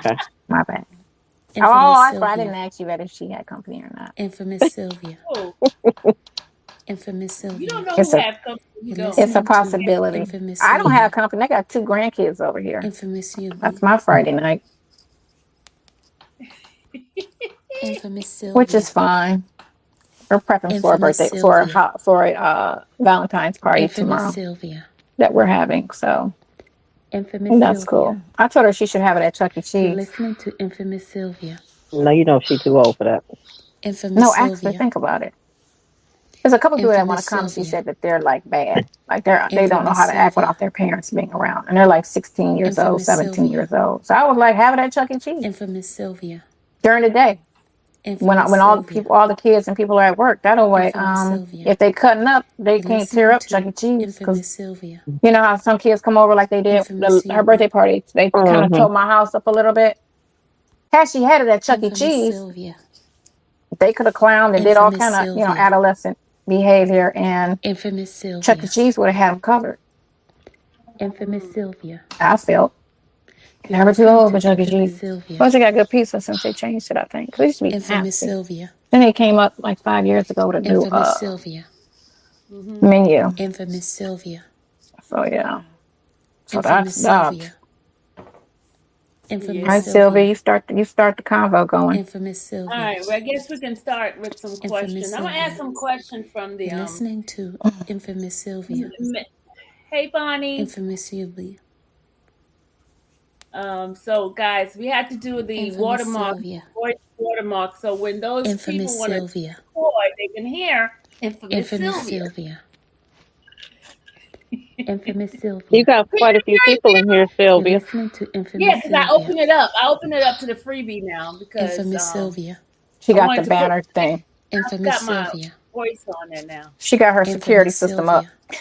Okay. My bad. Infamous That's right. I Sylvia. didn't ask you if she had company or not. Infamous Sylvia. Oh, Infamous you Sylvia. don't know It's who a have company. You You're don't. it's a listening to possibility. Infamous I don't have Sylvia. company. I got 2 grandkids over here. Infamous That's Sylvia. my Friday night, Infamous which is Sylvia. fine. We're prepping for a Infamous birthday for Sylvia. a Valentine's party Infamous tomorrow Sylvia. that we're having. So Infamous that's cool. Sylvia. I told her she should have it at Chuck E. You're Cheese. listening to Infamous Sylvia. No, you know she's too old for that. Infamous No, actually, Sylvia. think about it. There's a couple people that want Infamous to come. She Sylvia. said that they're like bad, like they don't know Infamous how to act Sylvia. without their parents being around, and they're like 16 years old, Infamous 17 Sylvia. years old. So I was like, have it at Chuck E. Cheese Infamous Sylvia. during the day when Infamous all the Sylvia. people, all the kids and people are at work. That way, Infamous Sylvia. if they cutting up, they You're can't tear listening up Chuck E. to Cheese because Infamous Sylvia. you know how some kids come over like they did Infamous her Sylvia. birthday party. They kind of Mm-hmm. tore my house up a little bit. Had she had it at Chuck E. Infamous Cheese, Sylvia. they could have clowned and did all Infamous kind of Sylvia. adolescent behavior, and Infamous Chuck E. Sylvia. Cheese would have had them covered. Infamous Sylvia. I felt. You're Never too listening old to for Chuck E. Infamous Cheese. Sylvia. Plus, they got good pizza since they changed it, I think. 'Cause it used to be Infamous nasty. Sylvia. Then they came up like 5 years ago with a new Infamous Sylvia. menu. Infamous Sylvia. So yeah. So Infamous that's that. Sylvia. All Infamous right, Sylvia, Sylvia. you start the convo going. Infamous All Sylvia. right. Well, I guess we can start with some Infamous questions. I'm gonna ask Sylvia. some questions from the You're listening to Infamous Sylvia. Hey, Bonnie. Infamous Sylvia. So guys, we had to do the Infamous watermark, Sylvia. voice watermark. So when those Infamous people want to Sylvia. record, they can hear Infamous Infamous Sylvia. Sylvia. Infamous You Sylvia. got quite a few people in here, You're Sylvia. listening to Yeah, Infamous because I Sylvia. open it up. I open it up to the freebie now because Infamous Sylvia. She I got wanted the to put. banner thing. I've Infamous got my Sylvia. voice on there now. She got her security Infamous system up. Sylvia.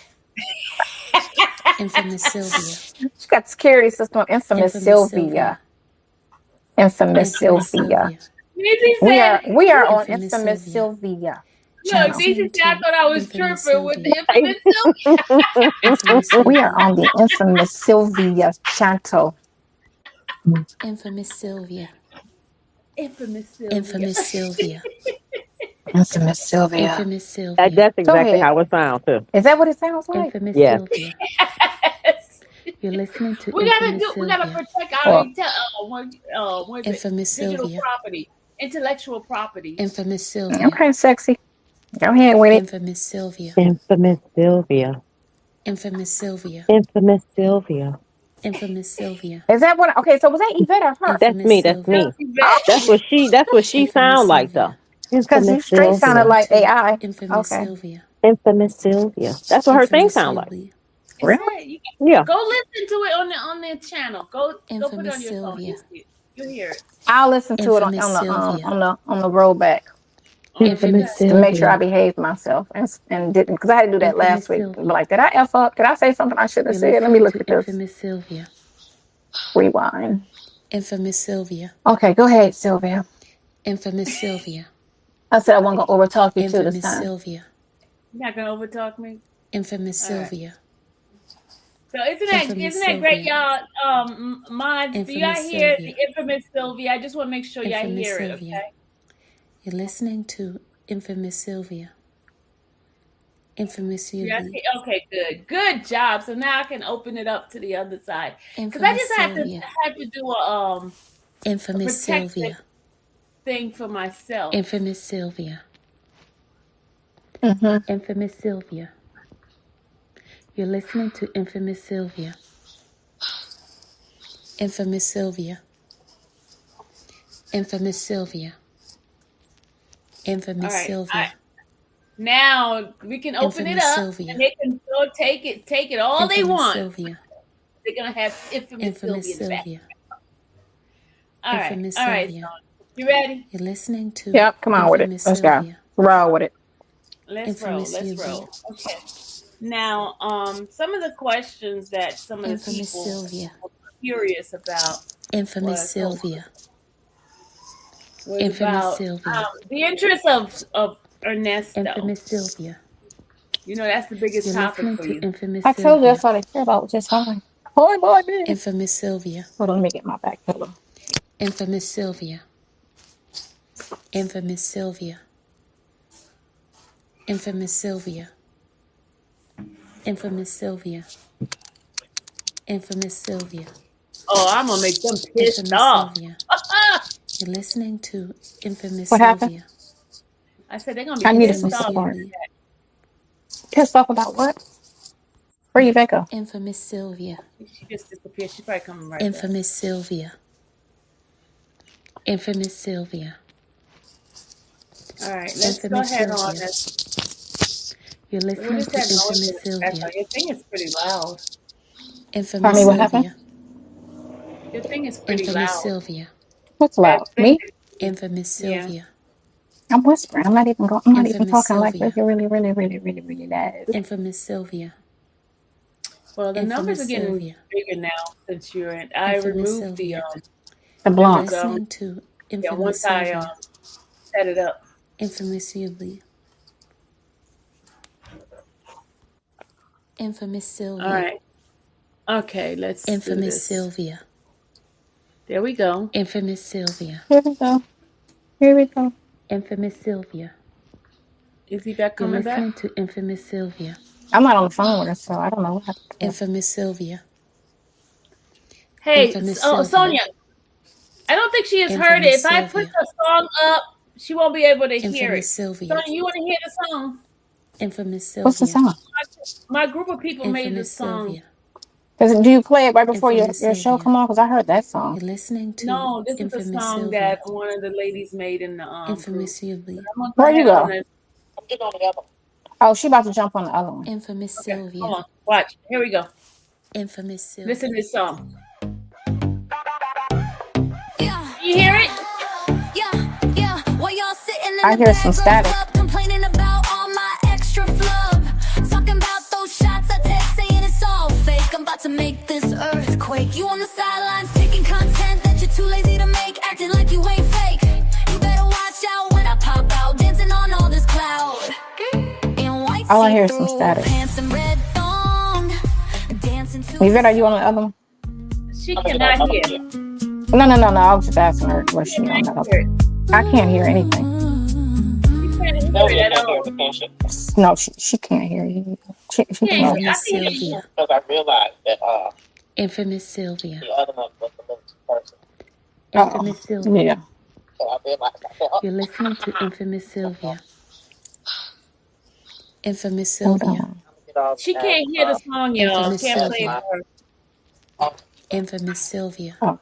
Infamous Sylvia. She got the security system up. Infamous Infamous Sylvia. Sylvia. Infamous Infamous Sylvia. Sylvia. Daisy We are said, we are on Infamous Infamous Sylvia. Sylvia look, channel. Daisy Listening said I to thought I was Infamous tripping with the Sylvia. Infamous Sylvia. Infamous We are Sylvia. on the Infamous Sylvia channel. Infamous Sylvia. Infamous Sylvia. Infamous Sylvia. Infamous Sylvia. Infamous Sylvia. That's Go exactly ahead. how it sounds too. Is that what it sounds like? Infamous Yeah. Sylvia. Yes. You're listening to We gotta Infamous do. We gotta Sylvia. protect Well, our what is it? Infamous Digital Sylvia. property, intellectual property. Infamous Sylvia. okay, sexy. Go ahead with it. Infamous Sylvia. Infamous Sylvia. Infamous Sylvia. Infamous Sylvia. Infamous Sylvia. Is that what? Okay, so was that Yvette or her? That's Infamous me. That's Sylvia. me. That's what she. That's what she Infamous sound like though. Sylvia. Because you Infamous straight sounded Sylvia. like AI. Infamous Okay, Sylvia. Infamous Sylvia. That's what her thing Infamous sound like. Sylvia. Is really? that, you Yeah. go listen to it on the channel. Go put it on Infamous your phone. Sylvia. You hear it. I'll listen to it Infamous Sylvia. on the road back Infamous to make sure I Sylvia. behaved myself and didn't, because I had to do that Infamous last week. Sylvia. Like, did I F up? Did I say something I shouldn't have You're said? Let me listening look to at this. Infamous Sylvia. Rewind. Infamous Sylvia. Okay, go ahead, Sylvia. Infamous Sylvia. I said I wasn't gonna overtalk you too this Infamous time. Sylvia. You're not gonna overtalk me. Infamous All right. Sylvia. So Infamous isn't that great, Sylvia. y'all? Mods, do y'all Infamous hear Sylvia. the infamous Sylvia? I just want to make sure y'all Infamous hear it. Sylvia. Okay. You're listening to Infamous Sylvia. Infamous Yeah. Sylvia. Okay. Good job. So now I can open it up to the other side because I Infamous just had Sylvia. to do a Infamous protected Sylvia. thing for myself. Infamous Sylvia. Mm-hmm. Infamous Sylvia. You're listening to Infamous Sylvia. Infamous Sylvia. Infamous Sylvia. All Infamous right. Sylvia. Now we can open it Infamous up Sylvia. and they can go take it all they Infamous want. Sylvia. They're gonna have infamous Infamous Sylvia in the back. Sylvia. All right. Infamous All right. Sylvia. Son. You ready? You're listening to Yep, come on with it. Infamous Let's go. Sylvia. Roll with it. Let's roll. Infamous Let's Sylvia. roll. Okay. Now, some of the questions that some of the Infamous people Sylvia. were curious about Infamous was Sylvia. Infamous Infamous about Sylvia. the interest of Ernesto. Infamous Sylvia. You know, that's the biggest You're topic listening for to you. Infamous I told you Sylvia. that's all they care about, which is fine. Boy, me. Infamous Sylvia. Hold on, let me get my back pillow. Infamous Sylvia. Infamous Sylvia. Infamous Sylvia. Infamous Sylvia. Infamous Sylvia. Oh, I'm gonna make them pissed Infamous off. Sylvia. You're listening to Infamous What happened? Sylvia. I said they're gonna be I muted pissed some Infamous off. support. Sylvia. Pissed off about what? Where you think of? Infamous Sylvia. She just disappeared. She's probably coming right back. Infamous Sylvia. Infamous Sylvia. All right, let's go Infamous ahead on Sylvia. this. You're What listening is to that noise Infamous in the Sylvia. background? Your thing is pretty loud. Infamous Pardon me, what happened? Sylvia. Your thing is pretty Infamous loud. Sylvia. What's That loud? thing Me? Infamous Yeah. Sylvia. I'm whispering. I'm not even Infamous talking like Sylvia. really loud. Infamous Sylvia. Well, the numbers Infamous are getting Sylvia. bigger now since you're in. I Infamous removed the Sylvia. The You're blunt. listening to yeah, Infamous once I Sylvia. set it up. Infamous Sylvia. Infamous Sylvia. All right. Okay, let's do Infamous this. Sylvia. There we go. Infamous Sylvia. Here we go. Here we go. Infamous Sylvia. Is he back You're coming back? listening to Infamous Sylvia. I'm not on the phone with her, so I don't know what happened to her. Infamous Sylvia. Hey, Infamous Sylvia. Sonya, I don't think she has heard it. Infamous If I put Sylvia. the song up, she won't be able to hear Infamous it. Sylvia. Sonya, you want to hear the song? Infamous What's the Sylvia. song? My group of people made the Infamous song. Sylvia. Do you play it right before your Infamous show Sylvia. come on? Because I heard that song. You're listening to No, this is a Infamous song Sylvia. that one of the ladies made in the group. Infamous Sylvia. I'm gonna Where you ahead on go? this. I'm getting on the other. Oh, she about to jump on the other one. Infamous Okay, Sylvia. hold on. Watch. Here we go. Infamous Sylvia. Listen to this song. Yeah, You hear it? yeah. While y'all sitting in I the hear some bad girls static. club, complaining about all my extra flub. Talking about those shots I take, saying it's all fake. I'm about to make this earthquake. You on the sidelines, taking content that you're too lazy to make, acting like you ain't fake. You better watch out when I pop out, dancing on all this cloud. In white All I hear is some see-through static. pants and red thong, dancing to Yvette, are you on the other one? She I'm getting cannot on the hear. other. No. I was just asking her was She she on cannot that other hear one. it. I can't hear anything. She can't No, hear you it at can't hear all. the cancer. No, she can't hear you. She Yeah, can I hear. Infamous can hear you. Sylvia. Because I realized that Infamous Sylvia. the other one was the most person. Infamous Sylvia. Yeah. So I realized I said, oh, You're listening to Infamous Sylvia. Infamous Hold Sylvia. on. get all She that, can't hear the song, y'all. Infamous Can't play it Sylvia. for her. Infamous Sylvia. Oh,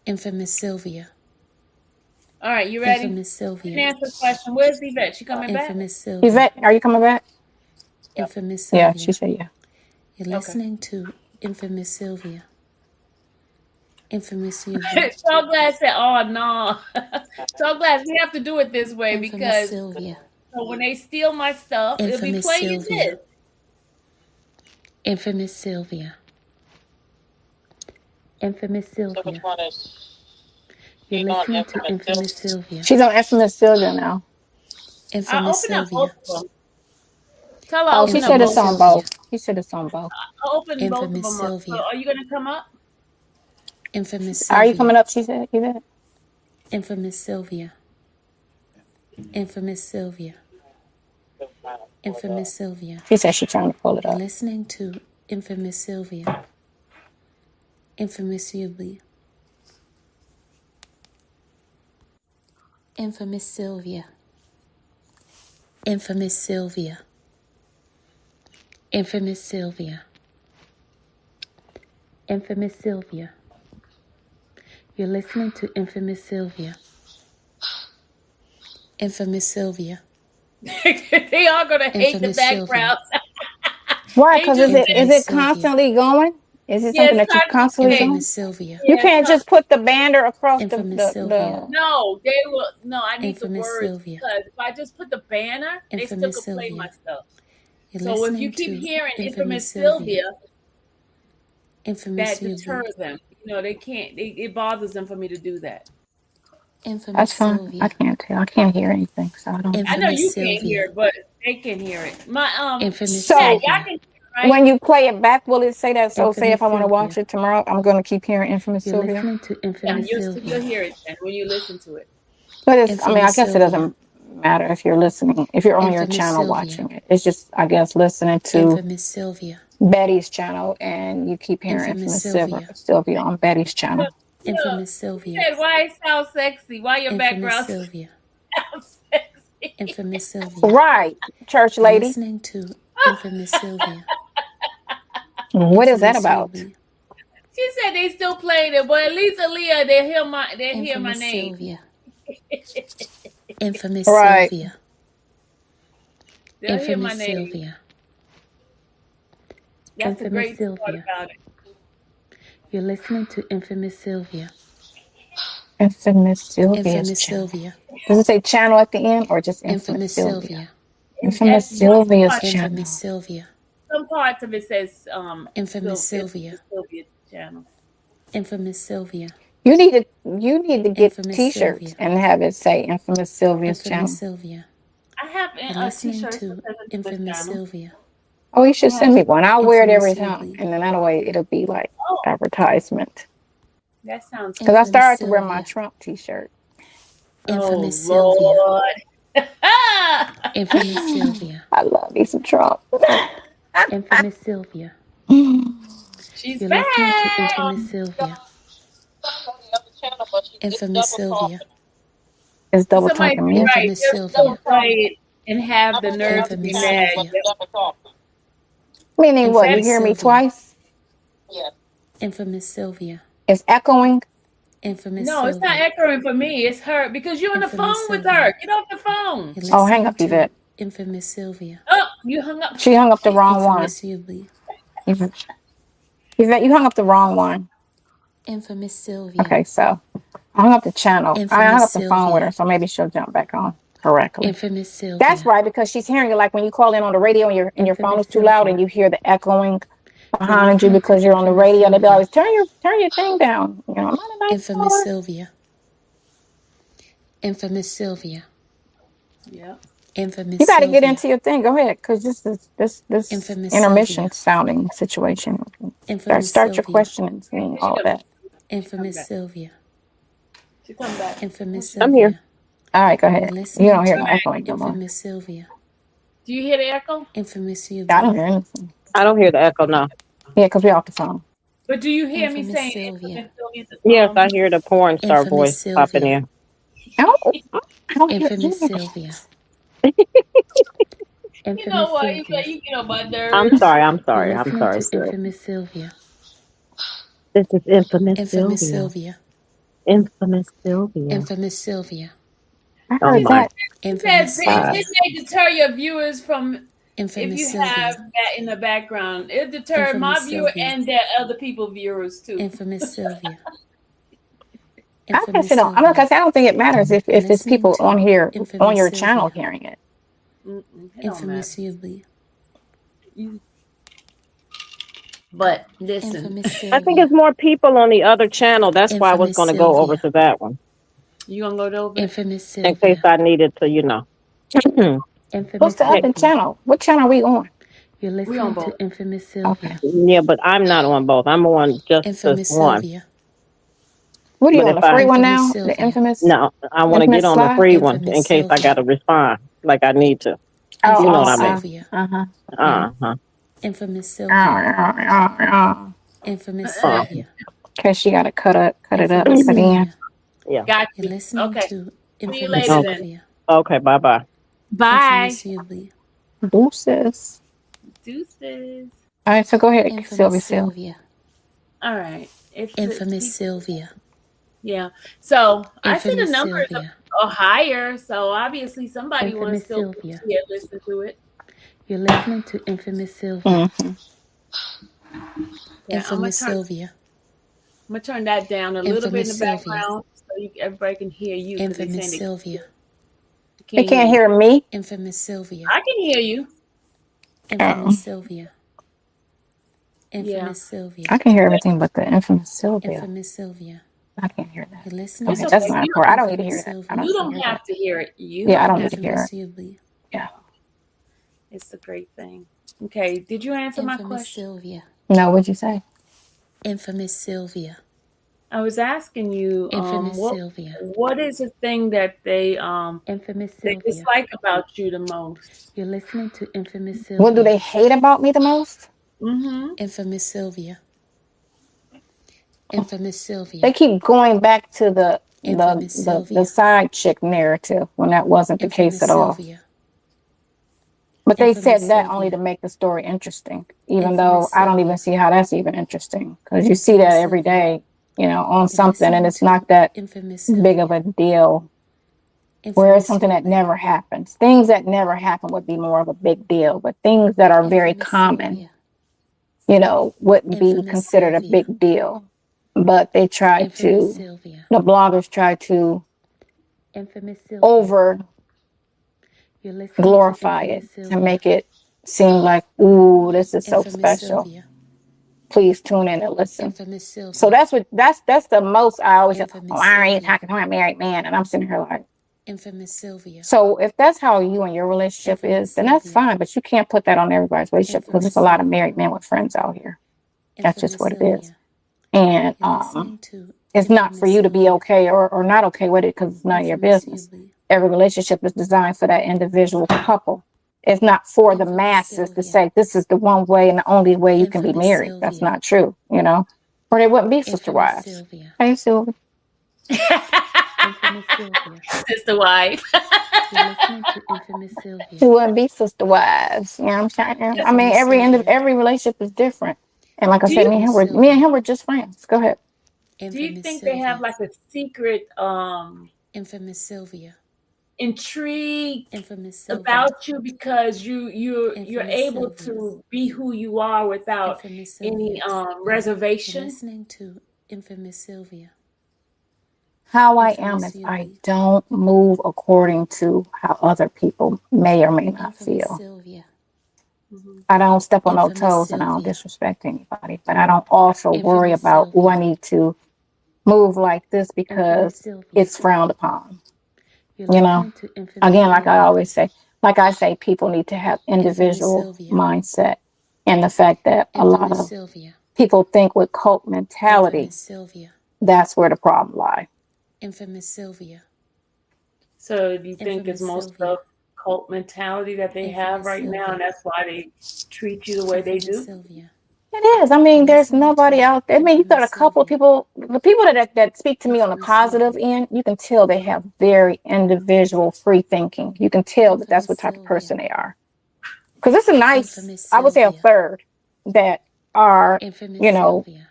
Infamous Sylvia. All right, you ready? Infamous You can Sylvia. answer the question. Where's Yvette? She coming back? Infamous Sylvia. Yvette, are you coming back? Infamous Yeah, Sylvia. she said yeah. You're Okay. listening to Infamous Sylvia. Infamous Sylvia. So glad said, oh no. So glad we have to do it this way Infamous because Sylvia. so when they steal my stuff, it'll be Infamous playing Sylvia. this. Infamous Sylvia. Infamous so which Sylvia. one is You're she's on listening to Infamous Infamous Sylvia. She's on Infamous Sylvia now. I'll Infamous open up Sylvia. both of them. Tell her Oh, I'll she open up said both it's of on them. both. She said it's on both. I'll open both of them Infamous up. Sylvia. So are you gonna come up? Infamous Are you coming Sylvia. up? She said Yvette. Infamous Sylvia. Infamous Sylvia. Infamous Sylvia. She said she's trying to pull it You're up. listening to Infamous Sylvia. Infamous Sylvia. Infamous Sylvia. Infamous Sylvia. Infamous Sylvia. Infamous Sylvia. You're listening to Infamous Sylvia. Infamous Sylvia. They are gonna hate the Infamous Sylvia. background. Why? They Because just is it Infamous Sylvia. constantly going? Is it Yeah, something it's that you constantly going? Infamous Sylvia. You Yeah, can't it's just put the banner across Infamous Sylvia. no, they will. No, I need the Infamous words Sylvia. because if I just put the banner, they still Infamous could play Sylvia. my stuff. You're So if listening you keep to hearing Infamous Infamous Sylvia. Sylvia, Infamous that Sylvia. deters them. You know, they can't. It bothers them for me to do that. Infamous That's fine. I Sylvia. can't tell. I can't hear anything, so I don't. I know Infamous you can't Sylvia. hear it, but they can hear it. My Infamous So- yeah, y'all Sylvia. can right? when you play it back, will it say that? So say Infamous if I want to watch Sylvia. it tomorrow, I'm going to keep hearing Infamous You're Sylvia. listening to Yeah, Infamous you'll Sylvia. hear it then when you listen to it. But it's, I mean, I Infamous guess it Sylvia. doesn't matter if you're listening, if you're on your Infamous channel Sylvia. watching it. It's just, I guess, listening to Infamous Sylvia. Betty's channel and you keep hearing Infamous Infamous Sylvia. Sylvia on Betty's channel. Infamous He Sylvia. said, "Why it sound sexy? Why your Infamous background Sylvia. sounds sexy?" Infamous Sylvia. Right, church You're lady. listening to Infamous Sylvia. What is that Infamous about? Sylvia. She said they still playing it, but at least Aaliyah, they hear my Infamous name. Sylvia. Infamous Right. Sylvia. They'll hear my Infamous name. Sylvia. That's the Infamous great part Sylvia. about it. You're listening to Infamous Sylvia. Infamous Sylvia's Infamous channel. Sylvia. Does it say channel at the end or just Infamous Infamous Sylvia? Sylvia. Infamous At Sylvia's one channel. Infamous Sylvia. some parts of it says Infamous Syl- Sylvia. Sylvia channel. Infamous Sylvia. You need to get Infamous T-shirts Sylvia. and have it say Infamous Sylvia's channel. Infamous Sylvia. I have You're a listening t-shirt to that says Infamous channel. Sylvia. Oh, you should send me one. I'll wear it every Infamous time, Sylvia. and then that way it'll be like Oh, advertisement. that sounds Because I Infamous started to wear my Sylvia. Trump T-shirt. Infamous oh Sylvia. Lord. Infamous Sylvia. I love me some Trump. Infamous Sylvia. She's You're listening to back. Infamous Sylvia. Infamous Sylvia. It's double Somebody talking be me. right. Infamous They'll Sylvia. still play it and have the nerve to be Infamous mad. Sylvia. Meaning what? You Infamous hear me Sylvia. twice? Infamous Sylvia. It's echoing. Infamous No, it's not Sylvia. echoing for me. It's her because you're on the Infamous phone with Sylvia. her. Get off the phone. You're Oh, hang listening up, to Yvette. Infamous Sylvia. Oh, you hung up. She hung up the wrong one. Infamous Sylvia. Yvette, you hung up the wrong one. Infamous Sylvia. Okay, so I hung up the channel. I hung Infamous up the phone with Sylvia. her, so maybe she'll jump back on correctly. Infamous Sylvia. That's right, because she's hearing it like when you call in on the radio and your phone is Infamous too loud Sylvia. and you hear the echoing behind you listening to because you're on the Infamous radio. And they be Sylvia. always turn your thing down. You know, I'm not a nice Infamous caller. Sylvia. Infamous Sylvia. Yeah. Infamous You got to Sylvia. get into your thing. Go ahead, because this Infamous intermission Sylvia. sounding situation. Infamous Start your Sylvia. questions and all that. Infamous back. Sylvia. She come back. Infamous Sylvia. I'm here. All right, go You're ahead. listening You don't hear to no echoing no more. Infamous Sylvia. Do you hear the echo? Infamous I don't Sylvia. hear anything. I don't hear the echo now. Yeah, because we're off the phone. But do you hear me Infamous saying Sylvia. infamous Sylvia? Yes, I hear the porn star Infamous voice Sylvia. popping in. I don't hear Infamous anything. Sylvia. You know Infamous what? You Sylvia. get on my nerves. I'm sorry. I'm You're sorry. I'm listening sorry, to sir. Infamous Sylvia. This is infamous Infamous Sylvia. Sylvia. Infamous Sylvia. Infamous Sylvia. I Oh heard my that. Infamous It Sylvia. may deter your viewers from if Infamous you Sylvia. have that in the background. It deter my Infamous viewer Sylvia. and their other people viewers too. Infamous Sylvia. I guess Infamous it don't. I Sylvia. don't think it matters if it's Listening people to on here Infamous on your Sylvia. channel hearing it. It don't Infamous matter. Sylvia. But listen, Infamous I think Sylvia. it's more people on the other channel. That's why I was Infamous going to go over Sylvia. to that one you gonna go over? Infamous in case Sylvia. I needed to, you know. Infamous What's the other Sylvia. channel? What channel are we on? You're We on listening both. to Infamous Sylvia. Yeah, but I'm not on both. I'm on just this Infamous one. Sylvia. What are you But on, if the free I one Infamous now? Sylvia. The infamous? no, I want to Infamous get on the slide? free one Infamous in case I Sylvia. got to respond like I need to. Oh, You know what I oh, mean? Sylvia. uh-huh. Uh-huh. Infamous Sylvia. Infamous Sylvia. Okay, she got to cut it up, Infamous cut in. Sylvia. Yeah. Got You're you. listening Okay. to See you Infamous later then. Sylvia. Okay, bye-bye. Bye. Infamous Sylvia. Deuces. Deuces. All right, so go ahead, Sylvia. Infamous Sylvia. All right. Infamous Sylvia. Yeah. So I see the Infamous numbers Sylvia. are higher. So obviously somebody wants Infamous to still Sylvia. listen to it. You're listening to Infamous Sylvia. Mm-hmm. Yeah, Infamous Sylvia. I'm gonna turn that down a little bit in the Infamous Sylvia. background so everybody can hear you. 'cause they Infamous saying Sylvia. They can't hear me? Infamous Sylvia. I can hear you. Infamous Sylvia. Infamous Sylvia. I can hear everything but the infamous Sylvia. Infamous Sylvia. I can't hear that. You're listening Okay, to that's not important. I don't need to hear Infamous that. I Sylvia. You don't don't need to hear have to hear it. You Yeah, I don't don't have need to to. hear Infamous it. Sylvia. Yeah. It's a great thing. Okay, did you answer my Infamous question? Sylvia. No, what'd you say? Infamous Sylvia. I was asking you, Infamous Sylvia. what is the thing that they Infamous they Sylvia. dislike about you the most? You're listening to Infamous Sylvia. What do they hate about me the most? Mm-hmm. Infamous Sylvia. Infamous Sylvia. They keep going back to the Infamous Sylvia. side chick narrative when that wasn't the Infamous case at all. Sylvia. But they Infamous said that only to Sylvia. make the story interesting, even Infamous though I don't even Sylvia. see how that's even interesting, because you see that Infamous every Sylvia. day, you know, on You're something, and listening it's to not that Infamous big of Sylvia. a deal. Where Infamous it's something that Sylvia. never happens. Things that never happen would be more of a big deal, but things that are very Infamous common, Sylvia. you know, wouldn't be Infamous considered a Sylvia. big deal. But they try Infamous to, Sylvia. the bloggers try to Infamous Sylvia. over You're listening to glorify it Infamous to Sylvia. make it seem like, ooh, this is so Infamous special. Sylvia. Please tune in and listen. Infamous So Sylvia. that's the most I always say, Infamous oh, I ain't Sylvia. talking to a married man. And I'm sitting here like, Infamous Sylvia. so if that's how you and your relationship Infamous is, then that's Sylvia. fine. But you can't put that on everybody's relationship, because Infamous there's a lot of Sylvia. married men with friends out here. That's just Infamous what it is. Sylvia. And You're listening to it's not for Infamous you to be Sylvia. okay or not okay with it, because it's none of your Infamous business. Sylvia. Every relationship is designed for that individual couple. It's not for the Infamous masses to Sylvia. say this is the one way and the only way you can be Infamous married. That's Sylvia. not true, you know. Or they wouldn't be sister Infamous wives. Sylvia. Hey, Sylvia. Infamous Sylvia. Sister wife. You're listening to Infamous She Sylvia. wouldn't be sister wives. You know what I'm saying? I mean, Infamous Sylvia. every relationship is different. And like I Do said, you Infamous me and him Sylvia. were just friends. Go ahead. do you Infamous think they have Sylvia. like a secret Infamous Sylvia. intrigue Infamous Sylvia. about you because you're Infamous able Sylvia. to be who you are without Infamous any Sylvia. You're reservation? listening to Infamous Sylvia. How I am Infamous is I Sylvia. don't move according to how other people may or may not Infamous feel. Sylvia. Mhm. I don't step on no Infamous toes and I don't Sylvia. disrespect anybody, but I don't also worry Infamous about, oh, I Sylvia. need to move like this Infamous because Sylvia. it's frowned upon. You're You know, listening to Infamous again, like I Sylvia. always say, like I say, people need to have Infamous individual Sylvia. mindset. And the fact that a lot Infamous of Sylvia. people think with cult mentality, Infamous Sylvia. that's where the problem lies. Infamous Sylvia. So do you think it's Infamous most Sylvia. of cult mentality that they have Infamous right now, and Sylvia. that's why they treat you the way they Infamous do? Sylvia. It is. I mean, You're there's listening nobody to out there. I mean, you got a Infamous couple of Sylvia. people, the people that speak to me on the Infamous positive Sylvia. end, you can tell they have very individual free thinking. You can tell that that's Infamous what type of Sylvia. person they are. Because it's a nice, Infamous I would say a Sylvia. third that are, Infamous you know, Sylvia.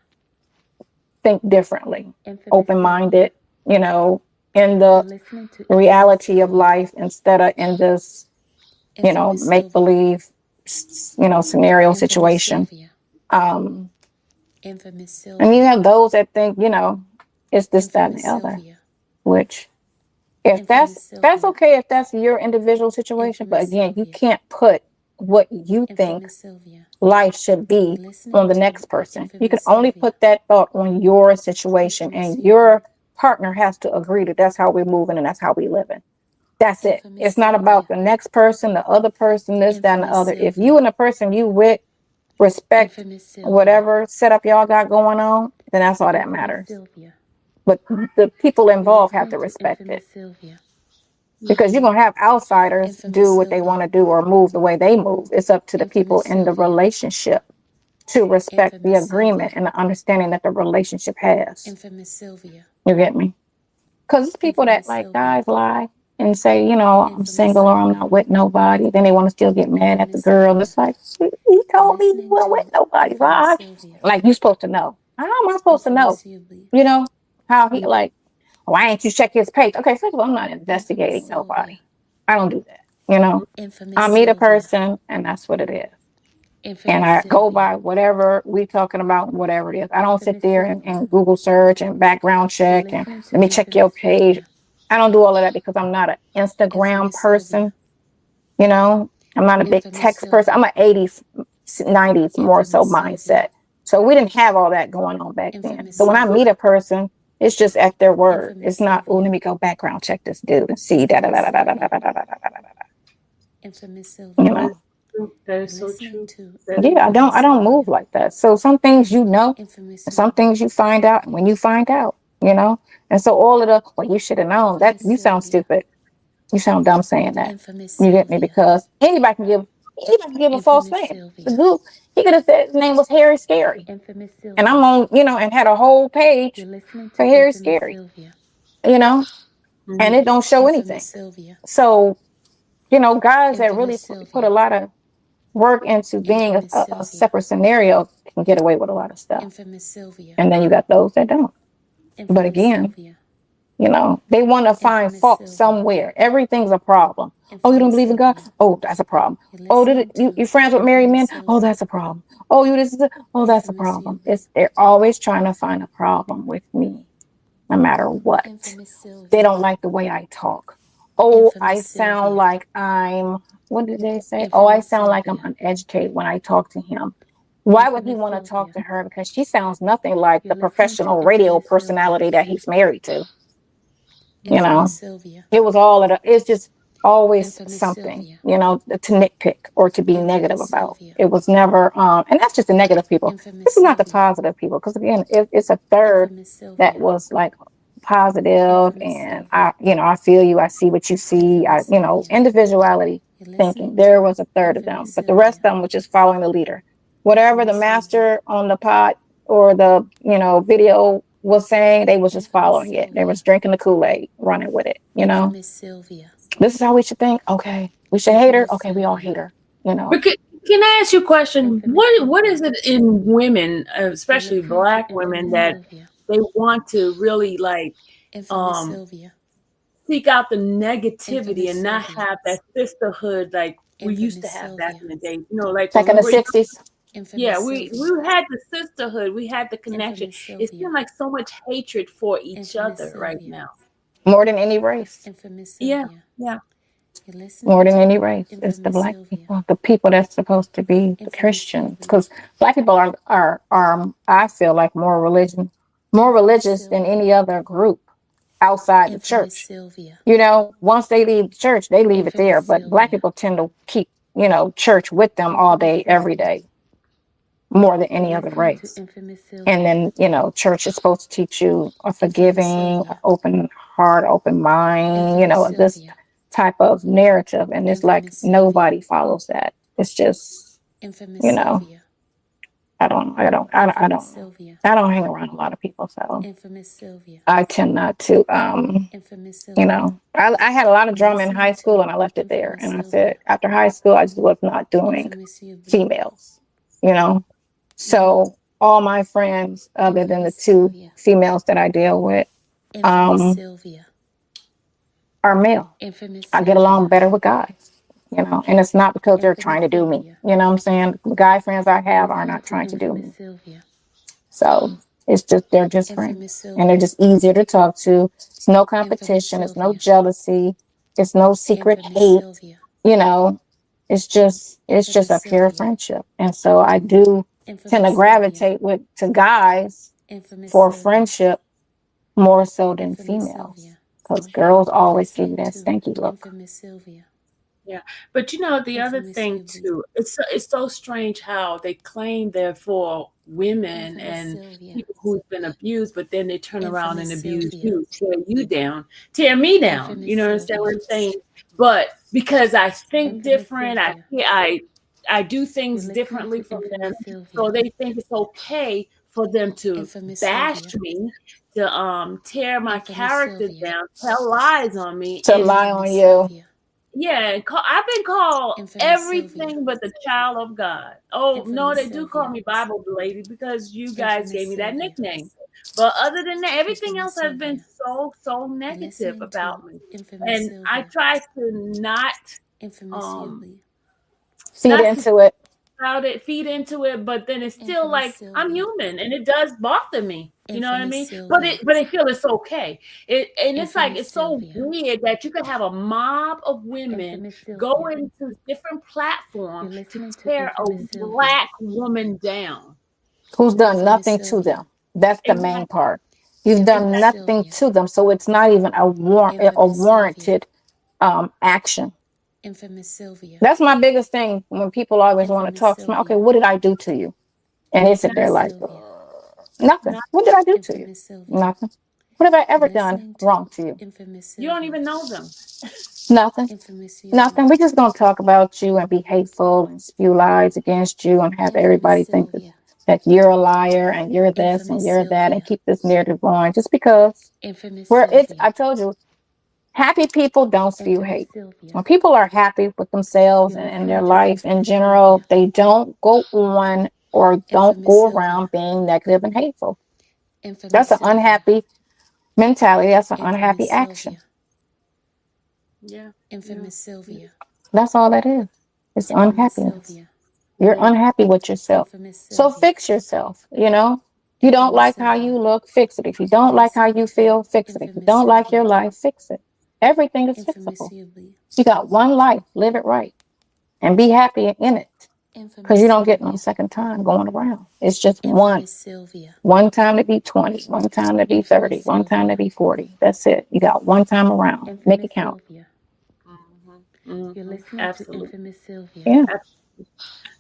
think differently, Infamous open-minded, Sylvia. you know, in You're the listening to Infamous reality of Sylvia. life instead of in this, you know, Infamous make Sylvia. believe, you know, scenario Infamous situation. Sylvia. Um, Infamous and you Sylvia. have those that think, you know, it's this, that, and Infamous the other, Sylvia. which if Infamous that's Sylvia. okay if that's your individual situation, but Infamous again, you Sylvia. can't put what you think Infamous Sylvia. life should You're be listening on the to next person. You can Infamous only Sylvia. put that thought on your situation, Infamous and Sylvia. your partner has to agree that that's how we're moving and that's how we living. That's it. Infamous It's not about Sylvia. the next person, the other person, this, that, and the Infamous other. If you Sylvia. and the person you with respect Infamous Sylvia. whatever setup y'all got going on, then that's all that Infamous matters. Sylvia. But the people You're involved have to listening to respect it, Infamous Sylvia. because you're going to have outsiders Infamous do what they Sylvia. want to do or move the way they move. It's up to the people Infamous in the Sylvia. relationship to respect the Infamous agreement Sylvia. and the understanding that the relationship has. Infamous Sylvia. You get me? Because it's people that Infamous like Sylvia. guys lie and say, you know, I'm Infamous single or I'm Sylvia. not with nobody. Then they want to still get mad at the Infamous girl. And it's Sylvia. like, he told me he Listening wasn't with to nobody. Infamous Why? Sylvia. Like, you supposed to know. How am I supposed to know? Infamous Sylvia. You know, how he like, why ain't you check his page? Okay, first of all, I'm not Infamous investigating nobody. Sylvia. I don't do that. You know, Infamous I meet a Sylvia. person and that's what it is. And Infamous I go by Sylvia. whatever we talking about, whatever it is. I don't sit Infamous there Sylvia. and Google search and background You're check and listening to let me check your Infamous page. Sylvia. I don't do all of that because I'm not an Instagram Infamous person. Sylvia. You know, I'm not a big Infamous text person. Sylvia. I'm an 80s, 90s more so Infamous mindset. Sylvia. So we didn't have all that going on back then. Infamous So when I Sylvia. meet a person, it's just at their word. Infamous It's not, oh, Sylvia. let me go background check this dude and see da da da Infamous da da da da Sylvia. da da da da da. Infamous You Sylvia. know, true. That You're is so listening true. to That Yeah, is Infamous I don't move Sylvia. like that. So some things you know, Infamous and some Sylvia. things you find out when you find out, you know. And so all of the well, you should have known that Infamous you sound Sylvia. stupid. You sound dumb saying that. Infamous You get me? Sylvia. Because anybody can give a false Infamous name. The Sylvia. Goop, he could have said his name was Harry Scary. Infamous And I'm Sylvia. on, and had a whole page You're listening for to Harry Infamous Scary, Sylvia. you know, and Mhm. it don't show Infamous anything. Sylvia. So, guys that really Infamous put a Sylvia. lot of work into being Infamous a Sylvia. separate scenario can get away with a lot of stuff. Infamous Sylvia. And then you got those that don't. But Infamous again, Sylvia. they want to find Infamous fault Sylvia. somewhere. Everything's a problem. Oh, you don't Infamous believe in God? Sylvia. Oh, that's a problem. You're Oh, listening you to friends with married men? Infamous Oh, Sylvia. that's a problem. Oh, you this is oh, that's a Infamous problem. Sylvia. They're always trying to find a problem with me, no matter what. Infamous They Sylvia. don't like the way I talk. Oh, I Infamous sound Sylvia. like what did they say? Oh, I Infamous sound like I'm Sylvia. uneducated when I talk to him. Why would he Infamous want to talk Sylvia. to her? Because she sounds nothing like You're the listening to professional radio Infamous Sylvia. personality that he's married to. Infamous Sylvia. It was all of the, it's just always Infamous something, Sylvia. to nitpick or to be negative Infamous about. Sylvia. It was never, and that's just the negative people. Infamous This is not the Sylvia. positive people. Because again, it's a third Infamous that Sylvia. was like positive, Infamous and Sylvia. I feel you, I see what you see, Infamous Sylvia. individuality You're thinking. listening There to was a third of them, Infamous but the rest Sylvia. of them was just following the leader. Whatever the Infamous Sylvia. master on the pod or the, video was saying, they was just Infamous following it. They was Sylvia. drinking the Kool-Aid, running with it, Infamous Sylvia. This is how we should think. Okay. We should hate her. Infamous Okay, we all Sylvia. hate her. You know. But can I ask you a question? Infamous What is Sylvia. it in women, especially You're listening to Black women, Infamous that Sylvia. they want to really Infamous um Sylvia. seek out the negativity Infamous and not Sylvia. have that sisterhood like we used to Infamous have back Sylvia. in the day? Like Like when in we the were young, 60s. yeah, Infamous we Sylvia. had the sisterhood, we had the connection. Infamous It Sylvia. seemed like so much hatred for each Infamous other right Sylvia. now. More than any race. Infamous Yeah, Sylvia. yeah. You're listening More than to any race. It's the Infamous Black Sylvia. people. The people that's supposed to be the Infamous Christians. Sylvia. Because Black people are I feel like more religious than Sylvia. any other group outside the Infamous church. Sylvia. Once they leave the church, they leave it there. Infamous But Black Sylvia. people tend to keep, church with them all day, Infamous every Sylvia. day, more than You're any other listening to race. Infamous Sylvia. And then, church is supposed to teach you a Infamous forgiving, Sylvia. open heart, open mind, Infamous this Sylvia. type of narrative. And it's like Infamous Sylvia. nobody follows that. It's just, Infamous you know, Sylvia. I don't Infamous Sylvia. I don't hang around a lot of people. So Infamous Sylvia. I tend not to, Infamous Sylvia. I had a lot of drama in Listening high to school and I left it there. Infamous And I Sylvia. said, after high school, I just was not doing Infamous Sylvia. females, So all my friends, other than the Infamous two Sylvia. females that I deal with, Infamous Sylvia. are male. Infamous I get along better with guys, and it's not because they're trying to do me. Sylvia. You know what I'm saying? The guy friends I have are not trying to do me. Infamous Sylvia. So it's just, they're just Infamous friends. Sylvia. And they're just easier to talk to. It's no competition. It's no Sylvia. jealousy. It's no secret Infamous hate. Sylvia. It's just Infamous a pure Sylvia. friendship. And so I do Infamous tend to Sylvia. gravitate to guys Infamous for Sylvia. friendship more so than Infamous females. Sylvia. Because girls always give you Listening that to stanky look. Infamous Sylvia. Yeah, but the other Infamous thing Sylvia. too, it's so strange how they claim they're for women Infamous and Sylvia. people who've been abused, but then they turn around and Infamous abuse Sylvia. you, tear you down, tear me down. Infamous You know what I'm saying? Sylvia. What I'm saying? But because I think Infamous different, Sylvia. I do things You're listening differently to from them, Infamous Sylvia. so they think it's okay for them to Infamous bash Sylvia. me, to tear my Infamous character Sylvia. down, tell lies on me, To and lie on Infamous you. Sylvia. yeah, I've been called Infamous everything Sylvia. but the child of God. Oh, no, Infamous they do call Sylvia. me Bible lady because you guys Infamous gave me that Sylvia. nickname. But other than that, everything Infamous else has been Sylvia. so You're negative listening to about me. Infamous And I Sylvia. try to not Infamous Sylvia. Feed not to into it. about it, feed into it, but then it's still Infamous like I'm Sylvia. human and it does bother me. You know what I mean? Infamous But Sylvia. I feel it's okay. It's like Infamous it's so Sylvia. weird that you could have a mob of women Infamous Sylvia. go into different You're platforms to listening to tear a Infamous Sylvia. Black woman down. Who's done Infamous nothing to Sylvia. them. That's the main Exactly. part. You've done Infamous nothing Sylvia. to them. So it's not even a Infamous Sylvia. warranted action. Infamous Sylvia. That's my biggest thing when people always want to Infamous talk to me. Sylvia. Okay, what did I do to you? And they sit there like, Sylvia. nothing. What did I do to you? Infamous Sylvia. Nothing. What have I ever You're done listening to wrong to you? Infamous You don't Sylvia. even know them. Nothing. Infamous Sylvia. Nothing. We just gonna talk about you and be hateful and spew lies against you and have everybody think that you're a liar and you're this and you're that and keep this narrative going just because Infamous I told you, happy people don't spew Infamous hate. Sylvia. When people are happy with themselves and their life in general, they don't go on or don't Infamous go Sylvia. around being negative and hateful. Infamous That's an Sylvia. unhappy mentality. That's an Infamous unhappy Sylvia. action. Yeah. Infamous Sylvia. That's all that is. It's Infamous unhappiness. Sylvia. You're unhappy with yourself. Infamous So Sylvia. fix yourself, you know? You don't Infamous like how Sylvia. you look, fix it. If you don't like how you feel, fix it. If you Infamous don't like your Sylvia. life, fix it. Everything is Infamous fixable. Sylvia. You got one life, live it right. And be happy in it. Because you don't get no second time going around. It's just one. Infamous Sylvia. One time to be 20, one time to be 30, Infamous one time to Sylvia. be 40. That's it. You got one time around. Make Infamous it count. Sylvia. Mhm. You're listening Absolutely. to Infamous Sylvia. Yeah.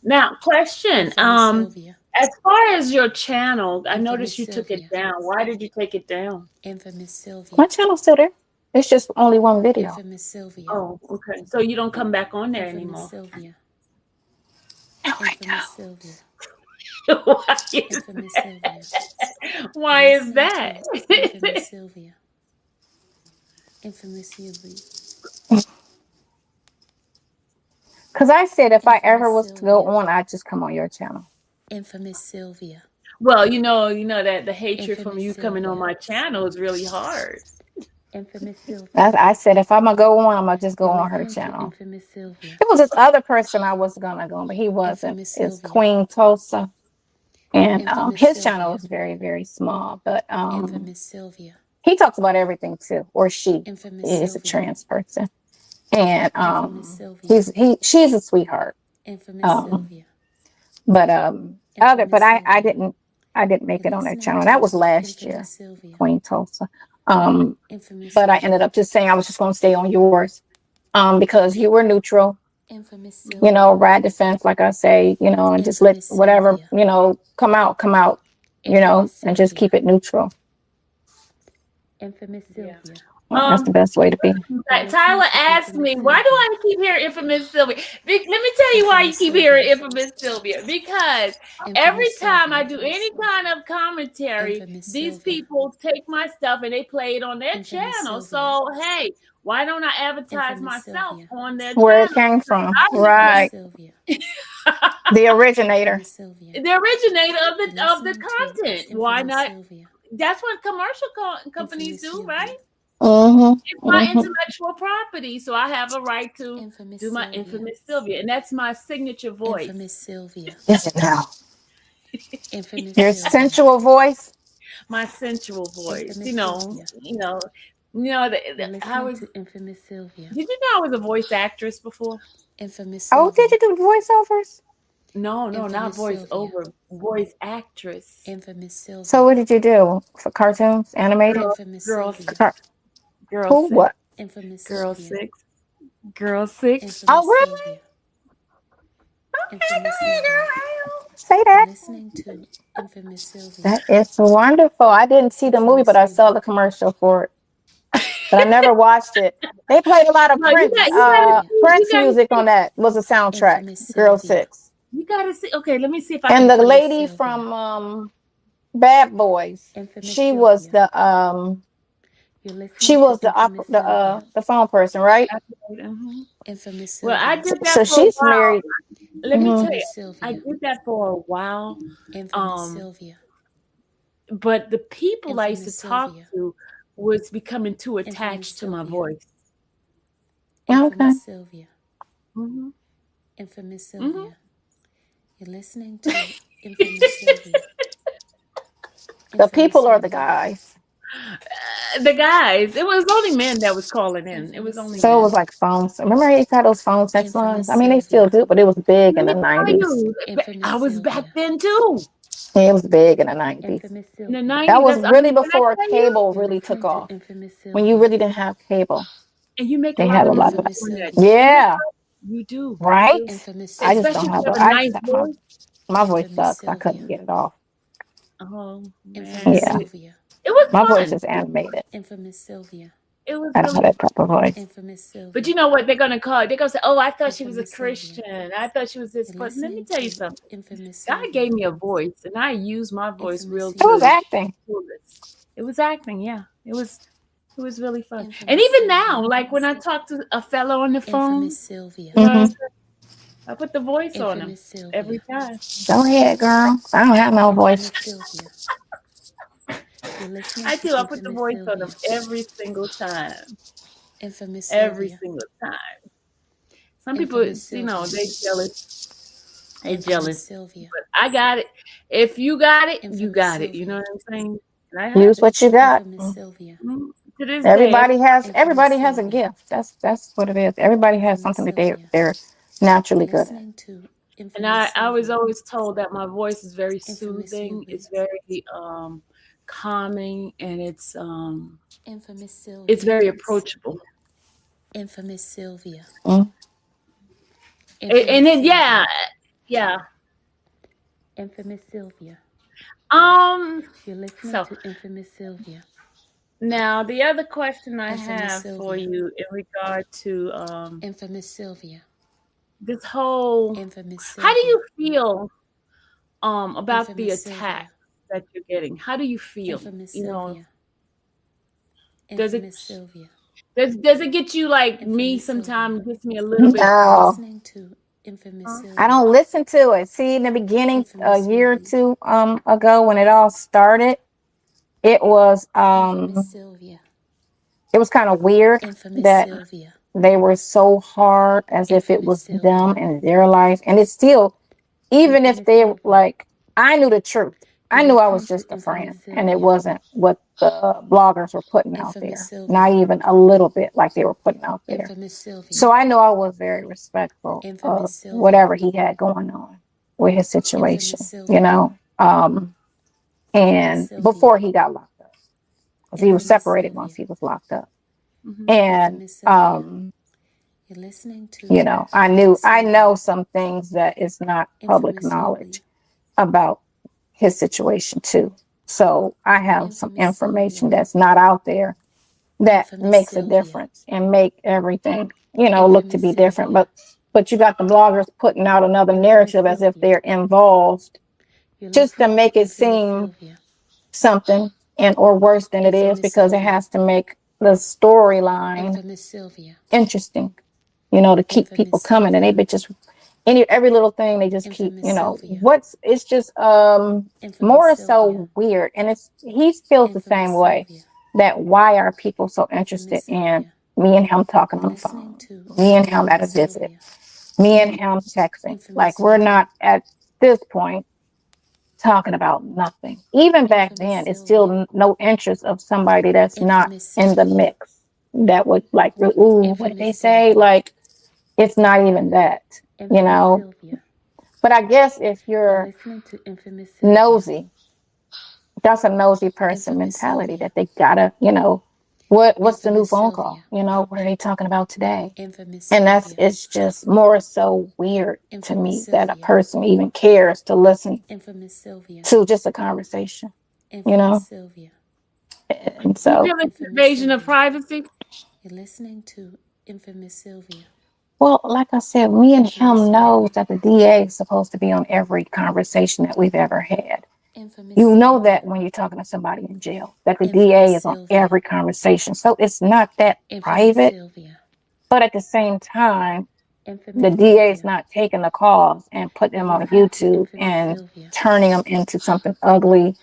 Now, question. Infamous Sylvia. As far as your channel, I Infamous noticed you took it Sylvia. down. Why did you take it down? Infamous Sylvia. My channel's still there. It's just only one video. Infamous Sylvia. Oh, okay. So you don't come back on there Infamous anymore. Sylvia. No, I Infamous don't. Sylvia. Why is Infamous Sylvia. that? Why You're is listening that? to Infamous Sylvia. Infamous Sylvia. Because I said if I ever Infamous was to go Sylvia. on, I'd just come on your channel. Infamous Sylvia. Well, you know that the hatred from Infamous you coming on Sylvia. my channel is really hard. Infamous Sylvia. I said if I'm going to go on, I'm going to just go You're on her listening to channel. Infamous Sylvia. It was this other person I was going to go on, but he wasn't. Infamous It's Sylvia. Queen Tulsa. And Infamous his Sylvia. channel is very, very small. But Infamous Sylvia. he talks about everything too. Or she Infamous is a Sylvia. trans person. And Infamous Sylvia. she's a sweetheart. Infamous Sylvia. But Infamous I Sylvia. didn't make You're it on that listening channel. to That was last year, Infamous Sylvia. Queen Tulsa. Infamous But I Sylvia. ended up just saying I was just going to stay on yours, because you were neutral. Infamous You Sylvia. know, ride the fence, like I say, you know, and just let Infamous whatever, Sylvia. you know, come out, you know, Infamous and just Sylvia. keep it neutral. Infamous Sylvia. That's the best way to be. Tyler asked me, why do I keep hearing Infamous Sylvia? Let me tell you why you keep hearing Infamous Sylvia. Because every Infamous time I Sylvia. do any kind of commentary, Infamous these Sylvia. people take my stuff and they play it on their Infamous channel. Sylvia. So, hey, why don't I advertise Infamous myself Sylvia. on their Where it channel? came from, Obviously, right? Sylvia. The originator. Infamous Sylvia. the originator of the Listening to content. Why Infamous not? Sylvia. That's what commercial companies Infamous do, Sylvia. right? Mm-hmm. It's my intellectual property, so I have a right to Infamous do my Sylvia. Infamous Sylvia, and that's my signature voice. Infamous Sylvia. Is it now? Infamous Your Sylvia. sensual voice. My sensual voice. Infamous You know. You're I listening was. to Infamous Sylvia. Did you know I was a voice actress before? Infamous Oh, Sylvia. did you do voiceovers? No, not Infamous voice Sylvia. over. Voice actress. Infamous Sylvia. So what did you do for cartoons, animated? Infamous Girl, Sylvia. girl, Who? six, What? Infamous girl Sylvia. six, girl six. Infamous Oh, really? Sylvia. Infamous Sylvia. Say You're that. listening to Infamous Sylvia. That is wonderful. I didn't see the movie, but I saw the commercial for it. But I never watched it. They played a lot of No, you Prince. gotta Music on that was a soundtrack. Infamous Girl Sylvia. 6. You gotta see. Okay, let me see if I And can. the lady Sylvia. from Bad Boys. Infamous She was Sylvia. the You're listening she to was the Infamous Sylvia. the phone person, right? Infamous Well, I Sylvia. did that So for a she's while. married. Let me tell you, Infamous Sylvia. I did that for a while. Infamous Sylvia. But the people I used Infamous to talk Sylvia. to was becoming too Infamous attached to my Sylvia. voice. Infamous Sylvia. Mm-hmm. Infamous Sylvia. You're listening to Infamous Sylvia. The people or the Sylvia. guys. The guys, it was only men that was calling in. It was only So men. it was like phones. Remember how you had those phone sex Infamous lines? I mean, they Sylvia. still do, but it was big in Let the me tell 90s. you, Infamous I was Sylvia. back then too. Yeah, it was big in the 90s. Infamous In the Sylvia. 90s. That was that's- really when I before tell you, cable You're really listening took to off. Infamous Sylvia. When you really didn't have cable. and you make They a lot had of a lot money of Infamous doing that. Sylvia. Yeah. You do. right? You do. Infamous I just Especially don't Sylvia. if you have have a nice my voice. my voice Infamous sucks. I Sylvia. couldn't get it off. Oh man, Infamous Yeah, Sylvia. it was my voice fun. is animated. Infamous Sylvia. It was I don't have really that type of voice. Infamous Sylvia. But you know what they're gonna call it? They're gonna say, "Oh, I thought she was a Infamous Sylvia. Christian. I thought she was this You're person." Let me listening tell you to something. Infamous God Sylvia. gave me a voice, and I use my voice real Infamous It was good. Sylvia. acting. It was acting, yeah. It was really fun. And Infamous even Sylvia. now, like when I talk to a fellow on the phone, Infamous Sylvia. you know what I'm Hmm. saying? I put the voice on him Infamous Sylvia. every time. Go ahead, girl. I don't have no voice. Infamous Sylvia. You're listening I to do. I put the Infamous voice on Sylvia. him every single time. Infamous Every Sylvia. single time. Some people, Infamous you know, Sylvia. they jealous. They Infamous jealous. Sylvia. But I got it. If you got it, you Infamous got it. You know Sylvia. what I'm saying? And I have Use it. what you got. Infamous Sylvia. To this day, Everybody has Infamous a Sylvia. gift. That's what it is. Everybody has Infamous something that Sylvia. they're naturally You're good at. listening to and Infamous I was Sylvia. always told that my voice is very Infamous soothing. Sylvia. It's very calming, and Infamous it's Sylvia. very approachable. Infamous Sylvia. Mm. And Infamous then Sylvia. yeah. Infamous Sylvia. Um. You're listening So to Infamous Sylvia. now the other question I Infamous have for Sylvia. you in regard to Infamous Sylvia. this whole, Infamous how do Sylvia. you feel about the Infamous attack Sylvia. that you're getting? How do you feel? Infamous You know, Sylvia. does it Infamous Sylvia. does it get you like me Infamous Sylvia. sometimes? It gets me a little bit. You're No, listening to Infamous Huh? Sylvia. I don't listen to it. See, in the beginning, a Infamous year or Sylvia. two ago, when it all started, it was Infamous Sylvia. it was kind of weird Infamous that Sylvia. they were so hard as if it Infamous was them Sylvia. and their life, and it's still, even if Infamous they Sylvia. like, I knew the truth. I You're knew I was listening to just a Infamous friend, and it Sylvia. wasn't what the bloggers were putting out Infamous there. Not Sylvia. even a little bit like they were putting out there. Infamous Sylvia. So I know I was very respectful of Infamous Sylvia. whatever he had going on with his situation, Infamous you Sylvia. know. Infamous And Sylvia. before he got locked up, because he was Infamous separated once Sylvia. he was locked up. Mhm. And Infamous Sylvia. You're listening to you know, I Infamous Sylvia. know some things that is not public Infamous knowledge Sylvia. about his situation too. So I have some Infamous information Sylvia. that's not out there that Infamous makes a Sylvia. difference and make everything, you know, look to Infamous be different. Sylvia. But you got the bloggers putting out another Infamous narrative as if Sylvia. they're involved You're just to listening make to it Infamous seem Sylvia. something and or worse than it is, Infamous because it Sylvia. has to make the storyline Infamous Sylvia. interesting, you know, to keep people Infamous coming. And they Sylvia. be just every little thing they just keep, Infamous you know, Sylvia. it's just Infamous more Sylvia. so weird. And he feels the Infamous same way, Sylvia. that why are people so interested Infamous in Sylvia. me and him talking You're on the listening phone, to me and him at a Infamous visit, Sylvia. me and him texting? Infamous Like, we're Sylvia. not at this point talking about nothing. Even back Infamous then, it's Sylvia. still no interest of somebody that's not Infamous in the Sylvia. mix that would like, ooh, what did they Infamous say? Sylvia. Like, it's not even that, you Infamous know. Sylvia. But I guess if You're you're listening to Infamous Sylvia. nosy, that's a nosy person Infamous mentality, Sylvia. that they gotta, you know, what's the new Infamous phone Sylvia. call? You know, what are they talking about today? Infamous And Sylvia. it's just more so weird to Infamous me that a Sylvia. person even cares to listen Infamous Sylvia. to just a conversation, you Infamous know. Sylvia. And You so, feel it's Infamous invasion of Sylvia. privacy? You're listening to Infamous Sylvia. well, like I said, me and Infamous him Sylvia. knows that the DA is supposed to be on every conversation that we've ever had. Infamous You know Sylvia. that when you're talking to somebody in jail, that the Infamous DA is on Sylvia. every conversation. So it's not that Infamous private, Sylvia. but at the same time, the Infamous DA is Sylvia. not taking the calls and putting You're them on listening to YouTube Infamous and Sylvia. turning them into something ugly,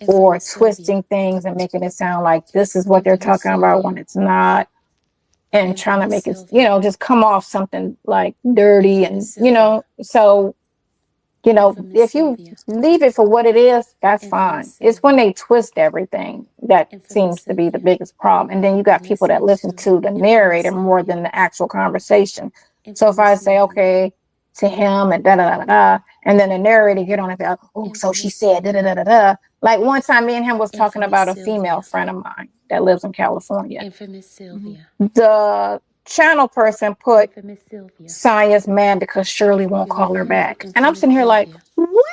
or Infamous Sylvia. twisting things and making it sound like this is what they're Infamous talking about Sylvia. when it's not, and trying to Infamous make it, Sylvia. you know, just come off something like dirty. And, Infamous you know, Sylvia. so, you know, Infamous if you Sylvia. leave it for what it is, that's fine. Infamous It's when Sylvia. they twist everything that Infamous seems to be the Sylvia. biggest problem. And then you got You're people that listening listen to to the Infamous narrator more Sylvia. than the actual conversation. So if I Infamous say, Sylvia. okay, to him and da da da da, and then the narrator get on it, be like, oh, so she Infamous said da da Sylvia. da da da. Like one time, me and him was talking Infamous about a female Sylvia. friend of mine that lives in California. Infamous Sylvia. The channel person put Infamous Sylvia. Sonya's mad because Shirley won't You're call her listening back. to And I'm Infamous sitting here like, Sylvia. what?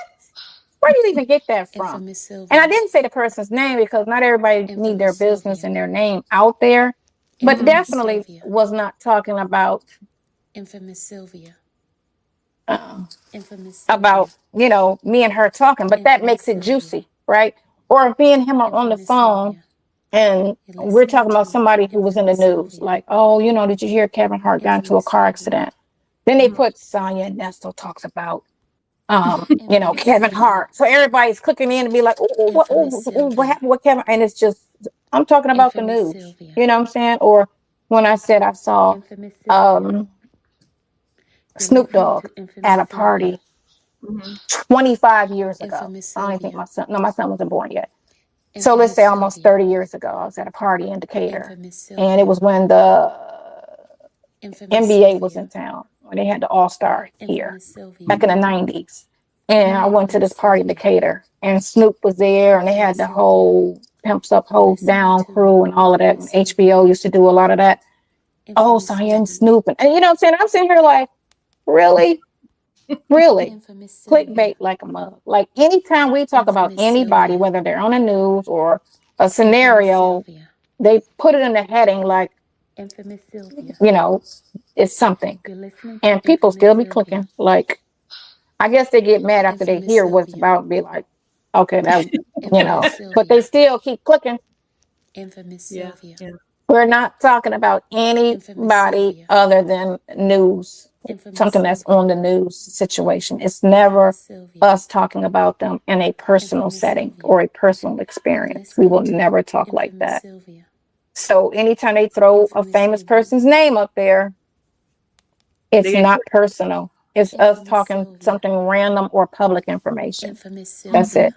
Where do you even get that from? Infamous Sylvia. And I didn't say the person's name because not everybody need their Infamous business Sylvia. and their name out there. But Infamous definitely Sylvia. was not talking about Infamous Sylvia. uh, Infamous Sylvia. about, you know, me and her talking, but that Infamous makes it Sylvia. juicy, right? Or if me and him are on the Infamous phone Sylvia. and You're we're listening talking about to somebody who was in the Infamous news, Sylvia. like, oh, you know, did you hear Kevin Hart got into a Infamous car Sylvia. accident? Then they put Sonya and Nestor talks about, you know, Infamous Kevin Sylvia. Hart. So everybody's clicking in to be like, oh, what, Infamous what Sylvia. happened with Kevin? And it's just, I'm talking about the Infamous news. Sylvia. You know what I'm saying? Or when I said I saw Infamous Sylvia. You're Snoop listening Dogg to Infamous at a Sylvia. party 25 years ago. Infamous I don't even think Sylvia. my son wasn't born yet. So let's Infamous say almost Sylvia. 30 years ago, I was at a party in Decatur. Infamous And it was Sylvia. when the Infamous NBA was in Sylvia. town, when they had the All-Star here Infamous Sylvia. back in the 90s. And I went to this party in Decatur, and Snoop was there, and they had the whole Pimps Up, Hoes Down crew and all of that. And HBO used to do a lot of that. Oh, Infamous Sonya and Sylvia. Snoop. And you know what I'm saying? I'm sitting here like, really? Really? Infamous Sylvia. Clickbait like a mug. Like anytime we talk about Infamous anybody, Sylvia. whether they're on the news or a Infamous scenario, Sylvia. they put it in the heading like, Infamous Sylvia. you know, it's something. You're listening to And people Infamous still be Sylvia. clicking. Like, I guess they get mad after they Infamous hear what it's Sylvia. about and be like, okay, that, you know, Infamous but they Sylvia. still keep clicking. Infamous Yeah. Sylvia. Yeah. We're not talking about Infamous anybody Sylvia. other than news, Infamous something that's Sylvia. on the news situation. It's never Infamous Sylvia. us talking about them in a personal Infamous setting Sylvia. or a personal You're experience. We will listening to never talk like Infamous that. Sylvia. So anytime they throw a Infamous famous Sylvia. person's name up there, it's They get not personal. It's us Infamous talking Sylvia. something random or public information. Infamous That's Sylvia. it.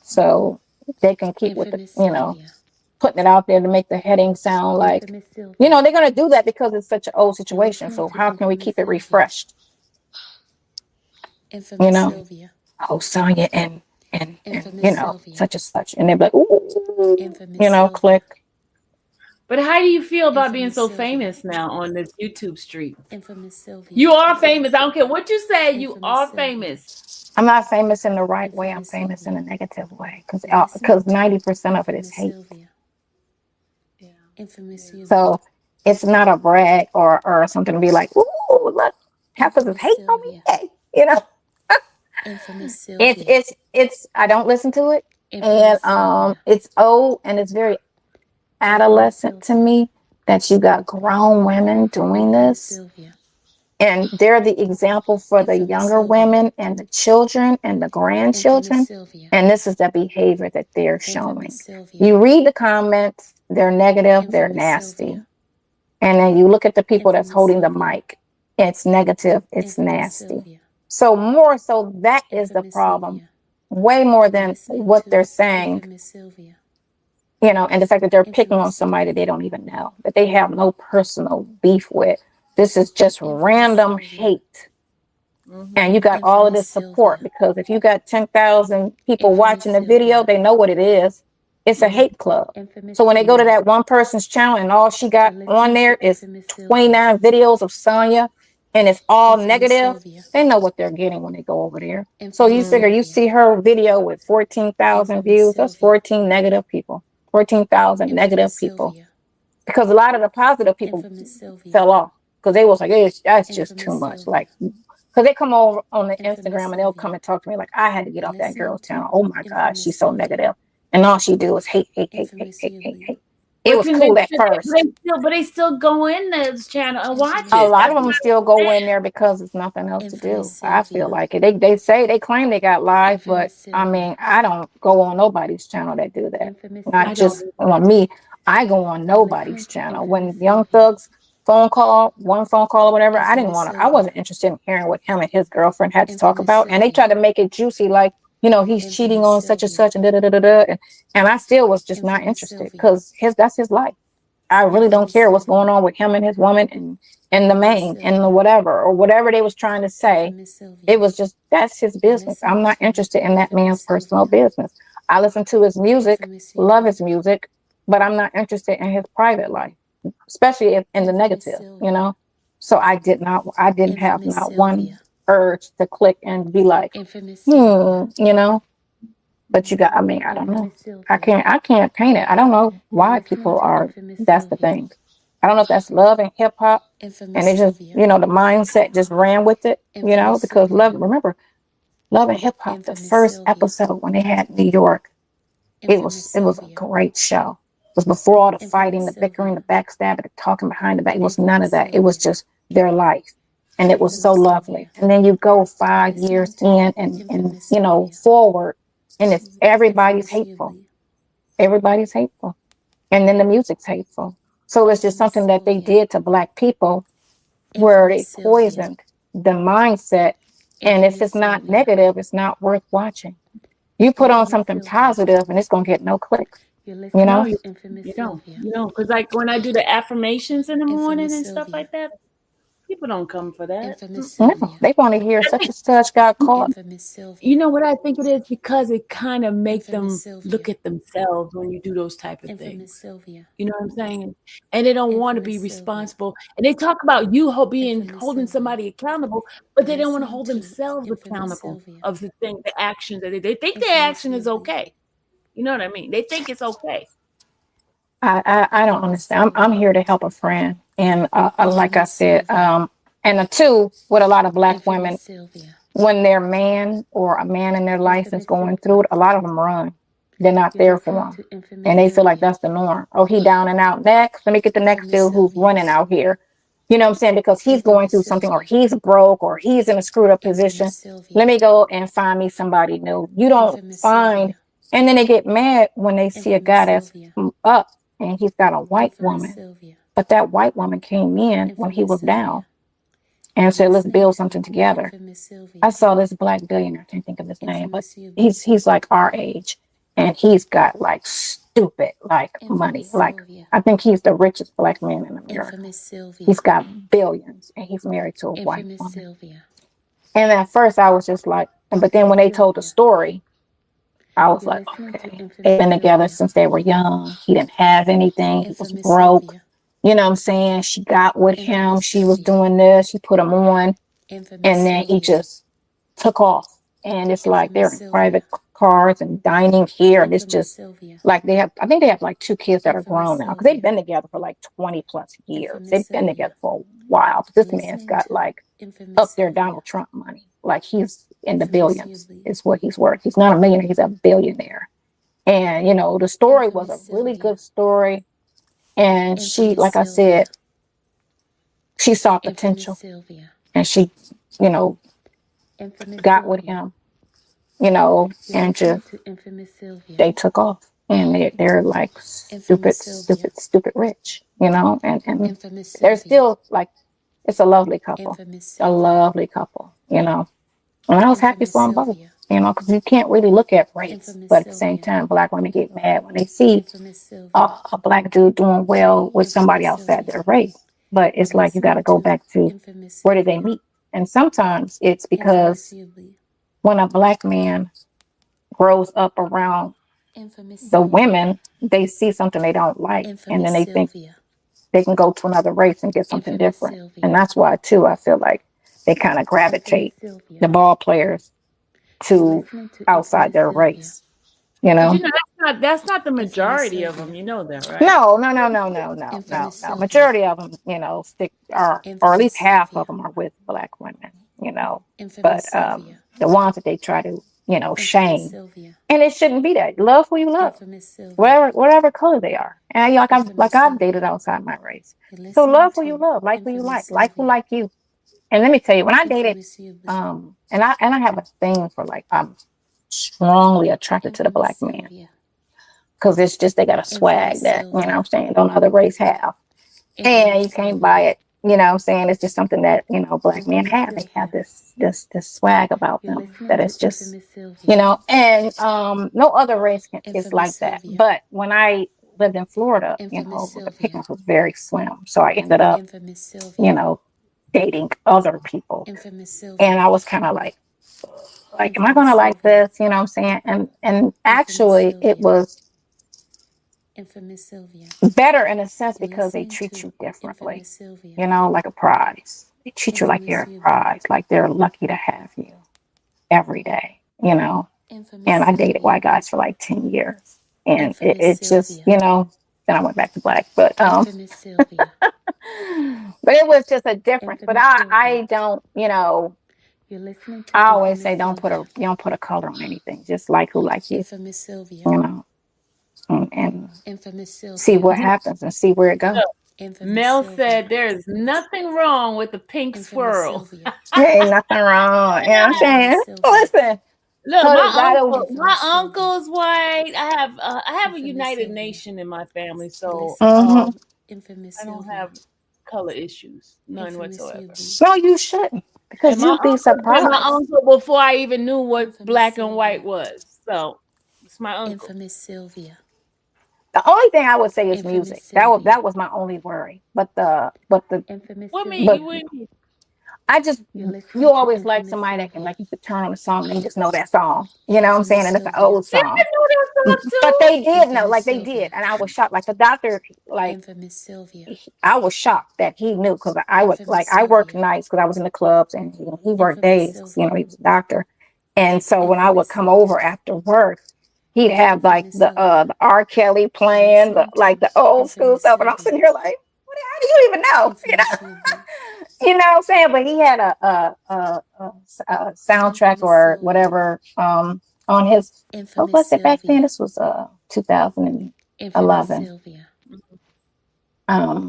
So they can keep with the, Infamous you know, Sylvia. putting it out there to make the heading sound like, Infamous Sylvia. you know, they're going to do that because it's such an old You're situation. listening So to how can we Infamous keep it Sylvia. refreshed? Infamous You know, Sylvia. oh, Sonya and Infamous you know, Sylvia. such and such. And they're like, ooh, Infamous you know, Sylvia. click. But how do you feel about being Infamous so Sylvia. famous now on this YouTube street? Infamous Sylvia. You are famous. I don't care what you say. You Infamous are Sylvia. famous. I'm not famous in the right way. I'm Infamous famous in Sylvia. a negative way because You're listening to 90% of it is Infamous hate. Sylvia. Infamous Sylvia. So it's not a brag or something to be like, ooh, look, half of this Infamous hate on me. Sylvia. Hey, you know, Infamous Sylvia. it's I don't listen to it. Infamous And Sylvia. it's old and it's very adolescent to me that you got grown women doing Infamous this. Sylvia. And they're the example for the Infamous younger Sylvia. women and the children and the grandchildren. Infamous Sylvia. And this is the behavior that they're showing. Infamous Sylvia. You read the comments, they're negative, they're Infamous nasty. Sylvia. And then you look at the people that's Infamous holding the Sylvia. mic, it's negative, it's Infamous nasty. Sylvia. So more so that is the Infamous problem, Sylvia. way more You're than listening what to they're saying, Infamous Sylvia. you know, and the fact that they're picking on Infamous somebody Sylvia. they don't even know, that they have no personal beef with. This is just Infamous random Sylvia. hate. And you got all of Infamous this support Sylvia. because if you got 10,000 people Infamous watching the video, Sylvia. they know what it is. It's a hate club. Infamous So when they go to Sylvia. that one person's channel and all she got You're on listening there to is Infamous Sylvia. 29 videos of Sonya and it's all Infamous negative, Sylvia. they know what they're getting when they go over there. So Infamous you figure you Sylvia. see her video with 14,000 Infamous views, that's Sylvia. 14 negative people, 14,000 negative Infamous people. Sylvia. Because a lot of the positive people Infamous Sylvia. fell off because they was like, hey, that's just too Infamous much. Sylvia. Like, because they come over on the Infamous Instagram and they'll Sylvia. come and talk to me like, I had to get You're off that listening girl's to channel. Oh my God, Infamous she's so Sylvia. negative. And all she do is hate, hate, hate, hate, Infamous hate, hate, Sylvia. hate. It But was can cool at they first. but they still go in this channel and watch Infamous A it. lot That's of them what still I'm go saying. in there because there's nothing else to do. Infamous I feel Sylvia. like it. They claim they got live, but Infamous I Sylvia. mean, I don't go on nobody's channel that do that. Infamous Not I Sylvia. just on me. I go on You're nobody's listening to channel. Infamous When Young Sylvia. Thug's one phone call or whatever, I didn't Infamous want to, I Sylvia. wasn't interested in hearing what him and his girlfriend had to talk Infamous about. And they Sylvia. tried to make it juicy, like, you know, he's cheating Infamous on such and Sylvia. such and da da da da da. And I still was just not Infamous interested Sylvia. because that's his life. I really don't Infamous care what's Sylvia. going on with him and his woman and the Infamous main and the Sylvia. whatever or whatever they was trying to say. Infamous Sylvia. It was just, that's his You're business. I'm listening not to interested in that Infamous man's personal Sylvia. business. I listen to his music, Infamous love Sylvia. his music, but I'm not interested in his private life. especially in the negative, you know. So I didn't have not one urge to click and be like, you know. But you got, I mean, I don't know. I can't paint it. I don't know why people are, that's the thing. I don't know if that's love and hip hop and they just, you know, the mindset just ran with it, you know, because remember, Love and Hip Hop, the first episode when they had New York, it was a great show. It was before all the fighting, the bickering, the backstabbing, the talking behind the back. It was none of that. It was just their life. And it was so lovely. And then you go 5 years in and you know, forward, and it's everybody's hateful. Everybody's hateful. And then the music's hateful. So it's just something that they did to Black people where they poisoned the mindset. And if it's not negative, it's not worth watching. You put on something positive and it's going to get no clicks. You know? You know, because like when I do the affirmations in the morning and stuff like that, people don't come for that. No, they want to hear such and such got caught. You know what I think it is? Because it kind of makes them look at themselves when you do those type of things. You know what I'm saying? And they don't want to be responsible. And they talk about you holding somebody accountable, but they don't want to hold themselves accountable of the actions that they think their action is okay. You know what I mean? They think it's okay. I don't understand. I'm here to help a friend. And like I said, and two, with a lot of Black women, when their man or a man in their life is going through it, a lot of them run. They're not there for them. And they feel like that's the norm. Oh, he down and out next. Let me get the next dude who's running out here. You know what I'm saying? Because he's going through something, or he's broke, or he's in a screwed up position. Let me go and find me somebody new. You don't find. And then they get mad when they see a guy that's up and he's got a white woman. But that white woman came in when he was down and said, let's build something together. I saw this Black billionaire, I can't think of his name, but he's like our age. And he's got like stupid like money. Like I think he's the richest Black man in America. He's got billions and he's married to a white woman. And at first I was just like, but then when they told the story, I was like, okay, they've been together since they were young. He didn't have anything. He was broke. You know what I'm saying? She got with him. She was doing this. She put him on. And then he just took off. And it's like they're in private cars and dining here. And it's just like I think they have like 2 kids that are grown now because they've been together for like 20 plus years. They've been together for a while. But this man's got like up there Donald Trump money. Like he's in the billions is what he's worth. He's not a millionaire. He's a billionaire. And, you know, the story was a really good story. And she, like I said, she saw potential. And she, you know, got with him, you know, and just, they took off. And they're like stupid rich, you know, and they're still like, it's a lovely couple, you know. And I was happy for them both, you know, because you can't really look at race. But at the same time, Black women get mad when they see a Black dude doing well with somebody outside their race. But it's like you got to go back to where did they meet? And sometimes it's because when a Black man grows up around the women, they see something they don't like. And then they think they can go to another race and get something different. And that's why, too, I feel like they kind of gravitate the ball players to outside their race, you know. You know, that's not the majority of them. You know that, right? No. Majority of them, you know, or at least half of them are with Black women, you know. But the ones that they try to, you know, shame, and it shouldn't be that. Love who you love, whatever color they are. And I've dated outside my race, so love who you love, like who you like who like you. And let me tell you, when I dated, and I have a thing for like, I'm strongly attracted to the Black man because it's just, they got a swag that, you know what I'm saying, don't other race have. And you can't buy it, you know what I'm saying? It's just something that, you know, Black men have. They have this swag about them that is just, you know, and no other race is like that. But when I lived in Florida, you know, the pickup was very slim. So I ended up, you know, dating other people. And I was kind of like, am I going to like this? You know what I'm saying? And actually it was Infamous Sylvia. Better in a sense You're because they listening treat to you differently, Infamous Sylvia. you know, like a prize. They treat you like Infamous you're a Sylvia. prize, like they're lucky to have you every day, you know. Infamous And I dated Sylvia. white guys for like 10 years. And Infamous it just, Sylvia. you know, then I went back to black. But Infamous Sylvia. but it was just a difference. But Infamous Sylvia. I don't, you know, You're listening to I always Infamous say don't Sylvia. put a color on anything. Just like who like you, Infamous Sylvia. you know. And Infamous Sylvia. see what happens and see where it goes. Infamous Mel Sylvia. said there is nothing wrong with the pink Infamous swirl. Sylvia. There ain't nothing wrong. You know what I'm saying? Sylvia. Listen. Look, So my that uncle, was- my uncle's white. I have a Infamous United Sylvia. Nation in my family, so Mhm. Infamous I don't Sylvia. have color issues, none Infamous whatsoever. Sylvia. No, you shouldn't. Because And my you'd be uncle been my surprised. uncle before I even knew what Infamous black and Sylvia. white was. So it's my uncle. Infamous Sylvia. The only thing I would say is Infamous music. Sylvia. That was my only worry. But the Infamous What Sylvia. mean? But- What do you mean? I just You're listening you to always like Infamous somebody that can Sylvia. like you could turn on a song and you just know that song. You know what I'm saying? And it's an Sylvia. old song. That too. But they did know, Infamous like they Sylvia. did. And I was shocked. Like the doctor, like Infamous Sylvia. I was shocked that he knew because I was Infamous like I worked Sylvia. nights because I was in the clubs and he worked Infamous days. You Sylvia. know, he was a doctor. And so when I would Infamous come Sylvia. over after work, he'd have like Infamous the R. Kelly playing, the like the old school Infamous stuff, and I'm Sylvia. sitting here like, how do you even know? You know, Infamous Sylvia. you know what I'm saying? But he had a soundtrack Infamous or Sylvia. whatever on his. What Infamous was it back then? Sylvia. This was 2011. Infamous Sylvia.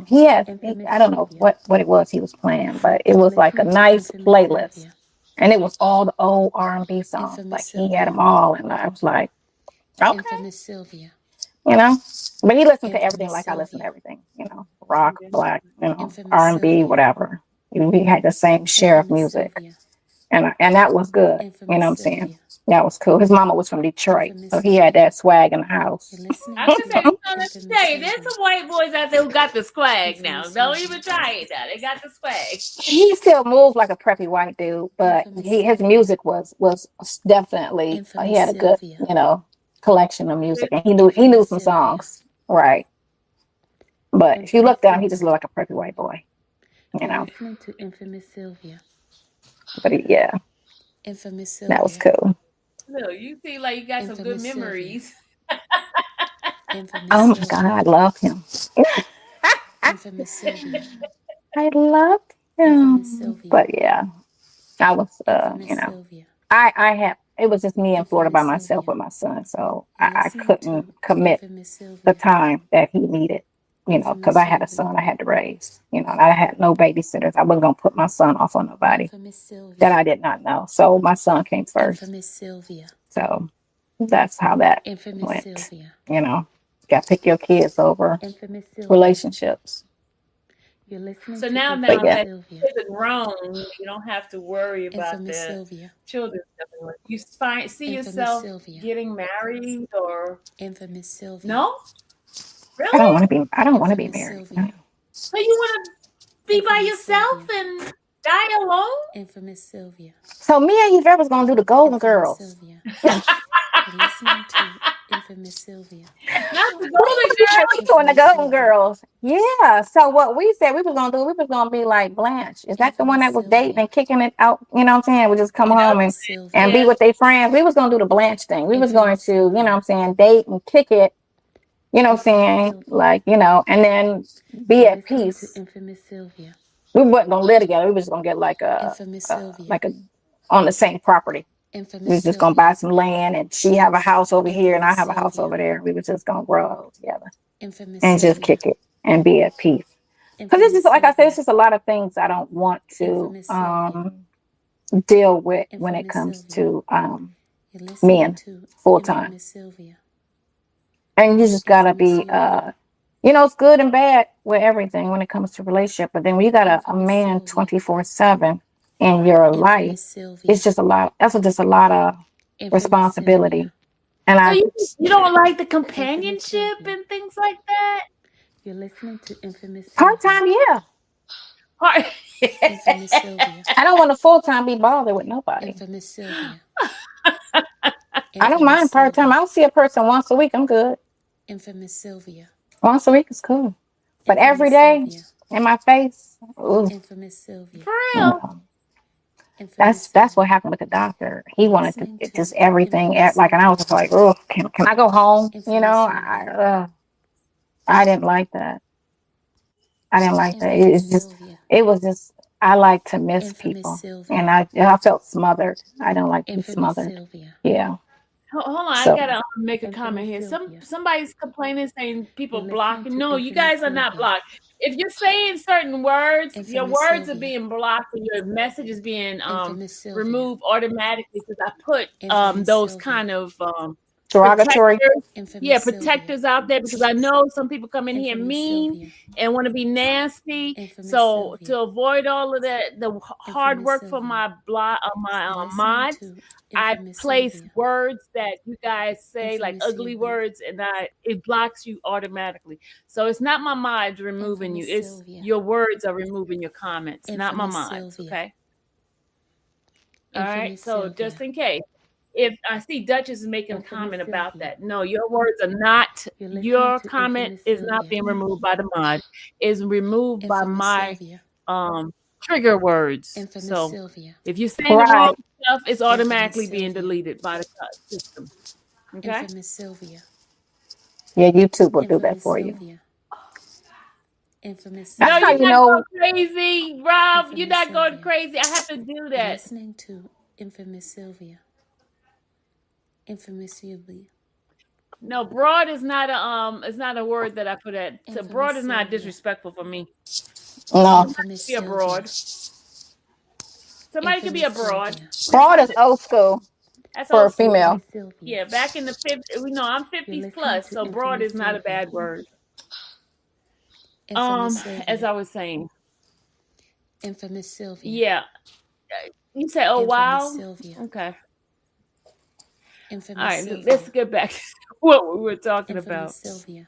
He had Infamous I don't know Sylvia. what it was he was playing, but it You're was like a listening to nice Infamous playlist, Sylvia. and it was all the old R&B songs. Infamous Like he had Sylvia. them all, and I was like, okay, Infamous Sylvia. you know. But he listened to Infamous everything, like I listen to Sylvia. everything, you know, rock, black, you know, Infamous R&B, Sylvia. whatever. We had the same share of Infamous music, Sylvia. and that was good. Infamous You know what I'm Sylvia. saying? That was cool. His mama was from Detroit, Infamous so he had that swag in the house. You're listening I to just say, let me Infamous tell you, there's Sylvia. some white boys out there who got the swag now. Infamous Don't Sylvia. even try it now. They got the swag. He still moved like a preppy white dude, but Infamous his Sylvia. music was definitely Infamous he had a good, Sylvia. you know, collection of music, and he knew Infamous some Sylvia. songs, right? But if you Infamous look down, he just Sylvia. looked like a preppy white boy, you You're know. listening to Infamous Sylvia. But yeah, Infamous Sylvia. that was cool. Look, you see, like you got some good Infamous Sylvia. memories. Infamous Oh my Sylvia. God, I love him. Infamous Sylvia. I loved Infamous him. Sylvia. But yeah, I was, Infamous you know, Sylvia. I had it was just me in Florida by Infamous myself Sylvia. with my son, so You're I listening couldn't to commit Infamous Sylvia. the time that he needed, you know, because I had a son I had to raise, you know, and I had no babysitters. I wasn't gonna put my son off on nobody Infamous Sylvia. that I did not know. So my son came first. Infamous Sylvia. So that's how that Infamous went. Sylvia. You know, got to pick your kids over Infamous Sylvia. relationships. You're listening So to now Infamous yeah. that Sylvia. kids are grown, you don't have to worry about Infamous the Sylvia. children. You see Infamous yourself Sylvia. getting married or Infamous Sylvia. no? I Really? don't want to be Infamous married. Sylvia. So you want to be by Infamous yourself Sylvia. and die alone? Infamous Sylvia. So me and Yvette was gonna do the Golden Infamous Girls. Sylvia. You're listening to Infamous Sylvia. Not the We Golden Girls. was doing the Infamous Golden Sylvia. Girls. Yeah. So what we said we was gonna do, we was gonna be like Blanche. Is that the one that was Infamous dating Sylvia. and kicking it out? You know what I'm saying? We just come home Infamous Sylvia. and be Yeah. with their friends. We was gonna do the Blanche thing. We was going Infamous to, you Sylvia. know what I'm saying, date and kick it, you know what I'm saying? Sylvia. Like, you know, and then be You're at listening peace. to Infamous Sylvia. We wasn't gonna live together. We was just gonna get like Infamous Sylvia. on the same property. We Infamous was just gonna Sylvia. buy some land and she have a house over here and I have a house Sylvia. over there. We was just gonna grow together Infamous and just Sylvia. kick it and be at peace. Because it's just like I said, it's just a lot of things I don't want to Infamous Sylvia. deal with when it Infamous comes Sylvia. to You're listening men to full time. Infamous Sylvia. And you just gotta Infamous be Sylvia. you know, it's good and bad with everything when it comes to relationship. But then when you got a Infamous man Sylvia. 24/7 in your life, Infamous Sylvia. it's just a lot. That's just a lot of Infamous responsibility. Sylvia. And So I you don't like the companionship Sylvia. and things like that? You're listening to Infamous Sylvia. part time, yeah. Infamous Sylvia. I don't want to full time be bothered with nobody. Infamous Sylvia. I don't mind part time. I'll see a person once a week. I'm good. Infamous Sylvia. Once a week is cool. But every day in my face, ooh, Infamous Sylvia. For real. That's what happened with the doctor. He wanted to just everything like, and I was just like, oh, can I go home? You know, I didn't like that. I didn't like that. It was just, I like to miss people, and I felt smothered. I don't like to be smothered. Yeah. Hold on, So- I gotta make a comment here. Somebody's complaining saying people blocking. No, you guys are not blocked. If you're saying certain words, your words are being blocked and your message is being removed automatically because I put those kind of Derogatory. protectors out there, because I know some people come in here mean and want to be nasty. So to avoid all of that, the hard work for my mods, I place words that you guys say, like ugly words, and it blocks you automatically. So it's not my mods removing you; it's your words are removing your comments, not my mods. Okay. All right. So just in case, if I see Duchess is making a comment about that, no, your words are not. Your comment is not being removed by the mod; is removed by my trigger words. So if you're saying the wrong stuff, it's automatically being deleted by the system. Okay. Yeah, YouTube will do that for you. Infamous. No, That's how you're you not know. going crazy, Rob. You're not going crazy. I have to do that. Listening to Infamous Sylvia. Infamous Sylvia. No, broad is not a word that I put at. So broad is not disrespectful for me. No, Be a broad. Somebody could be a broad. broad is old school That's for a old school. female. Yeah, back in the 50s, I'm 50s plus, so broad is not a bad word. As I was saying. Infamous Sylvia. Yeah. You say, oh, wow. Sylvia. Okay. Infamous All right, Sylvia. let's get back to what we were talking Infamous about. Sylvia.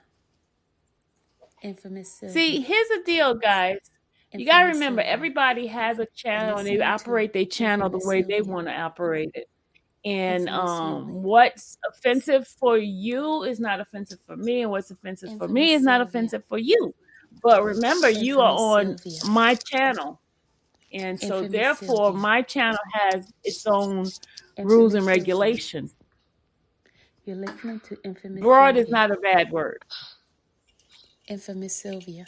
Infamous Sylvia. See, here's the deal, guys. You got to remember, everybody has a channel and they operate their channel the way they want to operate it. And what's offensive for you is not offensive for me, and what's offensive for me is not offensive for you. But remember, you are on my channel. And so therefore, my channel has its own rules and regulations. You're listening to Infamous Broad Sylvia. is not a bad word. Infamous Sylvia.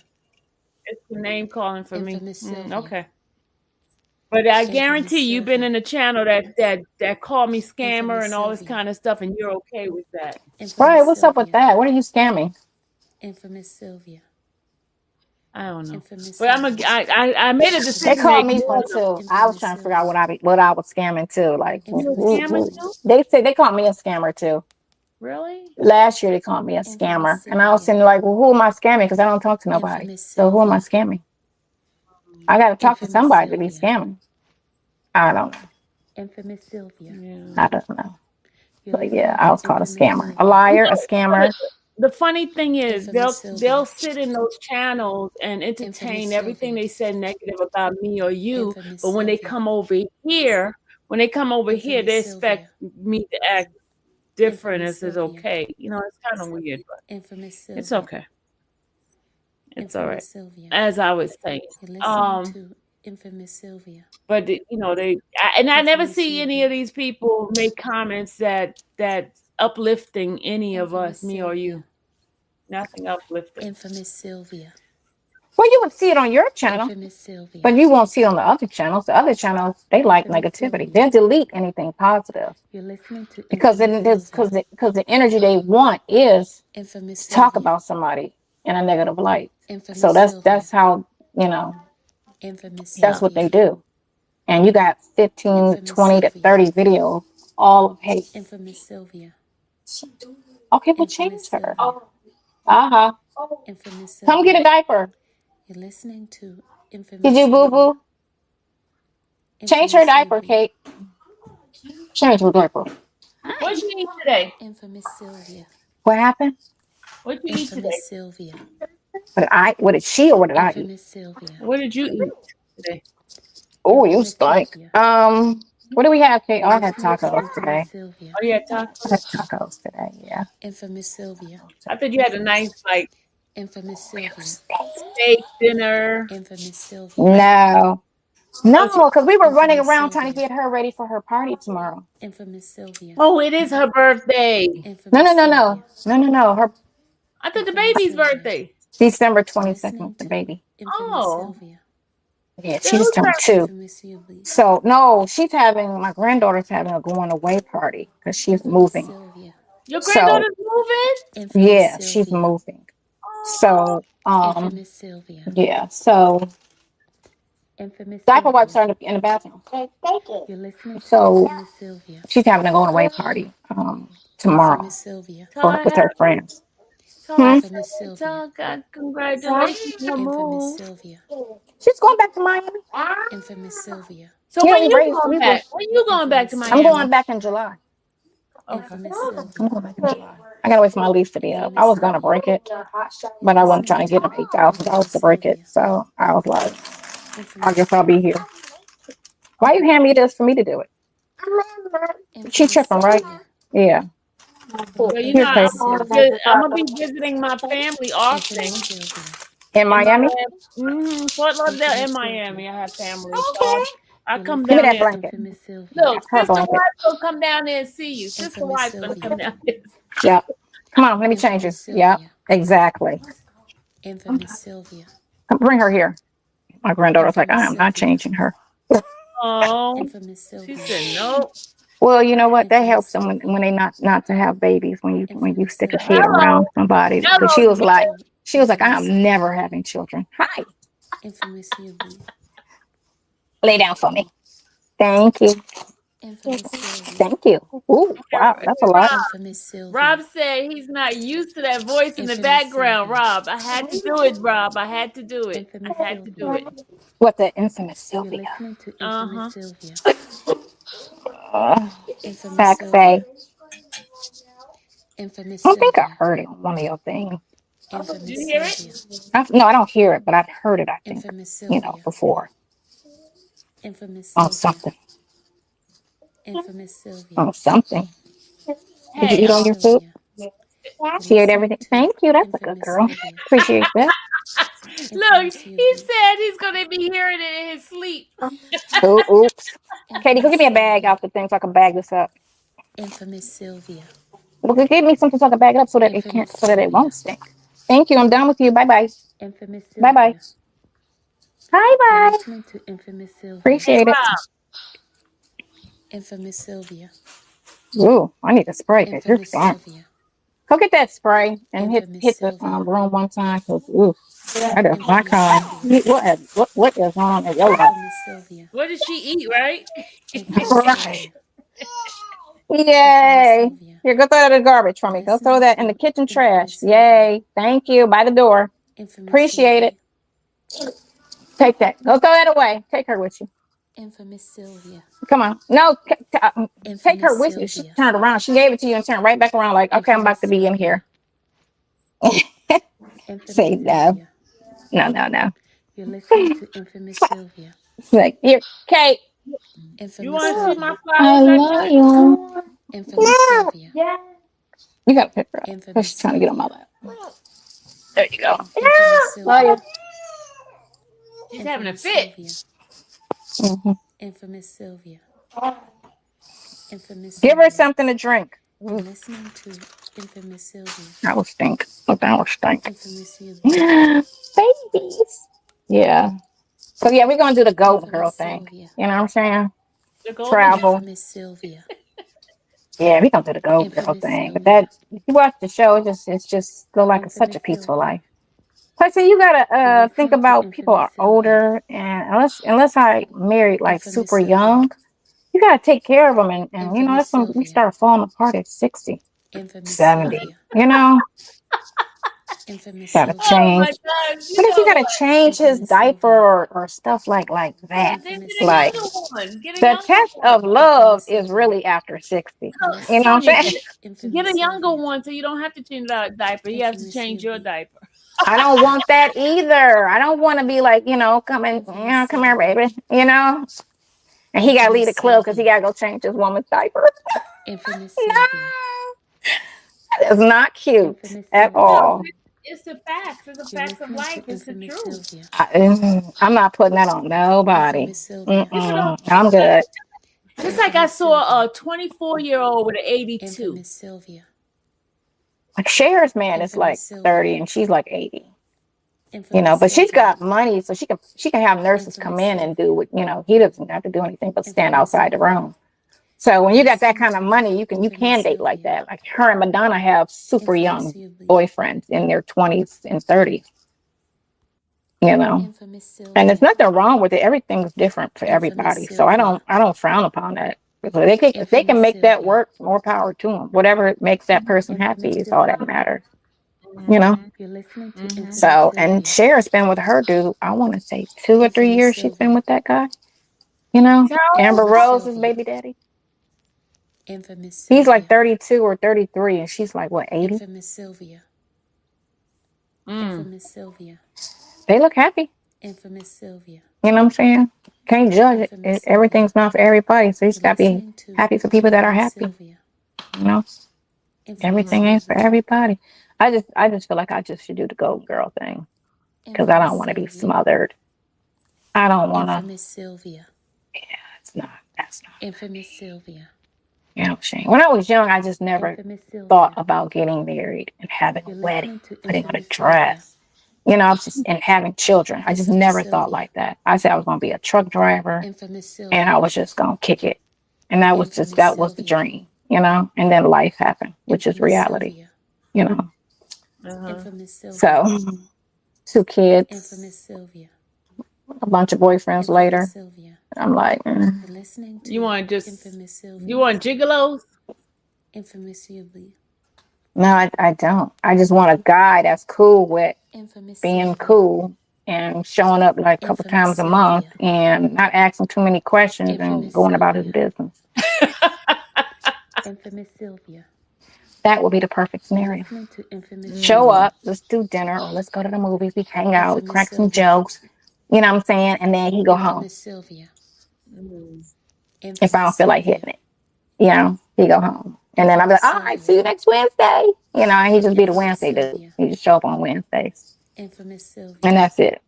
It's the name calling for Infamous me. Sylvia. Okay. But I guarantee you've been in a channel that called me scammer and all this kind of stuff, and you're okay with that. Right, what's up with that? What are you scamming? Infamous Sylvia. I don't know. Infamous But I made a decision. They called me one too. I was trying to figure out what I was scamming too. Like, You a scammer too? they said they called me a scammer too. Really? Last year they called me a scammer, and I was saying like, well, who am I scamming? Because I don't talk to nobody. So who am I scamming? I got to talk to somebody to be scamming. I don't know. Infamous Sylvia. I don't know. But yeah, I was called a scammer, a liar, a scammer. The funny thing is, they'll sit in those channels and entertain everything they said negative about me or you. But when they come over here, they expect me to act different. As is okay. You know, it's kind of weird, but it's okay. It's all right. As I was saying, Infamous Sylvia. but I never see any of these people make comments that uplifting any of us, me or you. Nothing uplifting. Infamous Sylvia. Well, you would see it on your channel, Infamous Sylvia. but you won't see it on the other channels. The other channels, they like negativity. They'll delete anything positive You're listening to because the energy they want is Infamous to talk Sylvia. about somebody in a negative light. Infamous So Sylvia. that's how Infamous that's what they Sylvia. do. And you got 15, 20 to 30 videos, all of hate. Infamous Sylvia. Okay, well, Infamous change her. Sylvia. Uh-huh. Infamous Sylvia. Come get a diaper. You're listening to Infamous Did you Sylvia. boo-boo? Change her Infamous diaper, Sylvia. Kate. Change her diaper. What you eat today? Infamous Sylvia. What happened? What you eat today? Infamous Sylvia. What did she or what did I eat? Infamous Sylvia. What did you eat today? Oh, you Infamous stink. Sylvia. What do we have, Kate? Oh, I had Listening to tacos Infamous today. Sylvia. Oh, yeah, tacos. I had tacos today. Yeah. Infamous Sylvia. I thought you had a nice, like, Infamous Sylvia. steak dinner. Infamous Sylvia. No, Oh, she- because we were running Infamous around trying to Sylvia. get her ready for her party tomorrow. Infamous Sylvia. oh, it is her birthday. Infamous No. Sylvia. No. Her I thought the Infamous baby's Sylvia. birthday. December 22nd Listening was the to baby. Infamous Oh. Sylvia. Yeah, Then she just who's turned birthday? 2. Infamous Sylvia. So no, my granddaughter's having a going away party because she's Infamous moving. Sylvia. Your So granddaughter's moving? Infamous yeah, she's Sylvia. moving. So Infamous Sylvia. yeah, so Infamous diaper wipes Sylvia. are in the bathroom. You're listening to So Infamous Sylvia. she's having a going away party tomorrow Infamous Sylvia. Tell her with her happy. friends. Tell her, Infamous Sylvia. tell her God, congratulations on her Infamous move. Sylvia. She's going back to Miami. Infamous Sylvia. So Yeah, when we you raised- going we back? When you going back to Infamous Miami? I'm going back in July. Infamous I'm Sylvia. going back in July. I gotta wait for my lease to be up. I was gonna break it, but I wasn't trying to get them $8,000 to break it. So I was like, I Infamous guess I'll be here. Why you hand me this for me to do it? She tripping, right? Yeah. Well, you Here's know, Kate. I'm gonna be visiting my family often. Infamous Sylvia. In Miami? Fort Lauderdale and Miami, I have family. So I come Give me down that there. blanket. Infamous Sylvia. Look, Her sister blanket. wife will come down there and see you. Sister Infamous wife's gonna Sylvia. come down there. Yep. Come on, let me change Infamous this. Yep. Sylvia. Exactly. Infamous Sylvia. Bring her here. My granddaughter's like, I Infamous am not Sylvia. changing her. Oh, Infamous she Sylvia. said no. Well, you know what? That Infamous helps them Sylvia. when they not to have babies when you Infamous stick a Sylvia. kid around somebody. Because Hello, she was like, Infamous I am Sylvia. never having children. Hi. Infamous Sylvia. Lay down for me. Thank you. Infamous Sylvia. Thank you. Ooh, wow, that's a lot. Infamous Sylvia. Rob said he's not used to that voice in the Infamous background. Sylvia. Rob, I had to do it. Rob, I had to do it. Infamous I had to do it. What the infamous You're Sylvia. listening to Uh-huh. Infamous Sylvia. Infamous Fact Sylvia. say. Infamous I think I Sylvia. heard it on one of your things. Infamous Did you hear it? Sylvia. No, I don't hear it, but I've heard it, I think, Infamous Sylvia. before Infamous on Sylvia. something. Infamous Sylvia. On something. Did you Hey, eat all your food? Sylvia. She ate everything. Thank you. That's a good Infamous girl. Sylvia. Appreciate that. look, Infamous he Sylvia. said he's gonna be hearing it in his sleep. Oops. Katie, go Infamous get me a bag Sylvia. out the thing so I can bag this up. Infamous Sylvia. Well, give me something so I can bag it up so that it won't stink. Thank you. I'm done with you. Bye bye. Infamous Sylvia. Bye bye. Bye You're bye. listening to Infamous Sylvia. Appreciate it. Infamous Sylvia. Ooh, I need a spray because you're Infamous strong. Sylvia. Go get that spray and Infamous hit the Sylvia. room one time. Cause ooh, that is my Infamous kind. Sylvia. What is on in your life? Infamous Sylvia. What did she eat, right? Infamous Right. Sylvia. Yay! Sylvia. Here, go throw that in the garbage for me. Go throw that in the kitchen trash. Yay! Thank you. By the door. Infamous Appreciate Sylvia. it. Take that. Go throw that away. Take her with you. Infamous Sylvia. Come on. No, take her Infamous with you. She Sylvia. turned around. She gave it to you and turned right back around like, okay, I'm about to be in here. Infamous Say no. Sylvia. No. You're listening to Infamous Sylvia. It's like, here, Kate. Infamous You want to see Sylvia. my I flowers? love you. Infamous Sylvia. You gotta pick her up. Infamous She's trying to get on my lap. There you go. Infamous Love Sylvia. you. She's having a Infamous fit. Sylvia. Mhm. Infamous Sylvia. Infamous Give her Sylvia. something to drink. You're listening to Infamous Sylvia. That will stink. Look, that will stink. Infamous Sylvia. Babies. Yeah. So yeah, we're gonna do the Golden Girl Infamous thing. Sylvia. You know what I'm saying? The golden- Travel. Infamous Sylvia. Yeah, we're gonna do the Golden Girl Infamous thing. But Sylvia. that if you watch the show, it's just feel like such a Infamous peaceful Sylvia. life. Plus, you gotta You're think listening to about people are Infamous Sylvia. older, and unless I married like Infamous super Sylvia. young, you gotta take care of them, and you know Infamous that's when we Sylvia. start falling apart at 60, Infamous 70. Sylvia. You know, Infamous gotta Sylvia. Oh change. my God! What if you gotta change his Infamous diaper Sylvia. or stuff like that? Then Infamous get a Like younger one. Get a the younger test one. of love Infamous is Sylvia. really after 60. No, You know what I'm Sonya, saying? Infamous get a younger Sylvia. one so you don't have to change that diaper. You have to Infamous change your Sylvia. diaper. I don't want that either. I don't want to be like, come here, Infamous baby. You know, And he got to leave the Infamous club because he Sylvia. got to go change his woman's diaper. Infamous No, Sylvia. that is not cute Infamous at Sylvia. all. It's the facts. It's the You're facts of listening life. to It's the Infamous truth. Sylvia. I'm not putting that on nobody. Infamous Sylvia. People don't. I'm good. Just like I saw a 24-year-old with an 82. Infamous Sylvia. Like Cher's man is like Infamous 30 Sylvia. and she's like 80. Infamous But she's Sylvia. got money, so she can have nurses come in and do what, he doesn't have to do anything but stand outside the room. So when you got that kind of money, you can date like that. Like her and Madonna have super young boyfriends in their 20s and 30s. Infamous Sylvia. And there's nothing wrong with it. Everything's different for everybody. So I don't frown upon that. So if they can make that work, more power to them. Whatever makes that person happy is all that matters. You're listening to Infamous So, Sylvia. and Cher's been with her dude, I want to say 2 or 3 years she's been with that guy. Amber Rose's baby daddy. Infamous Sylvia. He's like 32 or 33 and she's like, what, 80? Infamous Sylvia. Infamous Sylvia. They look happy. Infamous Sylvia. You know what I'm saying? Can't judge it. Everything's not for everybody. So you just got to be happy for people that are happy. Everything ain't for everybody. I just feel like I just should do the Golden Girl thing because I don't want to be smothered. I don't want to. Infamous Sylvia. Yeah, that's not. Infamous Sylvia. You know what I'm saying? When I was young, I just never Infamous Sylvia. thought about getting married and having a You're wedding, listening to putting on a Infamous dress. And having children. I just never thought like that. I said I was going to be a truck driver Infamous Sylvia. and I was just going to kick it. And that was the dream, And then life happened, which is reality, Infamous Sylvia. So 2 kids, Infamous Sylvia. a bunch of boyfriends later. Sylvia. I'm like, You're listening to You want just Infamous Sylvia. you want gigolos? Infamous Sylvia. no, I don't. I just want a guy that's cool with Infamous being Sylvia. cool and showing up like a couple Infamous times a month Sylvia. and not asking too many questions Infamous and going about his Sylvia. business. Infamous Sylvia. That would be the perfect You're scenario. listening to Infamous Show Sylvia. up, let's do dinner or let's go to the movies, we hang out, we Infamous crack some Sylvia. jokes, you know what I'm saying? And then he go home Infamous Sylvia. if I don't feel like hitting it. He go home. And then I'll be like, all right, see you next Wednesday. And he just be the Wednesday dude. He just show up on Wednesdays. Infamous Sylvia. And that's it.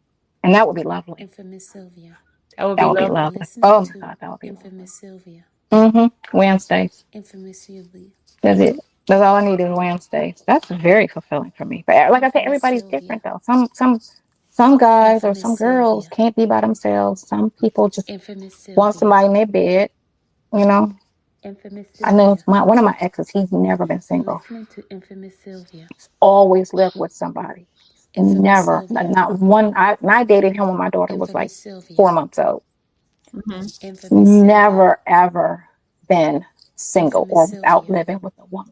And that would be lovely. Infamous Sylvia. That would That be would be lovely. lovely. Listening Oh my to God, that would be lovely. Infamous Sylvia. Wednesdays. Infamous Sylvia. That's it. That's all I need is Wednesdays. That's very fulfilling for me. But like I said, everybody's different though. Some guys or some girls can't be by themselves. Some people just Infamous Sylvia. want somebody in their bed. Infamous I know Sylvia. one of my exes, he's never been single. Listening to Infamous Sylvia. He's always lived with somebody. Infamous Never, Sylvia. not one. I dated him when my daughter was like Infamous Sylvia. 4 months old. Infamous Sylvia. Never ever been single or Infamous out Sylvia. living with a woman.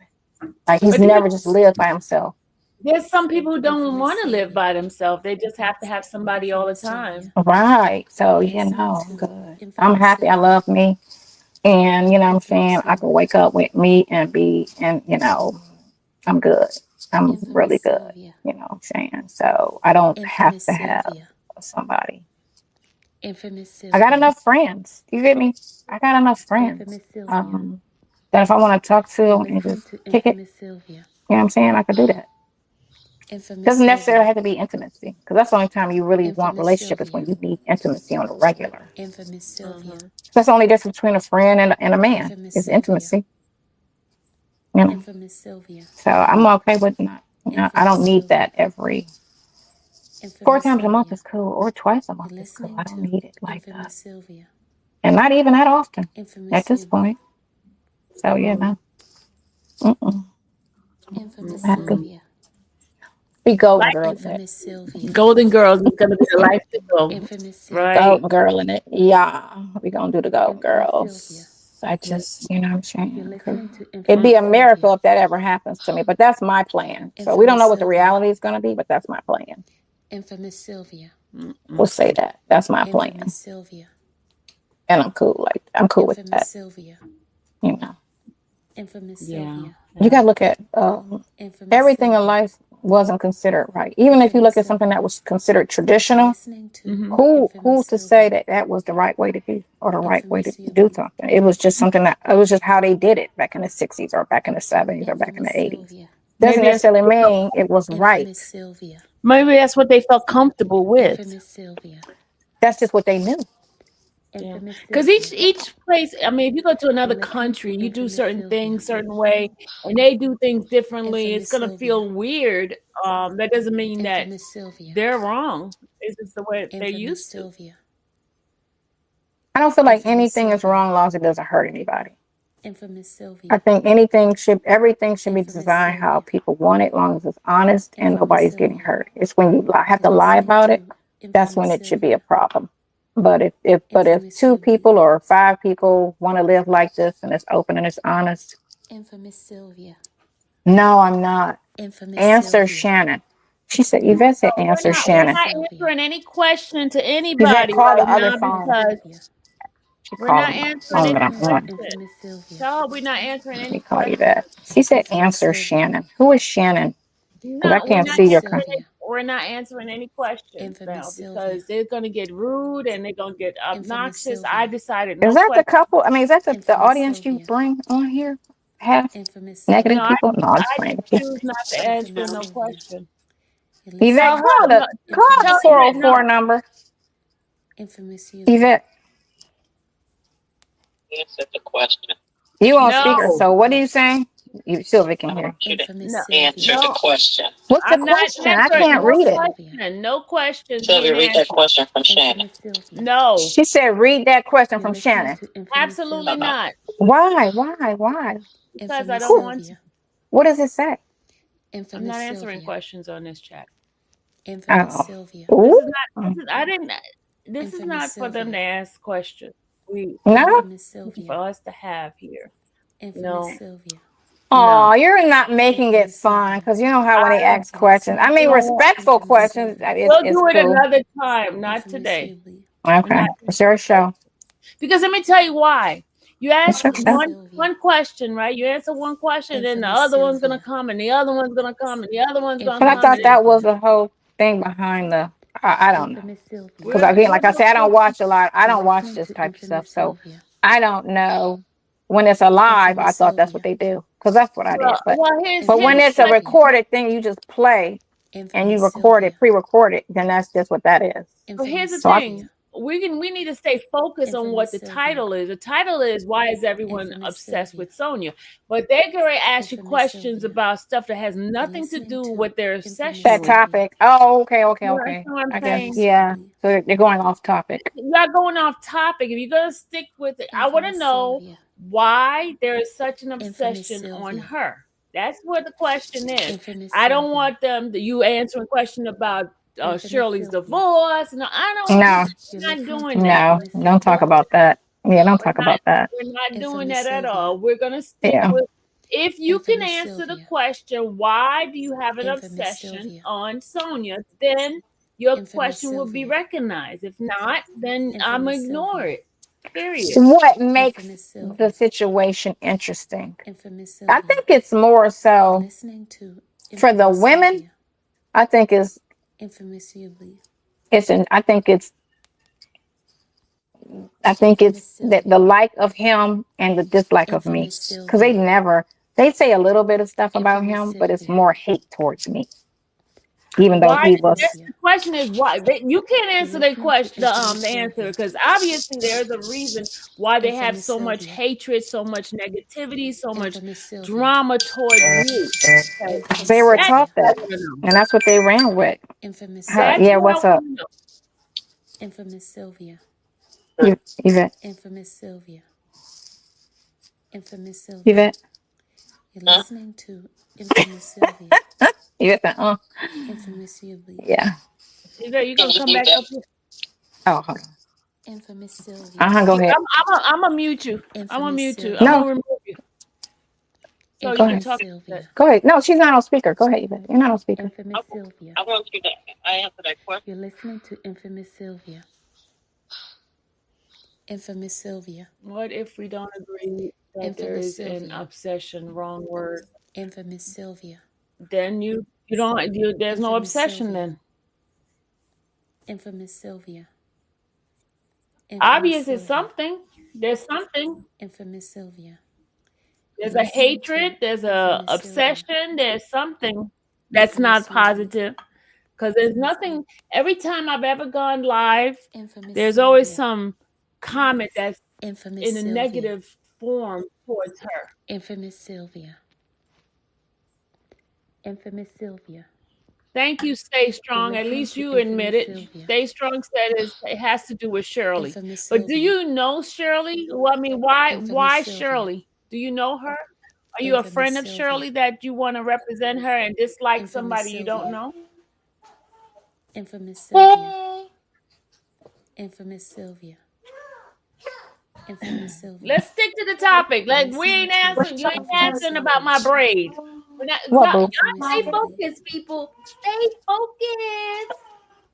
Like he's But you- never just lived by himself. There's some people who don't Infamous want to live Sylvia. by themselves. They just have to have somebody all the time. Right. So Listening I'm to good. Infamous I'm happy. I Sylvia. love me. And you know what I'm saying? Infamous I can wake up with me and I'm good. I'm Infamous really good. Sylvia. You know what I'm saying? So I don't have Infamous to have Sylvia. somebody. Infamous Sylvia. I got enough friends. You get me? I got enough friends. Infamous Sylvia. That if I want to talk to and Listening just to kick it, Infamous Sylvia. you know what I'm saying? I could do that. Infamous Doesn't necessarily Sylvia. have to be intimacy, because that's the only time you really want Infamous relationship is when Sylvia. you need intimacy on the regular. Infamous Sylvia. That's the only difference between a friend and a man Infamous is Sylvia. intimacy. You know, Infamous Sylvia. so I'm okay with not. I don't need that every Infamous 4 times a month Sylvia. is cool, or twice a month You're is cool. listening I don't to need it like Infamous that, Sylvia. and not even that often Infamous at this Sylvia. point. So no. Infamous Happy. Sylvia. Be golden girl in it. Infamous Sylvia. Golden Girls is going to be the life to go. Infamous Sylvia. Right. Golden girl in it. Yeah, we gonna do the golden Infamous girls. Sylvia. I just, you know what I'm You're saying? listening to Infamous It'd be a Sylvia. miracle if that ever happens to me, but that's my plan. So we don't know what the reality is going to be, but that's my plan. Infamous Sylvia. We'll say that. That's my plan. Infamous Sylvia. And I'm cool. I'm cool with Infamous that. Sylvia. You know, Infamous Yeah. Sylvia. you got to look at Infamous everything in Sylvia. life wasn't considered right. Even if you look at something that was considered traditional, Mhm. who to say that that was the right way to be or the right way to do something? It was just something that it was just how they did it back in the 60s or back in the 70s or back in the 80s. Doesn't Maybe that's necessarily mean it was right. maybe that's what they felt comfortable with. That's just what they knew. Yeah, because each place. I mean, if you go to another country, you do certain things certain way, and they do things differently. It's gonna feel weird. That doesn't mean that they're wrong. It's just the way they're used to. I don't feel like anything is wrong as long as it doesn't hurt anybody. I think everything should be designed how people want it, as long as it's honest and nobody's getting hurt. It's when you have to lie about it, that's when it should be a problem. But if 2 people or 5 people want to live like this and it's open and it's honest, no, I'm not. Answer Shannon. She said, Yvette said, answer We're Shannon. not answering any question to Yvette, anybody call the right other now phone. because She we're called not me. answering any Hold on. questions. So we're not answering Let any me call you questions. that. She said, answer Shannon. Who is Shannon? Because I can't see your. We're not answering any questions now because they're gonna get rude and they're gonna get obnoxious. I decided no Is that the questions. couple? I mean, is that the audience you bring on here? Half negative No, people? No, I'm just I playing with just you. choose not to answer no question. Yvette, Tell her, call no, the tell Yvette 404 no. number. Yvette, Answer the question. you on speaker. No, So what are you saying? Sylvia I can hear. want you to no, answer the no. question. What's the I'm not question? I answering can't no read it. question. No questions Sylvia, being read that answered. question from Shannon. No, She said, read that question from Shannon. absolutely not. Why? Because I don't want to. What does it say? I'm not answering questions on this chat. Oh. This Ooh. is not. This is, I didn't. This is not for them to ask questions. No? For us to have here. No. Oh, you're not making it fun because you know how when they ask questions. I mean, respectful questions. We'll It's do it cool. another time, not today. Okay, it's your show. Because let me tell you why. You ask It's your show. one question, right? You answer one question, then the other one's gonna come, and the other one's gonna come, and the other one's gonna But I come. thought that was the whole thing behind the. I don't know. Because again, like I said, I don't watch a lot. I don't watch this type of stuff, so I don't know. When it's alive, I thought that's what they do because that's what I did. But when it's a recorded thing, you just play and you record it, pre-record it, then that's just what that is. So here's the thing. We need to stay focused on what the title is. The title is why is everyone obsessed with Sonya? But they're going to ask you questions about stuff that has nothing to do with their obsession. That topic. Oh, okay. You know what I'm I saying? guess, yeah. So they're going off topic. You're going off topic. If you're going to stick with it, I want to know why there is such an obsession on her. That's what the question is. I don't want you answering a question about Shirley's divorce. No, I don't. No. We're not doing that. No, don't talk about that. Yeah, don't talk about that. We're not doing that at all. We're gonna stick with. If you can answer the question, why do you have an obsession on Sonya? Then your question will be recognized. If not, then I'm gonna ignore it. Period. What makes the situation interesting? I think it's more so for the women. I think it's that the like of him and the dislike of me, because they say a little bit of stuff about him, but it's more hate towards me. Even though he was. The question is why you can't answer that question. The answer, because obviously there's a reason why they have so much hatred, so much negativity, so much drama towards you. They were taught that, and that's what they ran with. Yeah, what's up? Infamous Sylvia. Yvette. Infamous Sylvia. Infamous Sylvia. Yvette. You're listening to Infamous Sylvia. Yvette, Infamous Sylvia. Yeah. You gonna come back up here? Oh, hold on. Infamous Sylvia. Go ahead. I'm gonna mute you. I'm gonna mute you. No. I'm gonna remove you. So you can talk. Go ahead. No, she's not on speaker. Go ahead, Yvette. You're not on speaker. Infamous Sylvia. I want you to answer that question. You're listening to Infamous Sylvia. Infamous Sylvia. What if we don't agree that there is an obsession? Wrong word. Infamous Sylvia. Then you You don't. There's no Infamous obsession Sylvia. then. Infamous Sylvia. Infamous Obvious is Sylvia. something. There's something. Infamous Sylvia. There's You're a listening hatred. to There's a Infamous Sylvia. obsession. There's something that's Infamous not Sylvia. positive. Because there's nothing. Every time I've ever gone live, Infamous there's always Sylvia. some comment that's Infamous in a Sylvia. negative form towards her. Infamous Sylvia. Infamous Sylvia. Thank you, Stay Strong. At listening least to you admit it. Infamous Sylvia. Stay Strong said it has to do with Shirley. Infamous But do Sylvia. you know Shirley? Well, I mean, why Infamous Sylvia. Shirley? Do you know her? Are you a Infamous friend of Sylvia. Shirley that you want to represent her and dislike Infamous somebody you don't Sylvia. know? Infamous Sylvia. Infamous Sylvia. Infamous Sylvia. Let's stick to the topic. Like we ain't answering. You ain't answering about my braids. Y'all stay focused, people. Stay focused.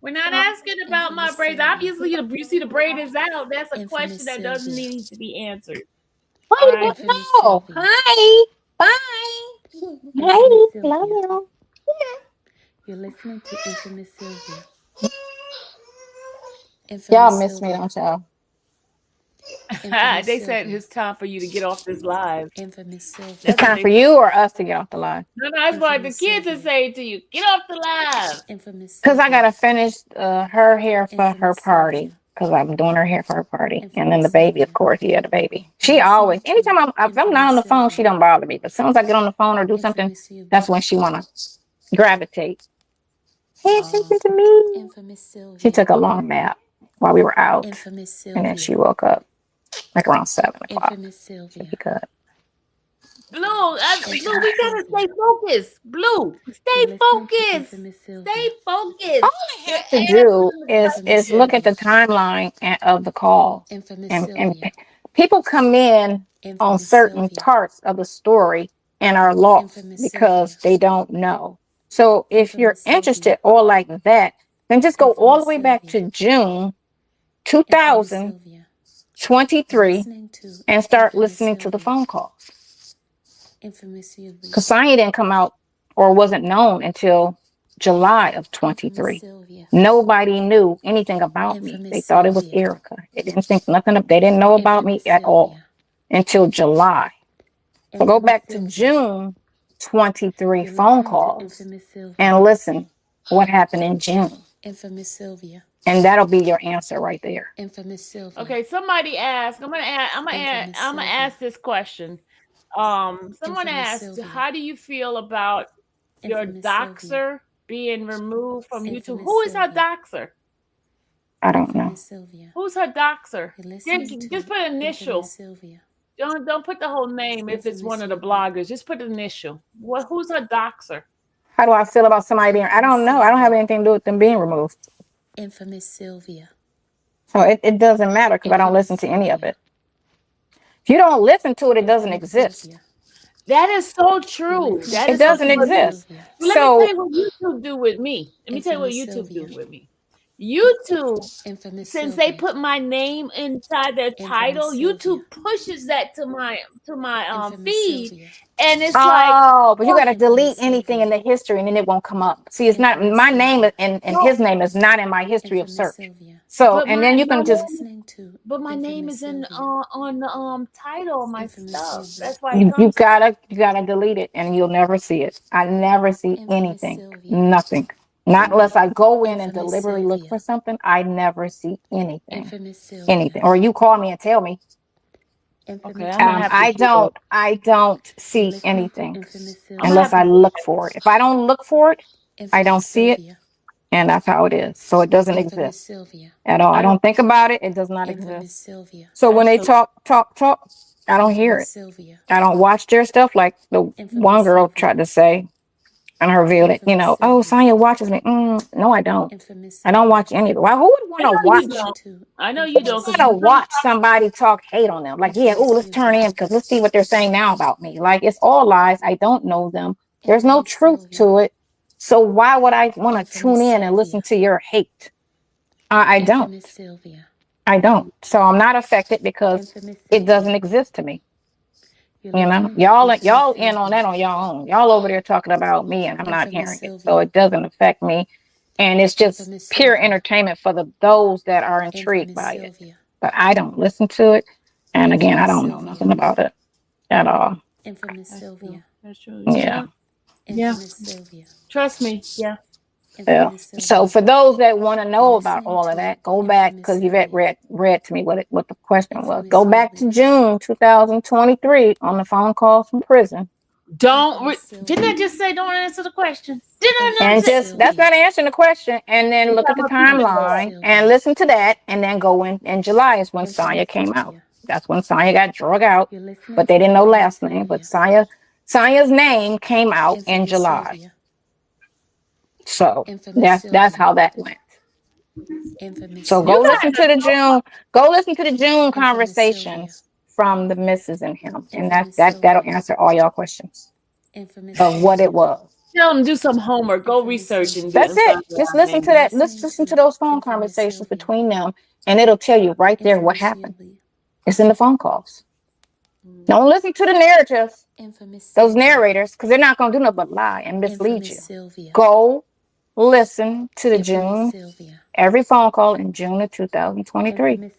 We're not asking about my braids. Obviously, you see the braid is out. That's a question that doesn't need to be answered. Why you Infamous no? Sylvia. Hi. Bye. Infamous Hey. Love Sylvia. you. You're listening to Infamous Sylvia. Infamous Y'all miss me, Sylvia. don't y'all? Infamous They said Sylvia. it's time for you to get off this live. Infamous Sylvia. It's time for you or us to get off the line? No, that's what the Infamous kids are Sylvia. saying to you. Get off the live. Infamous Because I Sylvia. gotta finish her hair for her Infamous party. Sylvia. Because I'm doing her hair for her party, and then the Infamous baby, of Sylvia. course, yeah, the baby. She listening always, to anytime if I'm not on the Infamous phone, she Sylvia. don't bother me. But as soon as I get on the phone or do something, Infamous Sylvia. that's when she wanna gravitate. Hey, attention to me. Infamous Sylvia. She took a long nap while we were out, Infamous and then Sylvia. she woke up like around 7 o'clock. Infamous Sylvia. She could. Blue, we gotta stay focused. Blue, You're stay listening to focused. Infamous Sylvia. Stay focused. All I have to do is look at the timeline of the call, Infamous and Sylvia. people come in on Infamous certain Sylvia. parts of the story and are lost Infamous because Sylvia. they don't know. So if you're Infamous Sylvia. interested or like that, then just go all the way back to Sylvia. June Infamous Sylvia. 2023 Listening to and start Infamous listening to the Sylvia. phone calls. Infamous Sylvia. Because Sonya didn't come out or wasn't known until July of 23. Infamous Sylvia. Nobody knew anything about me. Infamous They thought it was Sylvia. Erica. They didn't think nothing of, they didn't know about me Infamous at all Sylvia. until July. So go Infamous back to Sylvia. June 23 You're phone listening to calls Infamous Sylvia. and listen what happened in June. Infamous Sylvia. And that'll be your answer right there. Infamous Sylvia. Okay, somebody asked. I'm gonna Infamous ask this question. Someone Infamous asked, Sylvia. how do you feel about your Infamous doxer Sylvia. being removed from YouTube? Infamous Who is her Sylvia. doxer? I don't know. Infamous Sylvia. Who's her doxer? You're listening to Just put an initial. Infamous Sylvia. Don't put the whole name if it's Infamous one of the Sylvia. bloggers. Just put an initial. Who's her doxer? How do I feel about somebody being, I don't know. I don't have anything to do with them being removed. Infamous Sylvia. So it doesn't matter because I don't listen to any of it. If you don't listen to it, it doesn't Infamous exist. Sylvia. That is so true. That It is so doesn't true. exist. Sylvia. Let me So tell you what YouTube do with me. Let me tell you what Infamous YouTube do Sylvia. with me. YouTube, Infamous since Sylvia. they put my name inside their title, Sylvia. YouTube pushes that to my Infamous feed, Sylvia. and it's like, oh, but you got to Infamous delete Sylvia. anything in the history and then it won't come up. See, it's not Infamous my Sylvia. name and his name is not in my history of Infamous search. Sylvia. So, But and my- then you my can just, Listening to but my name Infamous is in Sylvia. on the title of my Infamous stuff. Sylvia. That's why it you comes. gotta delete it and you'll never see it. I never see Infamous anything, Sylvia. nothing. Not unless I go in and Infamous deliberately look Sylvia. for something. I never see anything, Infamous Sylvia. anything. Or you call me and tell me. Infamous Okay, I'm gonna have to I don't You're see listening to anything Infamous Sylvia. unless I look for it. If I don't look for it, I don't Infamous see it. Sylvia. And that's how it is. So it doesn't Infamous exist Sylvia. at all. I don't think about it. It does not Infamous exist. Sylvia. So when they talk, I don't hear Infamous it. Sylvia. I don't watch their stuff like the Infamous one girl Sylvia. tried to say on her video that, Infamous oh, Sylvia. Sonya watches me. No, I don't. Infamous I don't Sylvia. watch any of it. Why? Who would want to you watch? don't. To I know you don't. I want to watch somebody talk hate on them. Like, yeah, oh, let's turn in because let's see what they're saying now about me. Like, it's all lies. I don't know them. There's no Infamous truth Sylvia. to it. So why would I want to Infamous tune in and listen to your hate? I don't. Infamous Sylvia. I don't. So I'm not affected because Infamous it doesn't Sylvia. exist to me. You know, y'all in on that on your own. Y'all over there talking about me, and I'm not hearing it, so it doesn't affect me. And it's just pure entertainment for those that are intrigued by it. But I don't listen to it, and again, I don't know nothing about it at all. Infamous Sylvia. That's true. Yeah. Yeah. Infamous Sylvia. Trust me. Yeah. Yeah. Infamous So Sylvia. for those that want to know You're about listening all of to that, go back because Infamous Yvette read to me what the question was. Infamous Go back to June 2023 on the phone calls from prison. Didn't I just say don't answer the question? Did I not And say? just that's not answering the question. And then look at the timeline and listen to that, and then go in July is when Sonya came out. That's when Sonya got drug out, but they didn't know last name. But Sonya's name came out in July. So that's how that went. So go listen to the June conversations from the missus and him, and that'll answer all y'all questions of what it was. Tell them do some homework. Go research and That's it. Just listen to that. Let's listen to those phone conversations between them, and it'll tell you right there what happened. It's in the phone calls. Don't listen to the narratives, those narrators, because they're not going to do nothing but lie and mislead you. Go listen to the June, every phone call in June of 2023.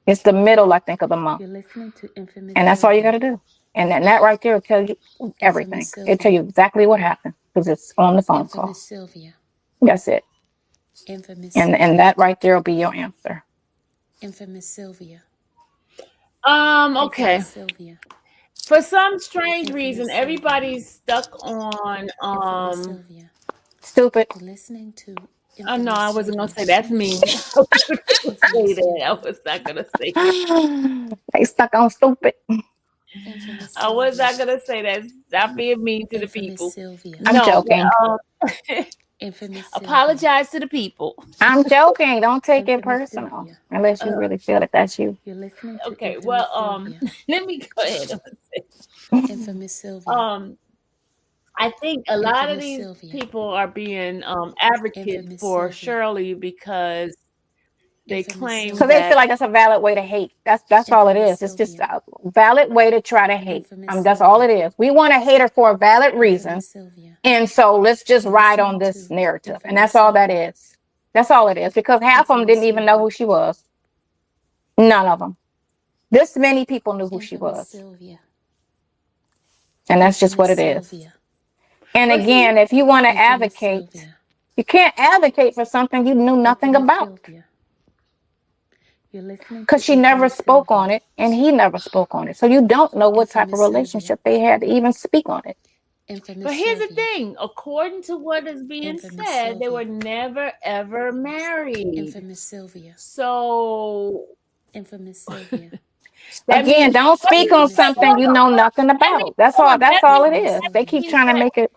It's the middle, I think, of the month. And that's all you got to do. And that right there will tell you everything. It'll tell you exactly what happened because it's on the phone call. That's it. And that right there will be your answer. Infamous Sylvia. Okay. Sylvia. For some strange reason, everybody's stuck on Sylvia. Stupid. You're listening to Oh no, I wasn't gonna say that's me. I was not gonna say that. They stuck on stupid. I was not gonna say that. Stop being mean to the people. I'm joking. Apologize to the people. I'm joking. Don't take it personal unless you really feel that that's you. You're listening to Okay, well, let me go ahead and say Infamous Sylvia. I think a lot of these people are being advocates for Shirley because they claim because they feel like that's a valid way to hate. That's all it is. It's just a valid way to try to hate. That's all it is. We want to hate her for a valid reason, and so let's just ride on this narrative, and that's all that is. That's all it is. Because half of them didn't even know who she was. None of them. This many people knew who she was, and that's just what it is. And again, if you want to advocate, you can't advocate for something you knew nothing about. Because she never spoke on it, and he never spoke on it. So you don't know what type of relationship they had to even speak on it. But here's the thing. According to what is being said, they were never, ever married. Infamous Sylvia. So... Infamous Sylvia. Again, don't speak on something you know nothing about. That's all it is. They keep trying to make it.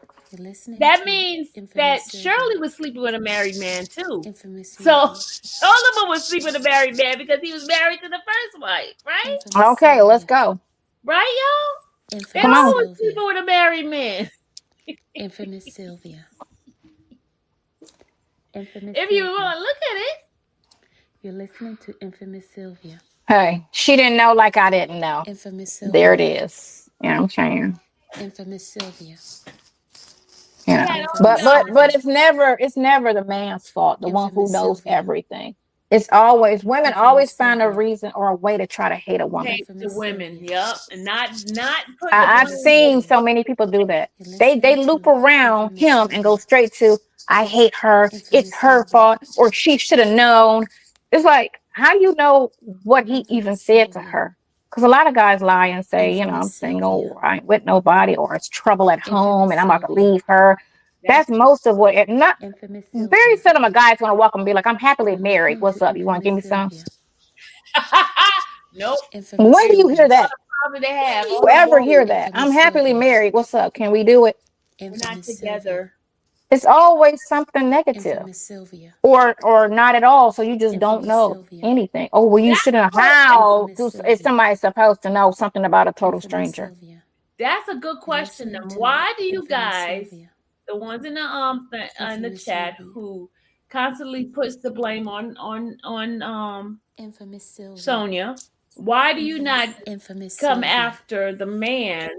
That means that Shirley was sleeping with a married man too. So all of them was sleeping with a married man because he was married to the first wife, right? Okay, let's go. Right, y'all? They all was sleeping with a married man. Infamous Sylvia. If you want to look at it. You're listening to Infamous Sylvia. Hey, she didn't know like I didn't know. Infamous Sylvia. There it is. Yeah, I'm saying. Infamous Sylvia. Yeah, but it's never the man's fault. The one who knows everything. It's always women always find a reason or a way to try to hate a woman. Hate the women, yep, and not. I've seen so many people do that. They loop around him and go straight to I hate her. It's her fault, or she should have known. It's like, how you know what he even said to her? Because a lot of guys lie and say, I'm single, or I ain't with nobody, or it's trouble at home and I'm about to leave her. That's most of what, not very seldom a guy's going to walk and be like, I'm happily married. What's up? You want to give me some? Nope. When do you hear that? They have. You ever hear that? I'm happily married. What's up? Can we do it? We're not together. It's always something negative, or not at all. So you just don't know anything. Oh, well, you shouldn't. How is somebody supposed to know something about a total stranger? That's a good question. Why do you guys, the ones in the chat who constantly puts the blame on Sonya, Why do you not Infamous come Sylvia. after the man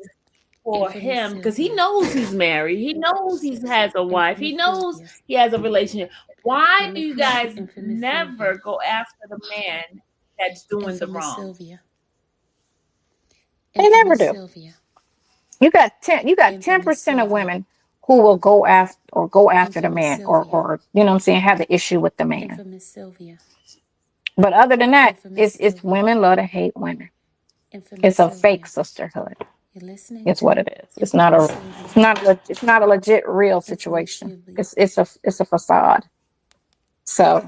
for Infamous him? Because he Sylvia. knows he's married. He knows he has a wife. He Infamous knows Sylvia. he has a relationship. Why You're do you listening to guys Infamous never Sylvia. go after the man that's doing the Infamous wrong? Sylvia. They never Infamous do. Sylvia. You got 10% Infamous of Sylvia. women who will go after the Infamous man Sylvia. or you know what I'm saying, have the issue with the man. Infamous Sylvia. But other than that, Infamous it's Sylvia. women love to hate women. Infamous It's a Sylvia. fake sisterhood. You're listening It's to what it is. It's Infamous not Sylvia. it's not a legit real Infamous situation. Sylvia. It's a facade. So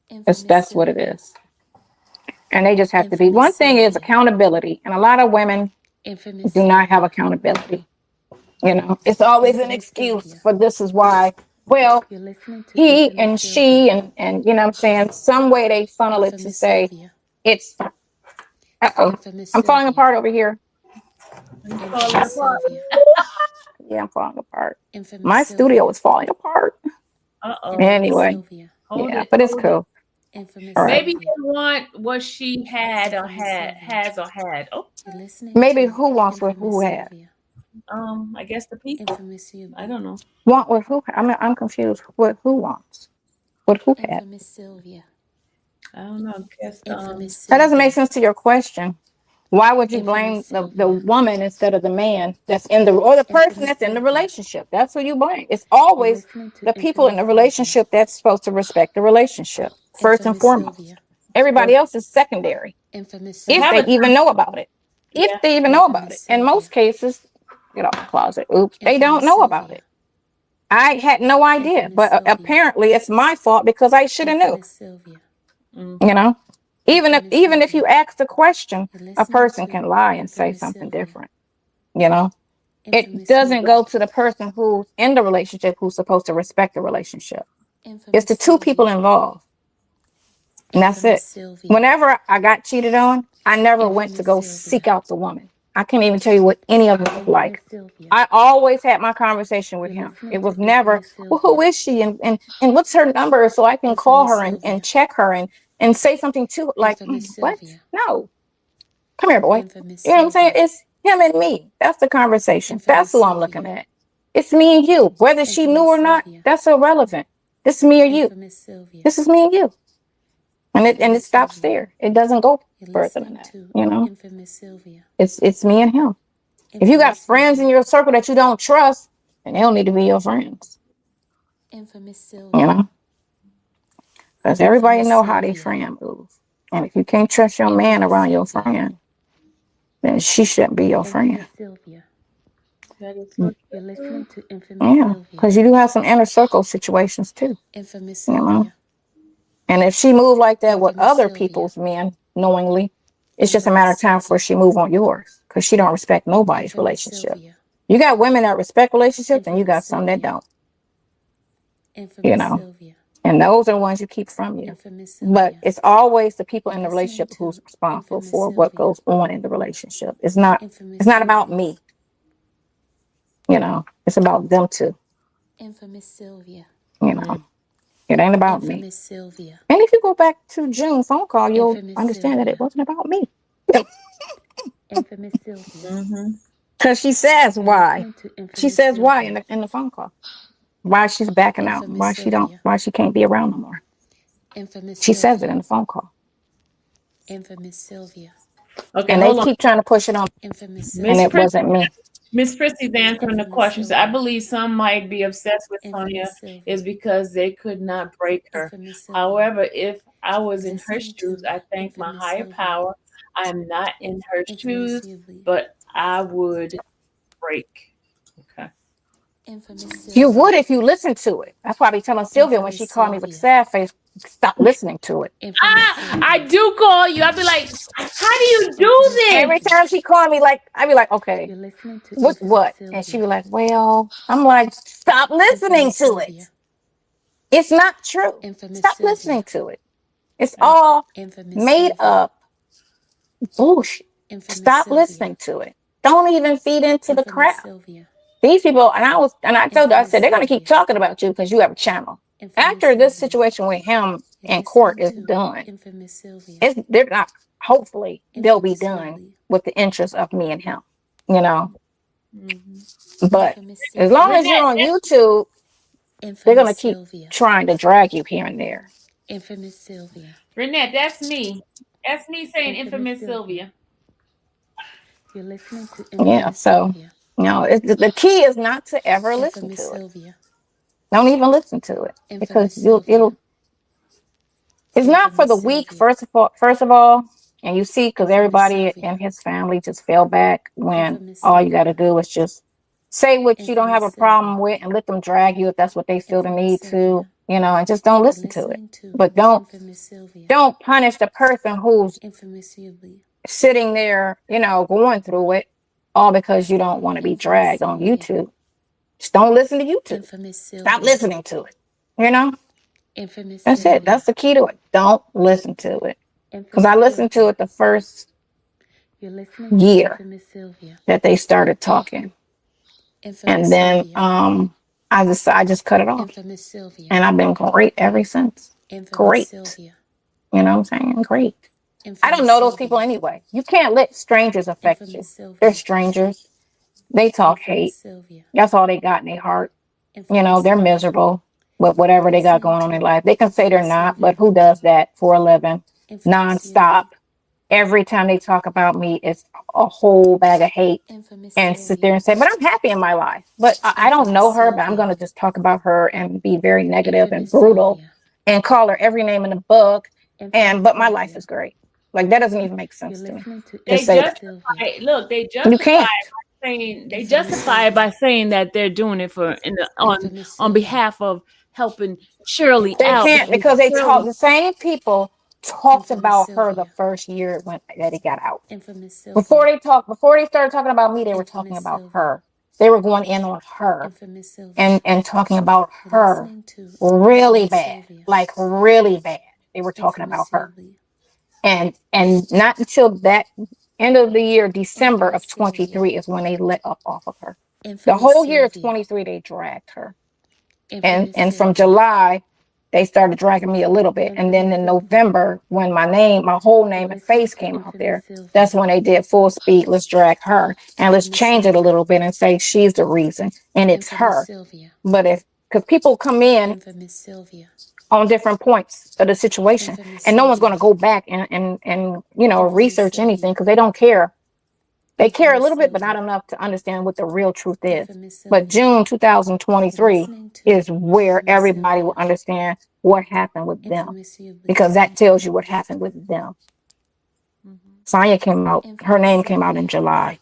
Infamous that's what it Sylvia. is. And they just have to be. Infamous One thing is Sylvia. accountability, and a lot of women Infamous do not have Sylvia. accountability. You know, it's always an Infamous excuse Sylvia. for this is why. Well, You're listening to he Infamous and Sylvia. she and you know what I'm saying, some way they funnel it to Infamous say Sylvia. it's Infamous I'm falling Sylvia. apart over here. Infamous Sylvia. Yeah, I'm falling apart. Infamous My studio Sylvia. is falling apart. Uh-oh. Infamous Anyway, Sylvia. Hold yeah, it. but it's Hold it. cool. Infamous All right. Maybe Sylvia. they want what she had or Infamous Sylvia. has or had. Oh, You're listening Maybe to who wants what Infamous who had? Sylvia. I guess the people. Infamous Sylvia. I don't know. Want what who? I mean, I'm confused. What who wants? What who had? Infamous Sylvia. I don't know. I guess Infamous That doesn't make Sylvia. sense to your question. Why would you blame Infamous the Sylvia. woman instead of the man that's in the or the person Infamous that's in the Sylvia. relationship? That's who you blame. It's You're always listening to the people in the Infamous Sylvia. relationship that's supposed to respect the relationship first and Infamous foremost. Sylvia. Everybody else is secondary Infamous if Sylvia. they even know about it. If Yeah. they even know about Infamous it. In most Sylvia. cases, get off the closet. Oops, they Infamous don't know about Sylvia. it. I had no idea, Infamous but Sylvia. apparently it's my fault because I should have knew. Infamous Sylvia. You know, even if Infamous you Sylvia. ask the question, You're a listening person to can lie and say Infamous something Sylvia. different. You know, Infamous it doesn't Sylvia. go to the person who's in the relationship who's supposed to respect the relationship. Infamous It's the two people Sylvia. involved, and that's Infamous it. Sylvia. Whenever I got cheated on, I never went to Infamous go Sylvia. seek out the woman. I can't even tell you what any of them look like. Infamous Sylvia. I always had my conversation with You're him. listening It was to never, Infamous well, who Sylvia. is she and what's her number so I can call Infamous her and Sylvia. check her and say something to her. Like, Infamous what? Sylvia. No. Come here, boy. Infamous You know what I'm saying? Sylvia. It's him and me. That's the conversation. Infamous That's who I'm Sylvia. looking at. It's me and you. Whether she knew Infamous or not, Sylvia. that's irrelevant. This is me or you. Infamous Sylvia. This is me and you. And it Infamous stops Sylvia. there. It doesn't go You're further than listening that. to You know? Infamous Sylvia. It's me and him. If you got Infamous friends in Sylvia. your circle that you don't trust, then they don't need to be your friends. Infamous You Sylvia. know? Because everybody Infamous know how they Sylvia. friend move. And if you can't trust your man Infamous around your Sylvia. friend, then she shouldn't be your friend. Infamous Sylvia. You're listening to Infamous Yeah, Sylvia. because you do have some inner circle situations too. Infamous You know? Sylvia. And if she moved like that with Infamous other Sylvia. people's men knowingly, it's just a matter of Infamous time before Sylvia. she move on yours because she don't respect nobody's Infamous relationship. Sylvia. You got women that respect relationships and you got Infamous some that Sylvia. don't, Infamous you know, Sylvia. and those are the ones you keep from you. Infamous But Sylvia. it's always the people in You're the listening relationship to who's responsible Infamous for what Sylvia. goes on in the relationship. It's not Infamous about Sylvia. me, you know, it's about them too, Infamous Sylvia. you know. It ain't about me. Infamous Sylvia. And if you go back to June's phone call, you'll Infamous understand that Sylvia. it wasn't about me. Infamous Sylvia. Because she says You're why. listening to Infamous She says why Sylvia. in the phone call. Why she's backing out. Infamous Why she Sylvia. why she can't be around no more. Infamous She says it Sylvia. in the phone call. Infamous Sylvia. Okay, And they hold on. keep trying to push it on, Infamous and Miss Sylvia. it wasn't me. Miss Christie's answering the Infamous question. So I Sylvia. believe some might be obsessed with Sonya Infamous Sylvia. is because they could not break her. Infamous Sylvia. However, if I was in her Listening shoes, to I thank my Infamous higher Sylvia. power. I'm not in her Infamous shoes, Sylvia. but I would break. Okay. Infamous You Sylvia. would if you listened to it. That's why I be telling Sylvia when Infamous she called me with Sylvia. sad face, stop listening to it. Infamous Sylvia. I do call you. I'd be like, how do you do this? Every time she called me, like, I'd be like, okay, You're listening to what? Infamous And she'd Sylvia. be like, well, I'm like, stop listening Infamous to Sylvia. it. It's not true. Infamous Stop Sylvia. listening to it. It's all Infamous made Sylvia. up bullshit. Infamous Stop Sylvia. listening to it. Don't even feed into the Infamous crap. Sylvia. These people, and I told her, I Infamous said, they're going to keep Sylvia. talking about you because you have a channel. Infamous After this Sylvia. situation with him in court is done. They're not. Hopefully, they'll be done with the interest of me and him. You know, but as long as you're on YouTube, they're gonna keep trying to drag you here and there. Infamous Sylvia. Renette, that's me. That's me saying infamous Sylvia. You're listening to Yeah. So the key is not to ever listen to it. Don't even listen to it because it'll. It's not for the weak. First of all, and you see, because everybody in his family just fell back when all you got to do is just say what you don't have a problem with and let them drag you if that's what they feel the need to, you know, and just don't listen to it. But don't punish the person who's sitting there, you know, going through it all because you don't want to be dragged on YouTube. Just don't listen to YouTube. Stop listening to it, you know. That's it. That's the key to it. Don't listen to it. Because I listened to it the first year that they started talking. And then I just cut it off. And I've been great ever since. Great. You know what I'm saying? Great. I don't know those people anyway. You can't let strangers affect you. They're strangers. They talk hate. That's all they got in their heart. You know, they're miserable with whatever they got going on in life. They can say they're not, but who does that for a living? Nonstop. Every time they talk about me, it's a whole bag of hate and sit there and say, but I'm happy in my life. But I don't know her, but I'm going to just talk about her and be very negative and brutal and call her every name in the book. But my life is great. Like, that doesn't even make sense to me. They justify it. Look, they justify it by saying that they're doing it on behalf of helping Shirley out. They can't, because they talk, the same people talked about her the first year that it got out. Before they started talking about me, they were talking about her. They were going in on her and talking about her really bad, like really bad. They were talking about her. And not until that end of the year, December of 23, is when they let up off of her. The whole year of 23, they dragged her. And from July, they started dragging me a little bit. And then in November, when my whole name and face came out there, that's when they did full speed. Let's drag her and let's change it a little bit and say she's the reason and it's her. But because people come in on different points of the situation, and no one's going to go back and you know, research anything because they don't care. They care a little bit, but not enough to understand what the real truth is. But June 2023 is where everybody will understand what happened with them, because that tells you what happened with them. Sonya came out, her name came out in July.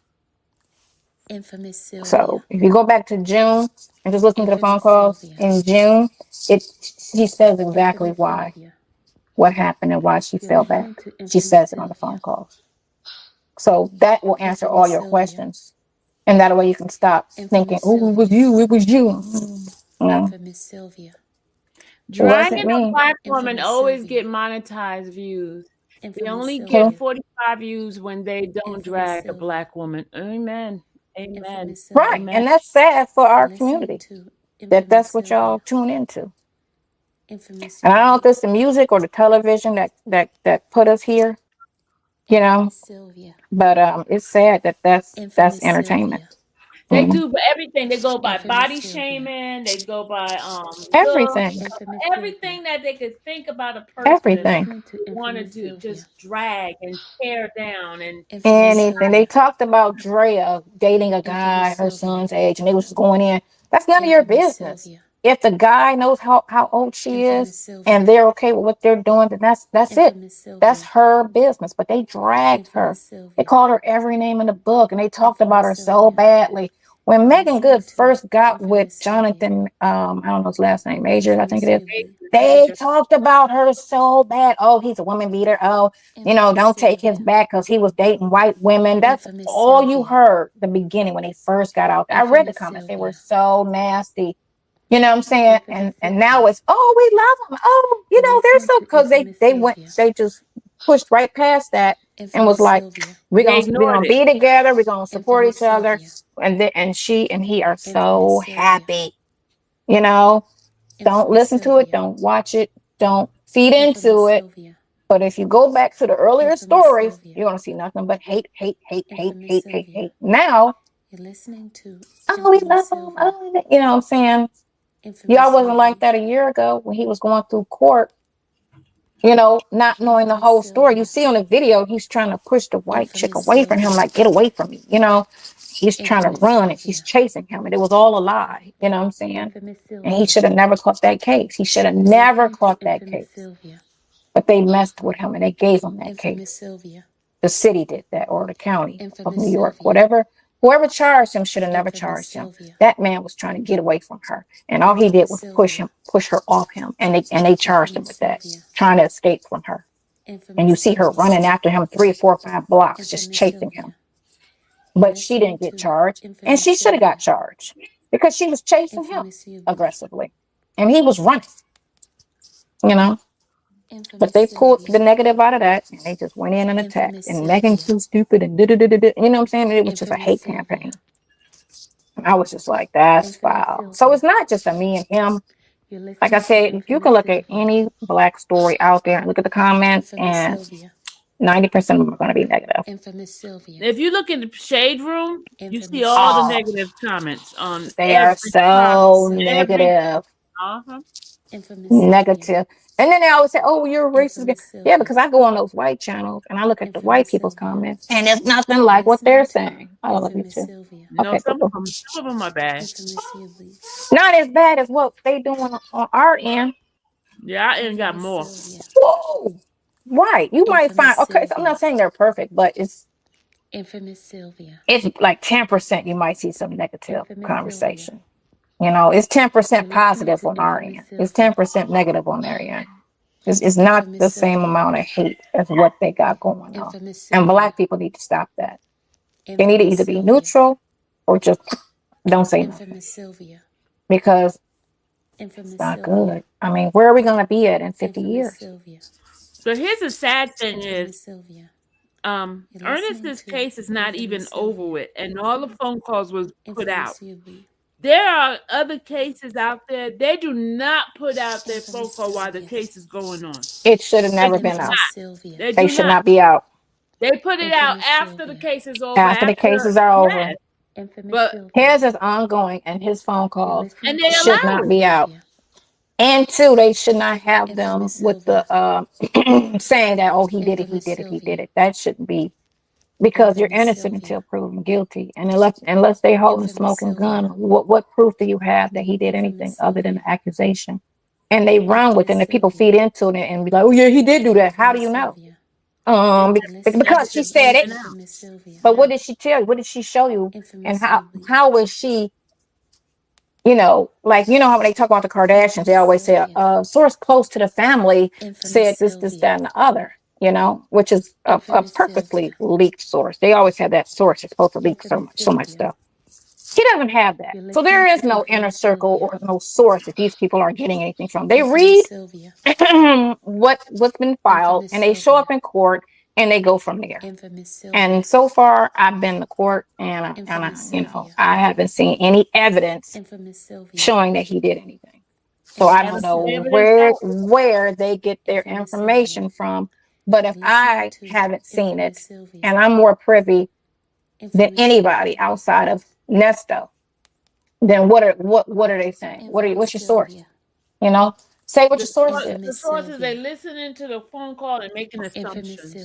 So if you go back to June and just listen to the phone calls in June, he says exactly what happened and why she fell back. She says it on the phone calls. So that will answer all your questions. And that way you can stop thinking, oh, it was you. No. Dragging a black woman always get monetized views. They only get 45 views when they don't drag a black woman. Amen. Amen. Right. Amen. And that's sad for our community. That's what y'all tune into. And I don't know if it's the music or the television that put us here. You know, but it's sad that's entertainment. They do everything. They go by body shaming. They go by everything. Everything that they could think about a person. Everything. Wanted to just drag and tear down and anything. They talked about Drea dating a guy her son's age, and they was just going in. That's none of your business. If the guy knows how old she is and they're okay with what they're doing, then that's it. That's her business. But they dragged her. They called her every name in the book, and they talked about her so badly. When Megan Good first got with Jonathan, I don't know his last name, Major, I think it is. They talked about her so bad. Oh, he's a woman beater. Oh, you know, don't take his back because he was dating white women. That's all you heard the beginning when they first got out. I read the comments. They were so nasty. You know what I'm saying? And now it's, oh, we love them. Oh, you know, they're so, because they just pushed right past that and was like, we're gonna be together, we're gonna support each other, and she and he are so happy. You know, don't listen to it, don't watch it, don't feed into it. But if you go back to the earlier stories, you're gonna see nothing but hate, hate, hate, hate, hate, hate, hate. Now, You're listening to oh, we love him. Oh, you know what I'm saying? Y'all wasn't like that a year ago when he was going through court, you know, not knowing the whole story. You see on the video, he's trying to push the white chick away from him, like, get away from me, you know. He's trying to run and she's chasing him, and it was all a lie, you know what I'm saying? And he should have never caught that case. He should have never caught that case. But they messed with him and they gave him that case. The city did that, or the county of New York, whatever. Whoever charged him should have never charged him. That man was trying to get away from her, and all he did was push her off him, and they charged him with that, trying to escape from her. And you see her running after him 3, 4, 5 blocks, just chasing him. But she didn't get charged, and she should have got charged because she was chasing him aggressively, and he was running, you know. But they pulled the negative out of that, and they just went in and attacked. And Megan's too stupid, and you know what I'm saying? It was just a hate campaign. And I was just like, that's foul. So it's not just a me and him. Like I said, if you can look at any black story out there and look at the comments, and 90% of them are going to be negative. If you look in the shade room, you see all the negative comments on. They are so negative. Negative. And then they always say, oh, you're a racist. Yeah, because I go on those white channels and I look at the white people's comments, and it's nothing like what they're saying. I love you too. Okay, some of them are bad. Not as bad as what they doing on our end. Yeah, our end got more. Whoa. Right. You might find, okay, so I'm not saying they're perfect, but it's like 10% you might see some negative conversation. You know, it's 10% positive on our end. It's 10% negative on their end. It's not the same amount of hate as what they got going on. And black people need to stop that. They need to either be neutral or just don't say nothing. Because it's not good. I mean, where are we going to be at in 50 years? So here's the sad thing is, Ernest's case is not even over with, and all the phone calls was put out. There are other cases out there. They do not put out their phone call while the case is going on. It should have never been out. They should not be out. They put it out after the case is over. After the cases are over. But his is ongoing, and his phone calls and they should not be out. And two, they should not have them with the saying that, oh, he did it. That shouldn't be. Because you're innocent until proven guilty, and unless they hold a smoking gun, what proof do you have that he did anything other than the accusation? And they run with it, and the people feed into it and be like, "Oh yeah, he did do that." How do you know? Because she said it. But what did she tell you? What did she show you? And how was she? You know, like, you know how when they talk about the Kardashians, they always say a source close to the family said this, that, and the other. You know, which is a perfectly leaked source. They always have that source that's supposed to leak so much stuff. He doesn't have that. So there is no inner circle or no source that these people are getting anything from. They read what's been filed, and they show up in court, and they go from there. And so far, I've been to court, and I haven't seen any evidence showing that he did anything. So I don't know where they get their information from. But if I haven't seen it, and I'm more privy than anybody outside of Nesto, then what are they saying? What's your source? You know, say what your source is. The source is they listening to the phone call and making assumptions.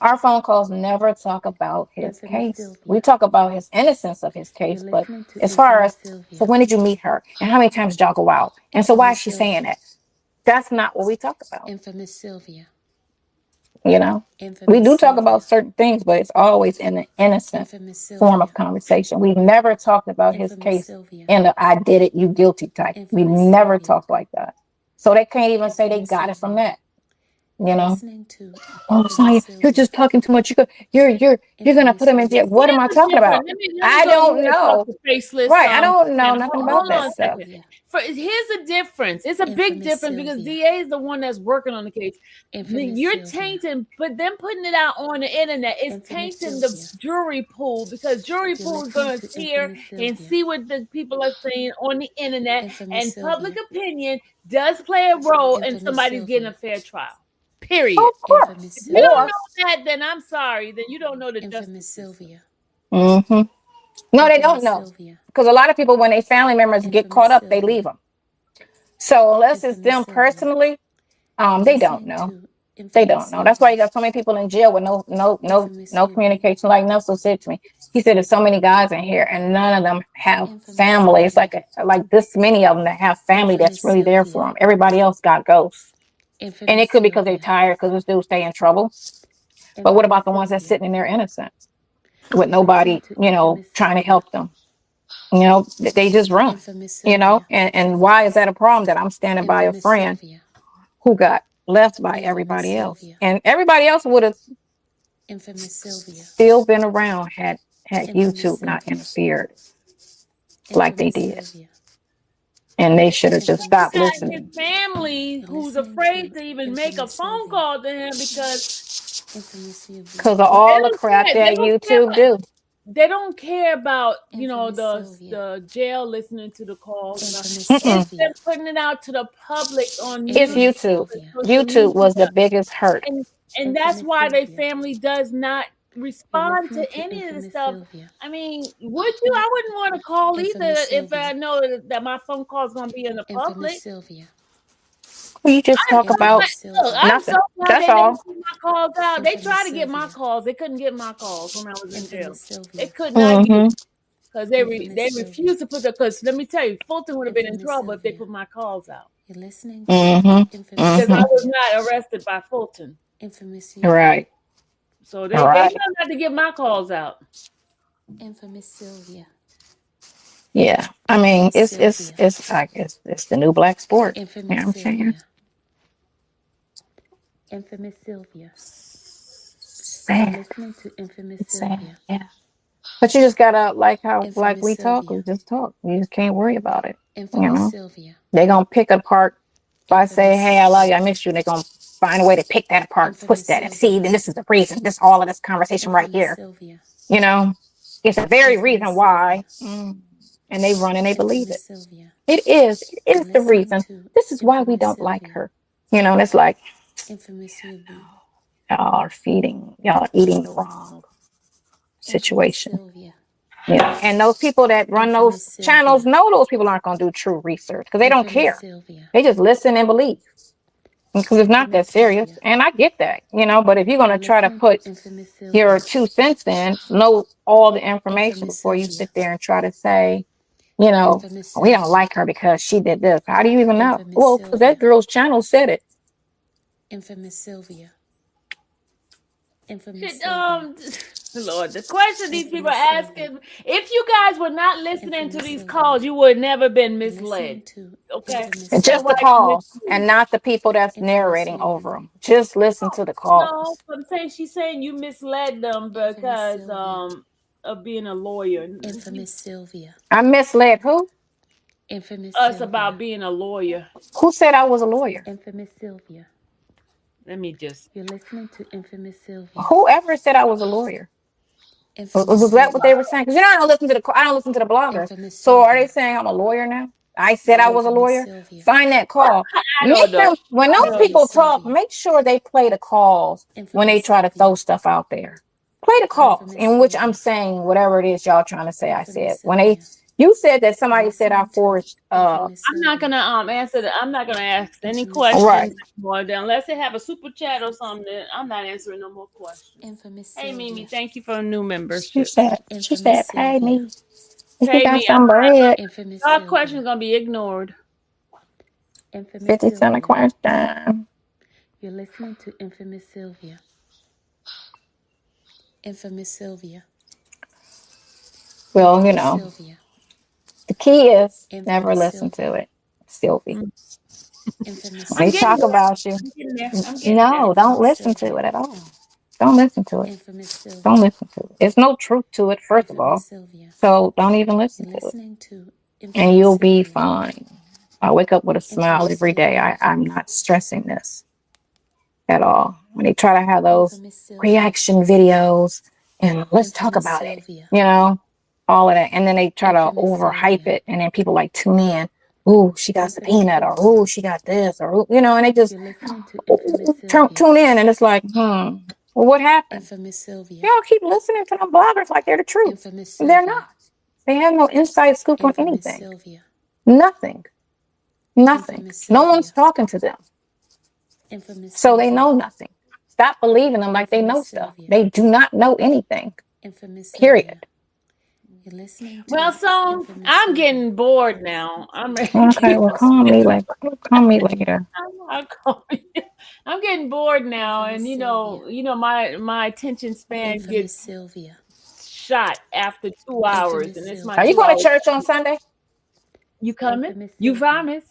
Our phone calls never talk about his case. We talk about his innocence of his case, but as far as, so when did you meet her? And how many times did y'all go out? And so why is she saying that? That's not what we talk about. You know, we do talk about certain things, but it's always in an innocent form of conversation. We've never talked about his case in the I did it, you guilty type. We never talked like that. So they can't even say they got it from that. you know. Oh, Sonya, you're just talking too much. You're gonna put him in jail. What am I talking about? I don't know. Right, I don't know nothing about that stuff. Here's a difference. It's a big difference because DA is the one that's working on the case. You're tainting, but them putting it out on the internet is tainting the jury pool because jury pool is going to hear and see what the people are saying on the internet, and public opinion does play a role in somebody's getting a fair trial. Period. Of course. If you don't know that, then I'm sorry. Then you don't know the justice system. Mm-hmm. No, they don't know. Because a lot of people, when their family members get caught up, they leave them. So unless it's them personally, they don't know. They don't know. That's why you got so many people in jail with no communication. Like Nelson said to me, he said there's so many guys in here, and none of them have families. Like this many of them that have family that's really there for them. Everybody else got ghosts, and it could be because they're tired because this dude stay in trouble. But what about the ones that's sitting in there innocent with nobody, trying to help them? They just run. And why is that a problem? That I'm standing by a friend who got left by everybody else, and everybody else would have still been around had YouTube not interfered like they did, and they should have just stopped listening. His family who's afraid to even make a phone call to him because of all the crap that YouTube do. They don't care about, the jail listening to the calls. It's them putting it out to the public on It's YouTube. YouTube was the biggest hurt. And that's why their family does not respond to any of the stuff. I mean, would you? I wouldn't want to call either if I know that my phone call is going to be in the public. Well, you just talk about nothing. That's all. My calls out. They tried to get my calls. They couldn't get my calls when I was in jail. They could not get because they refused to put the. Because let me tell you, Fulton would have been in trouble if they put my calls out. You're listening. Because I was not arrested by Fulton. Right. So they had to get my calls out. Infamous Sylvia. Yeah, I mean, it's like it's the new black sport. You know what I'm saying? Infamous Sylvia. Sad. Listening to Infamous It's Sylvia. sad. Yeah. But you just gotta like we talk. We just talk. You just can't worry about it. Infamous Sylvia. They're gonna pick apart. If I say, "Hey, I love you, I miss you," they're gonna find a way to pick that apart, twist that, and see. Then this is the reason. This all of this conversation right here. Sylvia. It's the very reason why. And they run and they believe it. It is the reason. This is why we don't like her. And it's like, y'all are eating the wrong situation. Yeah. And those people that run those channels know those people aren't going to do true research because they don't care. They just listen and believe. Because it's not that serious. And I get that, but if you're going to try to put your 2 cents in, know all the information before you sit there and try to say, we don't like her because she did this. How do you even know? Well, because that girl's channel said it. Infamous Sylvia. Lord, the question these people are asking, if you guys were not listening to these calls, you would never been misled. Okay? And just the calls and not the people that's narrating over them. Just listen to the calls. No, she's saying you misled them because of being a lawyer. Infamous Sylvia. I misled who? Infamous Us Sylvia. about being a lawyer. Who said I was a lawyer? Infamous Sylvia. Let me just. You're listening to Infamous Sylvia. Whoever said I was a lawyer. Was that what they were saying? Because I don't listen to the bloggers. So are they saying I'm a lawyer now? I said I was a lawyer. Sylvia. Find that call. When those people talk, make sure they play the calls when they try to throw stuff out there. Play the calls in which I'm saying whatever it is y'all trying to say. I said you said that somebody said I forged. I'm not gonna answer that. I'm not gonna ask any questions more unless they have a super chat or something. I'm not answering no more questions. Infamous Hey Sylvia. Mimi, thank you for a new membership. She said, "Pay me. If Pay you got me, some bread, Infamous Our Sylvia. question's gonna be ignored. Infamous 50 cents a Sylvia. question." You're listening to Infamous Sylvia. Infamous Sylvia. Well, Sylvia. the key is Infamous never listen Sylvia. to it, Sylvie. Infamous When he getting talk Sylvia. about you, I'm getting there. I'm getting there. no, don't Infamous listen to Sylvia. it at all. Don't listen to it. Infamous Don't Sylvia. listen to it. There's no truth to it, first of all. Infamous Sylvia. So don't even listen You're to it. listening to And Infamous you'll be Sylvia. fine. I wake up with a smile Infamous every day. Sylvia. I'm not stressing this at all. When they try to have those Infamous Sylvia. reaction videos and let's talk Infamous about it, Sylvia. you know, all of that. And then they try to Infamous overhype Sylvia. it. And then people like tune in. Ooh, she got the Infamous peanut, or Sylvia. ooh, she got this, or ooh, you know, and they just You're listening to Infamous tune Sylvia. in, and it's like, well, what happened? Infamous Sylvia. Y'all keep listening to them bloggers like they're the truth. Infamous They're Sylvia. not. They have no inside scoop on Infamous anything. Sylvia. Nothing. Nothing. Infamous No one's Sylvia. talking to them. Infamous So they Sylvia. know nothing. Stop believing them like they know Infamous stuff. Sylvia. They do not know anything. Infamous Sylvia. Period. You're listening to Well, so Infamous I'm Sylvia. getting bored now. I'm ready to Okay, get well, call me later. I'll call you. I'm getting bored now, Infamous and Sylvia. my attention span Infamous gets Sylvia. shot after 2 hours, Infamous and it's my Are you Sylvia. 2 going to hours. church on Sunday? You coming? Infamous You Sylvia. promise?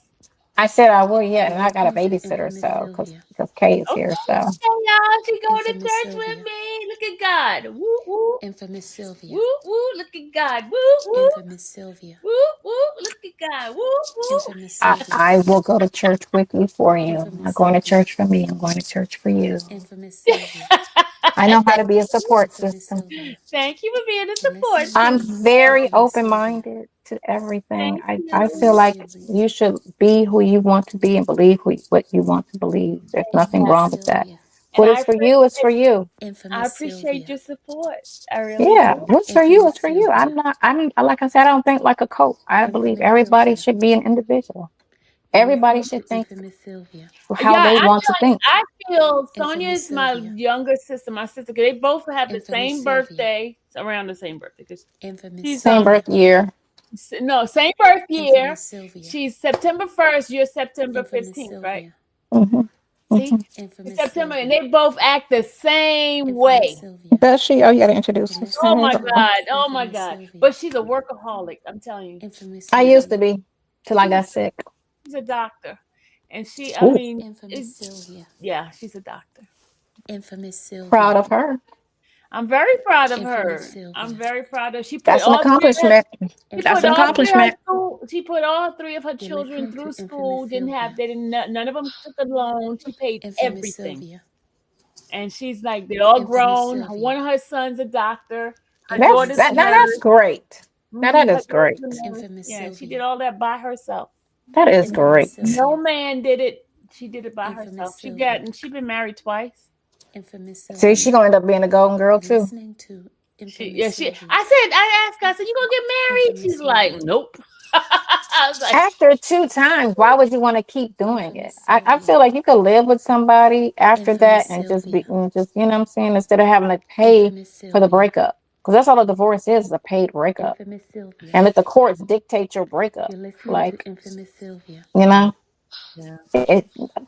I said I will, yeah, and You're I got a listening to babysitter, Infamous so Sylvia. because Kay is Okay, here, so y'all. She going to Infamous church Sylvia. with me. Look at God. Woo woo Infamous Sylvia. woo woo. Look at God. Woo woo Infamous Sylvia. woo woo. Look at God. Woo woo. Infamous Sylvia. I will go to church with you for you. I'm Infamous not going to Sylvia. church for me. I'm going to church for you. Infamous Sylvia. I know how to be a support Infamous system. Sylvia. Thank you for being a You're support listening I'm to system. very Infamous Sylvia. open-minded to everything. Thank I feel you. Infamous like Sylvia. you should be who you want to be and believe what you want to believe. There's nothing Infamous wrong with that. Sylvia. What And is for you is for you. I Infamous appreciate Sylvia. your support. I really Yeah, do. what's for you is Infamous for you. Sylvia. I'm like I said, I don't think like a cult. I believe Infamous everybody Sylvia. should be an individual. You're Everybody listening should to think Infamous Sylvia. how they want to think. I feel Sonya Infamous is my Sylvia. younger sister, my sister. 'Cause they both have the Infamous same Sylvia. birthday, around the same birthday. 'Cause Infamous she's Same Sylvia. birth year. no, same birth year. Infamous Sylvia. She's September 1st. You're September Infamous 15th, right? Sylvia. hmm See, Infamous September, and Sylvia. they both act the same Infamous way. Sylvia. Does she? Oh, you got to introduce You're her. Oh listening my to God! Oh my Infamous God! Sylvia. But she's a workaholic. I'm telling you, Infamous I Sylvia. used to be till I got sick. she's a doctor, and Ooh, Infamous Sylvia. yeah, she's a doctor. Infamous Sylvia. proud of her. I'm very proud of her. Infamous Sylvia. I'm very proud of. She put That's an all three of her, accomplishment. she That's put an all three of her accomplishment. school. She put all three of her You're children listening through to school. Infamous Didn't have. Sylvia. They didn't. None of them took a loan. She paid Infamous everything. Sylvia. And she's like, they're all Infamous grown. Sylvia. One of her sons a doctor. Her Infamous daughter's a Now Sylvia. that's nurse. great. Now that Her is great. daughter's a nurse. Infamous Yeah, she Sylvia. did all that by herself. That is Infamous great. Sylvia. No man did it. She did it by Infamous herself. Sylvia. She been married twice. Infamous See, Sylvia. she gonna end up being a golden girl You're too. listening to She Infamous Sylvia. I asked her, I said, you gonna get married? Infamous She's like, Sylvia. nope. I was like, After 2 times, why would you want to keep doing it? Infamous I Sylvia. feel like you could live with somebody after Infamous that and just Sylvia. be, and just you know what I'm saying, instead of having to pay Infamous for the Sylvia. breakup, because that's all a divorce is a paid breakup, Infamous Sylvia. and let the courts dictate your breakup. You're listening Like to Infamous Sylvia. you know, yeah.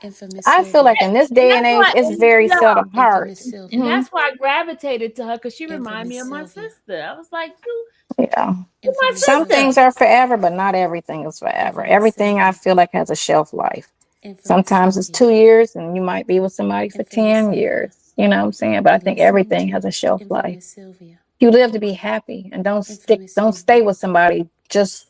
Infamous I feel Sylvia. like in this day and age, it's very seldom hard. Infamous Sylvia. And Mhm. that's why I gravitated to her, because she reminded me Infamous of my Sylvia. sister. I was like, you Yeah. my Infamous Some sister. things are forever, but not everything is forever. Infamous Everything I Sylvia. feel like has a shelf life. Infamous Sometimes it's Sylvia. 2 years and you might be with somebody for Infamous 10 Sylvia. years. You know what I'm saying? But I You're think listening everything to has a shelf life. Infamous Sylvia. You live to be happy and don't Infamous stay Sylvia. with somebody just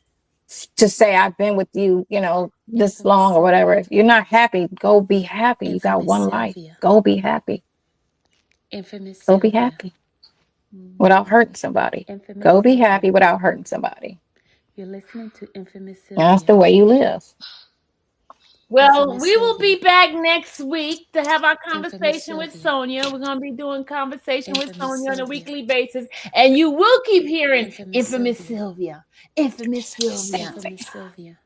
to say I've been with you, you know, this Infamous long or whatever. Sylvia. If you're not happy, go be happy. You got Infamous one life. Sylvia. Go be happy. Infamous Go be Sylvia. happy without hurting somebody. Infamous Go be Sylvia. happy without hurting somebody. You're listening to Infamous And that's Sylvia. the way you live. Well, Infamous we will Sylvia. be back next week to have our Infamous conversation with Sylvia. Sonya. We're going to be doing conversation with Infamous Sonya on a Sylvia. weekly basis. And you will keep hearing Infamous Infamous Sylvia. Sylvia. Infamous Sylvia. Infamous Sylvia.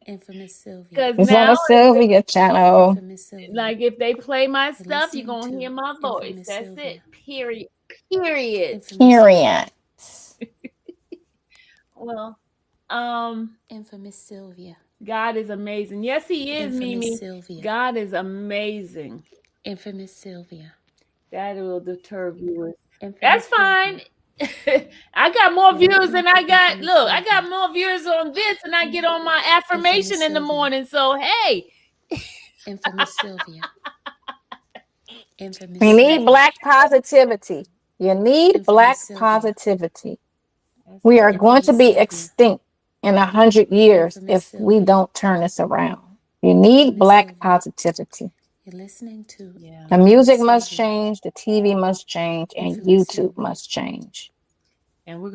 Infamous Sylvia. Because It's on now, the Sylvia channel. Infamous Sylvia. like, if they play my You're stuff, you're listening going to to hear my voice. Infamous That's Sylvia. it. Period. Period. Infamous Period. Well, Infamous Sylvia. God is amazing. Yes, He is, Infamous Mimi. Sylvia. God is amazing. Infamous Sylvia. That will deter viewers. Infamous That's fine. Sylvia. I got more viewers than I got. Look, I got more viewers on this than I get on my affirmation in the morning. So hey, Infamous Sylvia. Infamous You Sylvia. need black positivity. You need Infamous black Sylvia. positivity. We are going to be extinct in 100 years if we don't turn this around. You need black positivity. You're listening to The music must change, the TV must change, and YouTube must change. and we're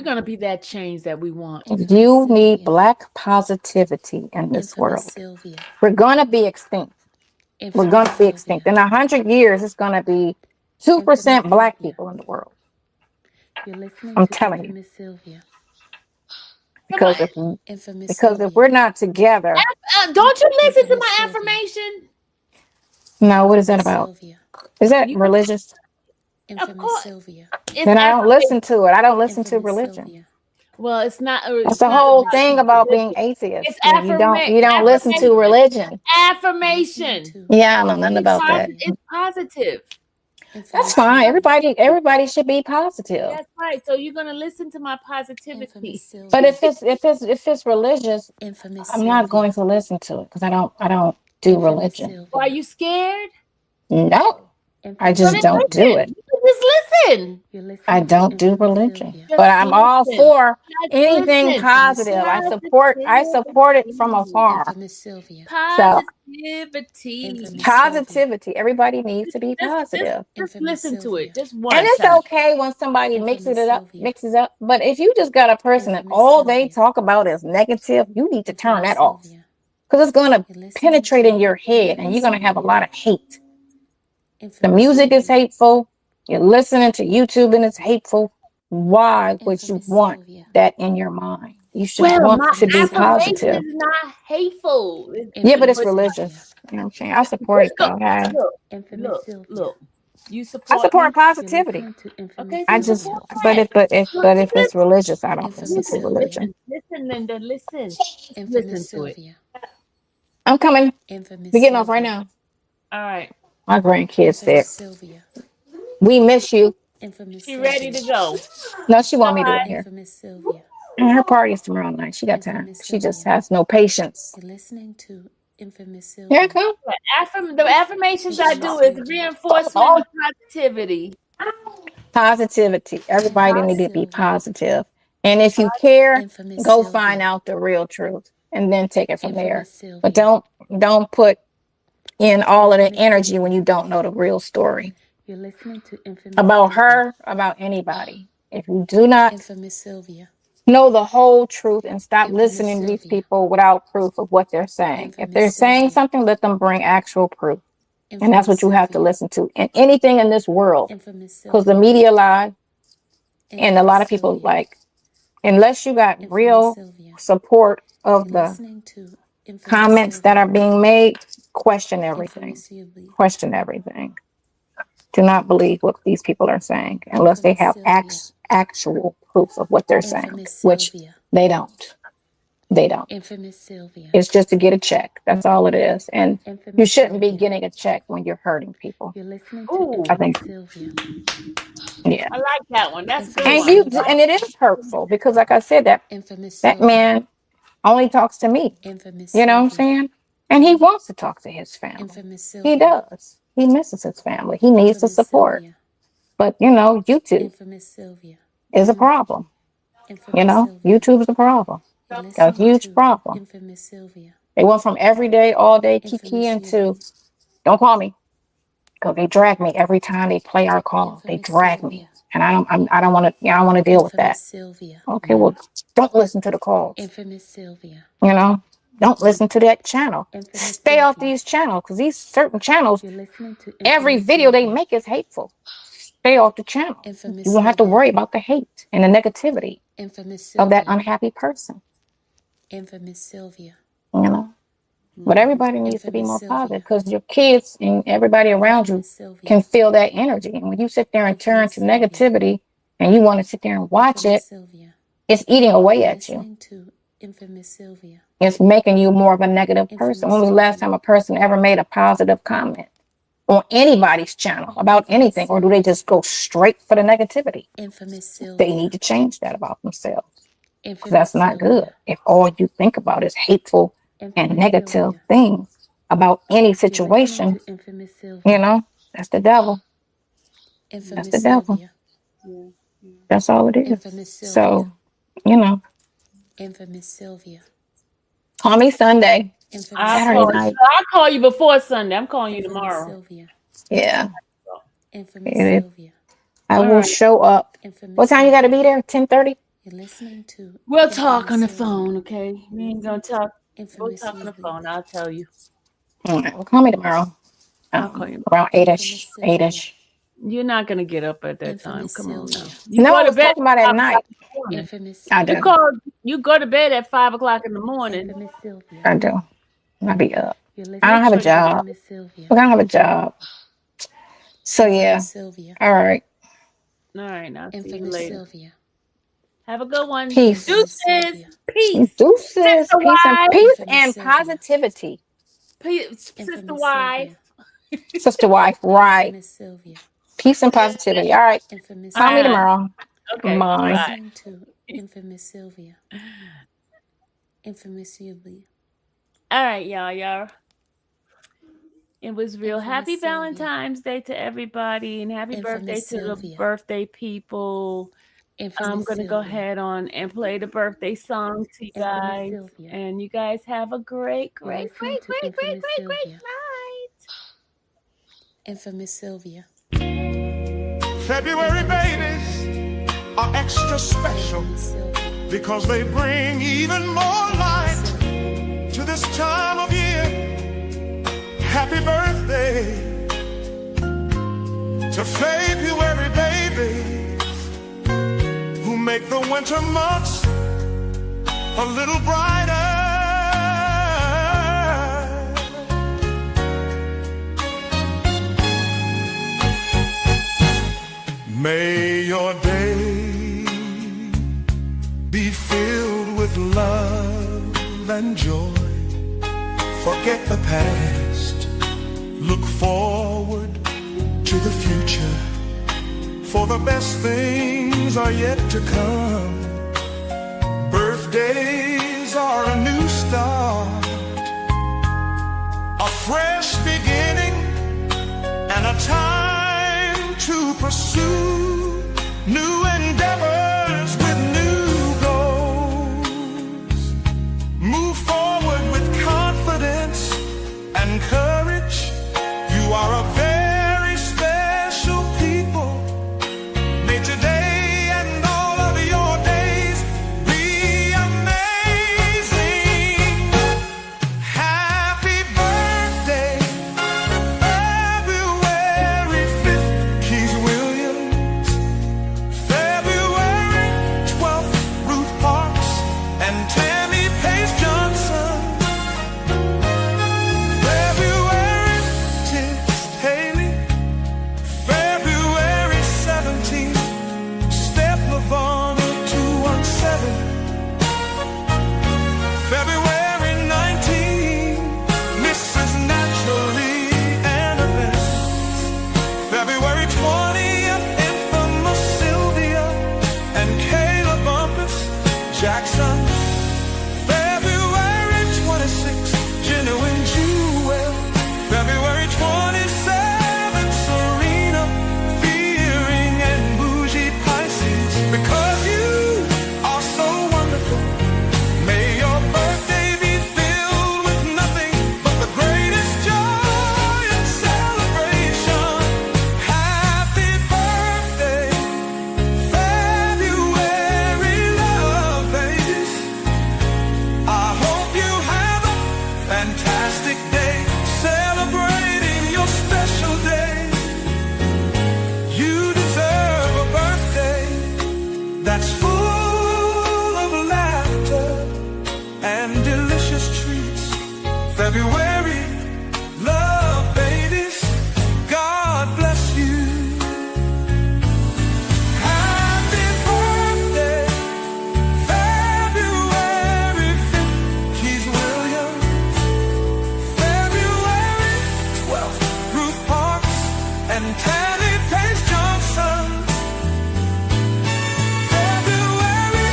gonna be that change that we want. You need black positivity in this world. Sylvia. We're going to be extinct. We're going to be extinct. In 100 years, it's going to be 2% black people in the world. You're listening I'm to telling you. Infamous Sylvia. Because Infamous if we're not together. Don't you listen to my affirmation? No, what is that about? Sylvia. Is that religious? Infamous Sylvia. Then I don't listen to it. I don't listen to religion. Sylvia. Well, it's not. That's the whole thing about being atheist. It's You don't listen to religion. Affirmation. Yeah, I don't know nothing about that. It's positive. That's fine. Everybody should be positive. That's right. So you're gonna listen to my positivity. But if it's religious, I'm not going to listen to it because I don't do religion. Are you scared? No, I just don't do it. Just listen. I don't do religion, but I'm all for anything positive. I support it from afar. Positivity. Everybody needs to be positive. Just listen to it. Just one. And it's okay when somebody mixes up. But if you just got a person that all they talk about is negative, you need to turn that off because it's going to penetrate in your head, and you're going to have a lot of hate. The music is hateful. You're listening to YouTube and it's hateful. Why would you want that in your mind? You should want to be positive. It's not hateful. Yeah, but it's religious. You know what I'm saying? I support it though. Okay? Look. I support positivity. Okay, I just, but if it's religious, I don't listen to religion. Listen, Linda. Listen to it. I'm coming. We're getting off right now. All right. My grandkids said, "We miss you." She ready to go? No, she want me to be here. And her party is tomorrow night. She got time. She just has no patience. You're listening to Infamous Sylvia. Here I come. The affirmations I do is reinforcement of positivity. Positivity. Everybody need to be positive. And if you care, go find out the real truth and then take it from there. But don't put in all of the energy when you don't know the real story. You're listening to Infamous about her, about anybody. If you do not Infamous Sylvia. Know the whole truth and stop listening to these people without proof of what they're saying. If they're saying something, let them bring actual proof. And that's what you have to listen to. And anything in this world, because the media lie, and a lot of people like, unless you got real support of the comments that are being made, question everything. Question everything. Do not believe what these people are saying unless they have actual proof of what they're saying, which they don't. They don't. It's just to get a check. That's all it is. And you shouldn't be getting a check when you're hurting people. I think. Yeah. I like that one. That's good. And it is hurtful because, like I said, that man only talks to me. You know what I'm saying? And he wants to talk to his family. He does. He misses his family. He needs the support. But, YouTube is a problem. YouTube is a problem. A huge problem. They went from every day, all day kikiing to don't call me. Because they drag me every time they play our call. They drag me. And I don't want to deal with that. Okay, well, don't listen to the calls. Don't listen to that channel. Stay off these channels because these certain channels, every video they make is hateful. Stay off the channel. You won't have to worry about the hate and the negativity of that unhappy person. But everybody needs to be more positive because your kids and everybody around you can feel that energy. And when you sit there and turn to negativity and you want to sit there and watch it, it's eating away at you. It's making you more of a negative person. When was the last time a person ever made a positive comment? on anybody's channel about anything, or do they just go straight for the negativity? They need to change that about themselves. Because that's not good. If all you think about is hateful and negative things about any situation, you know, that's the devil. That's the devil. That's all it is. So, you know, call me Sunday. Saturday night. I'll call you before Sunday. I'm calling you tomorrow. Yeah. I will show up. What time you got to be there? 10:30? You're listening to. We'll talk on the phone, okay? We ain't gonna talk. We'll talk on the phone. I'll tell you. All right. Well, call me tomorrow. I'll call you around 8ish. 8ish. You're not gonna get up at that time. Come on now. No, I was talking about at night. I do. You go to bed at 5 o'clock in the morning. I do. I'll be up. I don't have a job. I don't have a job. So yeah. All right. All right. Now see you later. Have a good one. Peace. Deuces. Peace. Deuces. Peace and positivity. Peace. Sister wife. Sister wife. Right. Peace and positivity. All right. Call me tomorrow. Okay. Bye. Infamous Sylvia. Infamous Sylvia. All right, y'all. It was real. Infamous Happy Sylvia. Valentine's Day to everybody, and happy Infamous birthday to the Sylvia. birthday people. I'm going to go ahead on and play the birthday song to you guys. And you guys have a great night. Infamous Sylvia. February babies are extra special because they bring even more light to this time of year. Happy birthday to February babies who make the winter months a little brighter. May your day be filled with love and joy. Forget the past, look forward to the future, for the best things are yet to come. Birthdays are a new start, a fresh beginning, and a time to pursue new endeavors with new goals. Move forward with confidence and courage. You are a very special people. May today and all of your days be amazing. Happy birthday, February 5th, Keith Williams. February 12th, Ruth Parks and Tammy Pace Johnson. February 10th, Haley. February 17th, Steph Lavonna 217. February 19th, Mrs. Naturally Annabelle. February 20th, infamous Sylvia and Kayla Bumpus Jackson. February 26th, Genuine Jewel. February 27th, Serena Fearing and Bougie Pisces. Because you are so wonderful, may your birthday be filled with nothing but the greatest joy and celebration. Happy Tammy Pace Johnson. February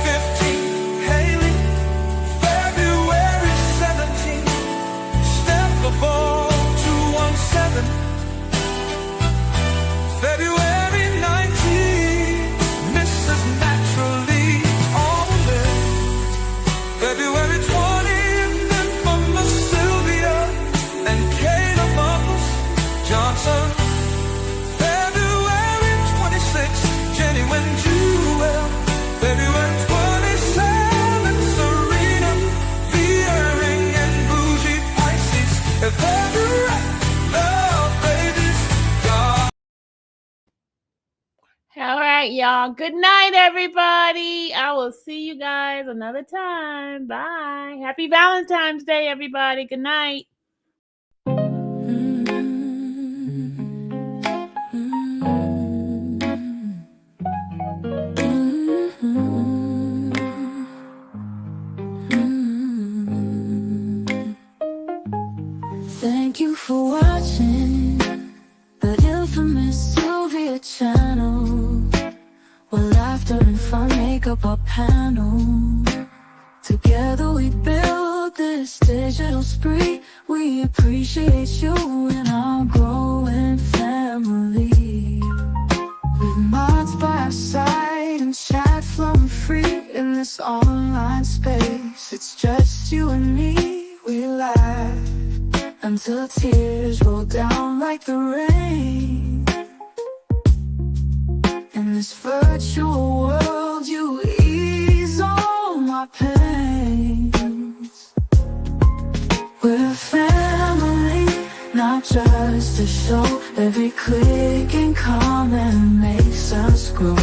15, Haley. February 17, Steph Lavore 217. February 19, Mrs. Naturally Almond. February 20th, Infamous Sylvia and Kayla Muffles Johnson. February 26th, Jenny Wynn Jewel. February 27th, Serena Veering and Bougie Pisces. And February, love babies, God. All right, y'all. Good night, everybody. I will see you guys another time. Bye. Happy Valentine's Day, everybody. Good night. Thank you for watching the infamous Sylvia channel, where laughter and fun make up our panel. Together we build this digital spree. We appreciate you and our growing family. With mods by our side and chat flowing free in this online space. It's just you and me. We laugh until tears roll down like the rain. In this virtual world, you ease all my pains. We're a family, not just a show. Every click and comment makes us grow.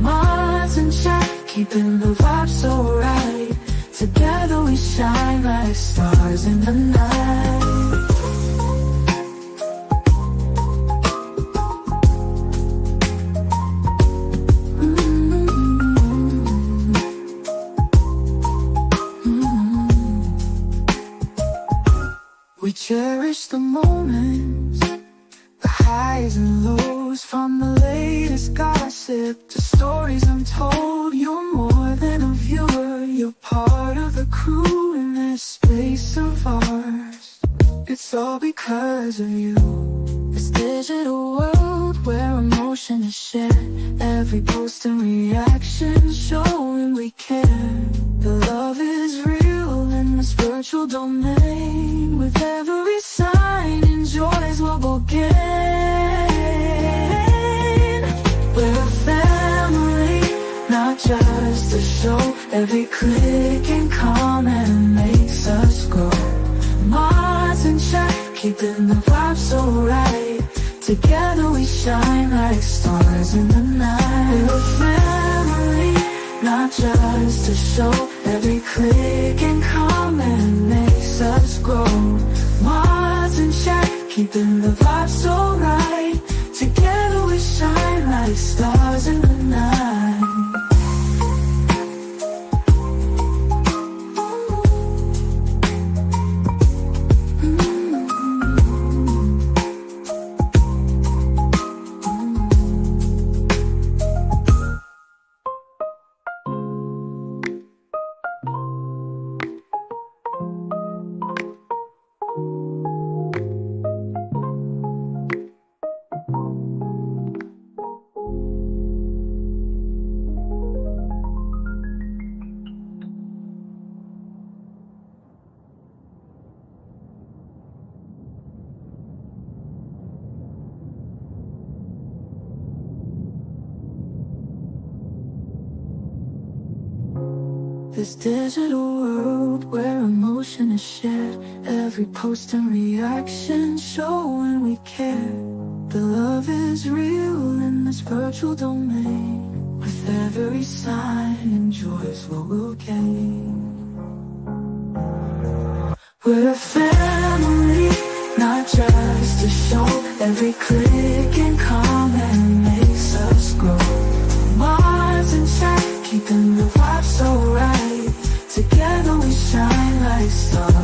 Mods and chat, keeping the vibe so right. Together we shine like stars in the night. We cherish the moments, the highs and lows, from the latest gossip to stories untold. You're more than a viewer, you're part of the crew in this space of ours. It's all because of you. This digital world where emotion is shared, every post and reaction showing we care. The love is real in this virtual domain. With every sign, enjoys what we'll gain. We're a family, not just a show. Every click and comment makes us grow. Mods and chat, keeping the vibe so right. Together we shine like stars in the night. We're a family, not just a show. Every click and comment makes us grow. Mods and chat, keeping the vibe so right. Together we shine like stars in the night. This digital world where emotion is shared, every post and reaction showing we care. The love is real in this virtual domain. With every sign, enjoys what we'll gain. We're a family, not just a show. Every click and comment makes us grow. Mods and chat, keeping the vibe so right. Together we shine like stars.